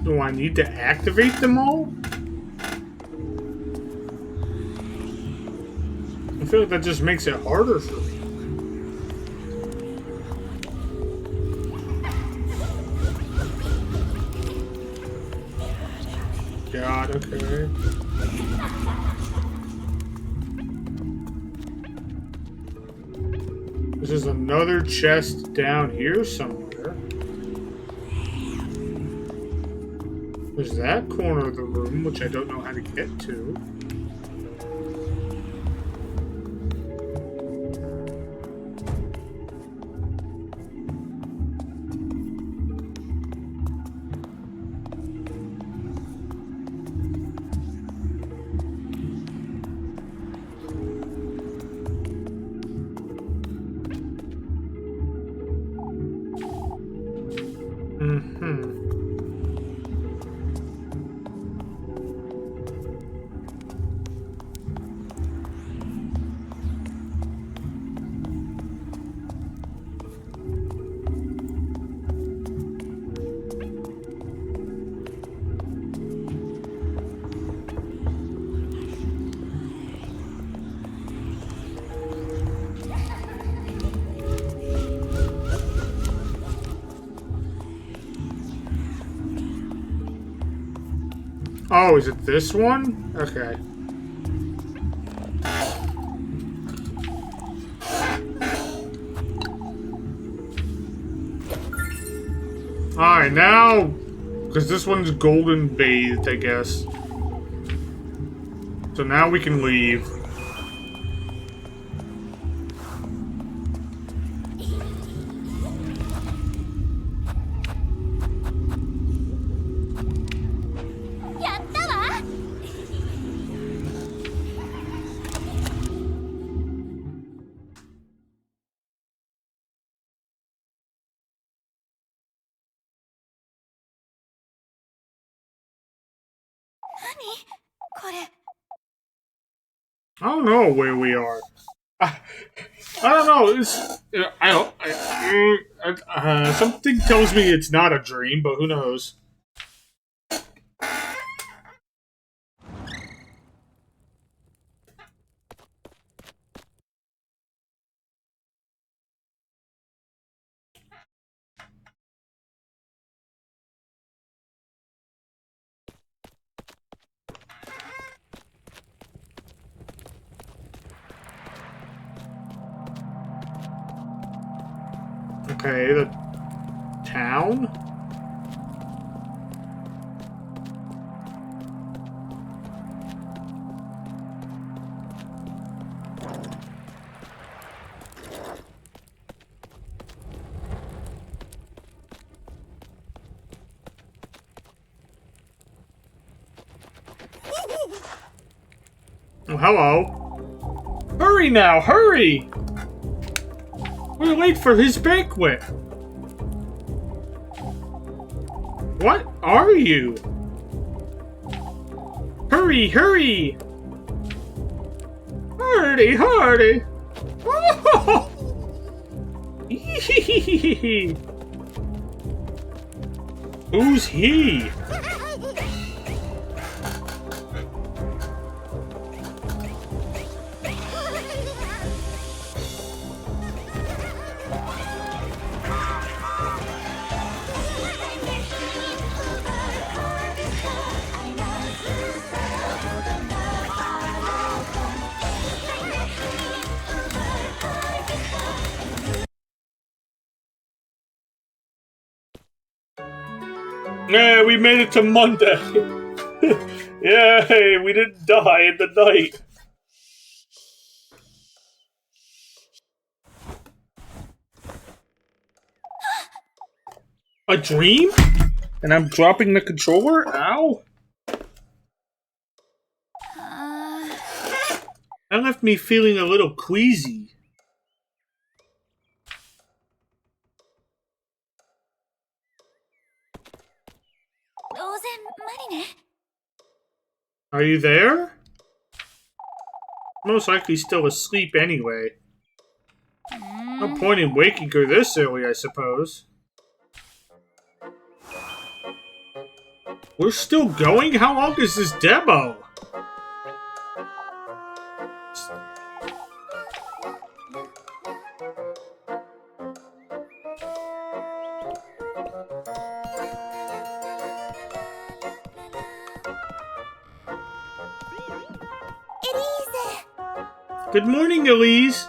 Do I need to activate them all? I feel like that just makes it harder for me. God, okay. This is another chest down here somewhere. There's that corner of the room, which I don't know how to get to. Oh, is it this one? Okay. Alright, now... Because this one's golden bathed, I guess. So now we can leave. I don't know where we are. I don't know. It's something tells me it's not a dream, but who knows? Okay, the town? hello. Hurry now, hurry! We're late for his banquet. What are you? Hurry, hurry! Hardy, hardy! Who's he? Yeah, we made it to Monday. Yay, we didn't die in the night. A dream? And I'm dropping the controller? Ow. That left me feeling a little queasy. Are you there? Most likely still asleep anyway. No point in waking her this early, I suppose. We're still going? How long is this demo? Good morning, Elise.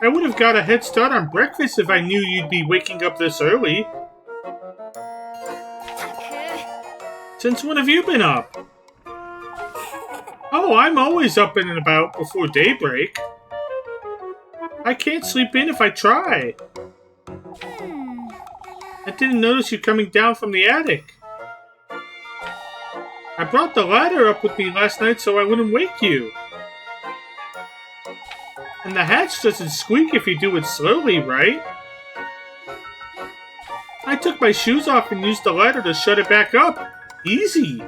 I would have got a head start on breakfast if I knew you'd be waking up this early. Since when have you been up? Oh, I'm always up and about before daybreak. I can't sleep in if I try. I didn't notice you coming down from the attic. I brought the ladder up with me last night so I wouldn't wake you. And the hatch doesn't squeak if you do it slowly, right? I took my shoes off and used the ladder to shut it back up. Easy.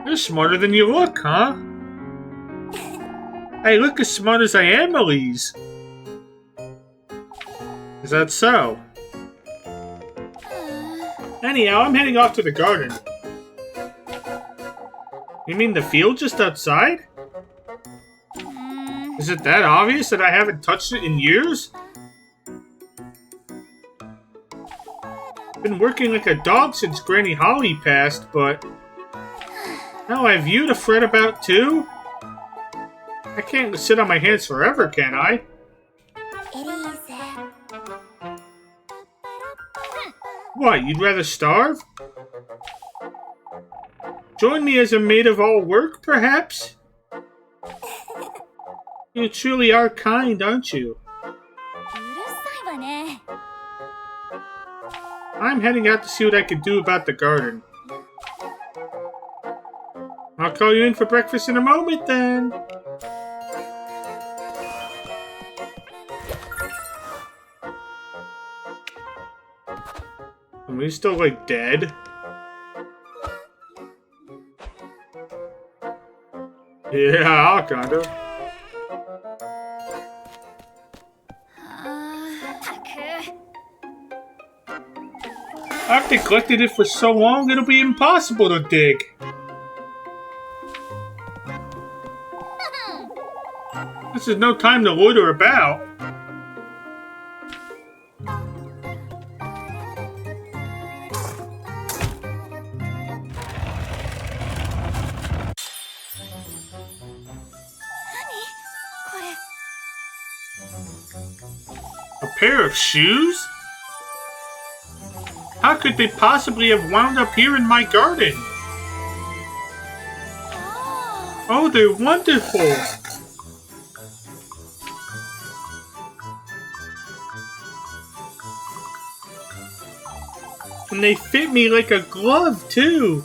You're smarter than you look, huh? I look as smart as I am, Elise. Is that so? Anyhow, I'm heading off to the garden. You mean the field just outside? Is it that obvious that I haven't touched it in years? Been working like a dog since Granny Holly passed, but now I have you to fret about too? I can't sit on my hands forever, can I? What, you'd rather starve? Join me as a maid of all work, perhaps? You truly are kind, aren't you? I'm heading out to see what I can do about the garden. I'll call you in for breakfast in a moment, then. Am I still, like, dead? Yeah, kinda. I've neglected it for so long, it'll be impossible to dig. This is no time to loiter about. A pair of shoes? How could they possibly have wound up here in my garden? Oh, they're wonderful! And they fit me like a glove, too!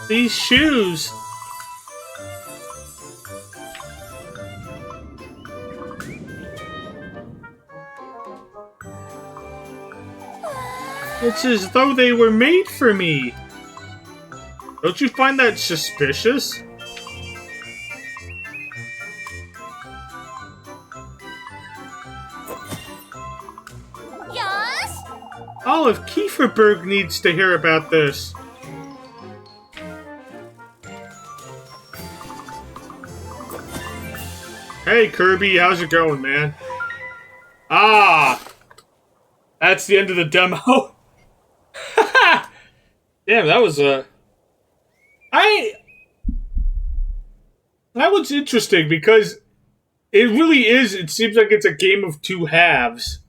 These shoes. It's as though they were made for me. Don't you find that suspicious? Olive Kieferberg needs to hear about this. Hey Kirby, how's it going, man? Ah! That's the end of the demo. Damn, that was that was interesting because it really is, it seems like it's a game of two halves.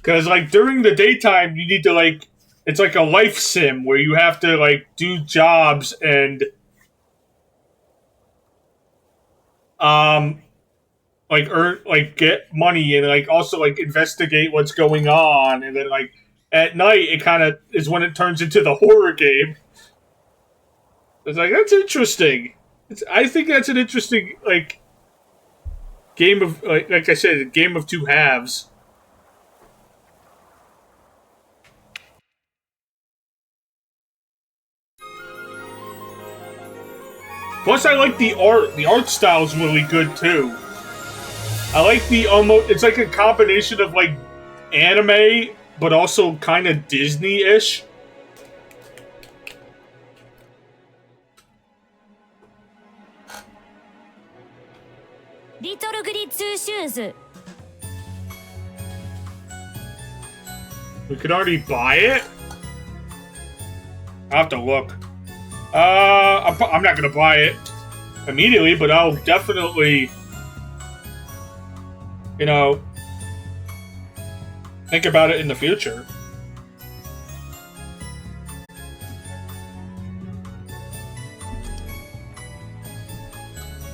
Because, like, during the daytime, you need to, like, it's like a life sim where you have to, like, do jobs and, like, earn, like, get money and, like, also, like, investigate what's going on. And then, like, at night, it kind of is when it turns into the horror game. It's like, that's interesting. I think that's an interesting, like, game of, like I said, a game of two halves. Plus, I like the art. The art style is really good, too. I like the almost... It's like a combination of, like, anime, but also kind of Disney-ish. Little Goody 2 shoes. We could already buy it? I'll have to look. I'm not gonna buy it immediately, but I'll definitely, you know, think about it in the future.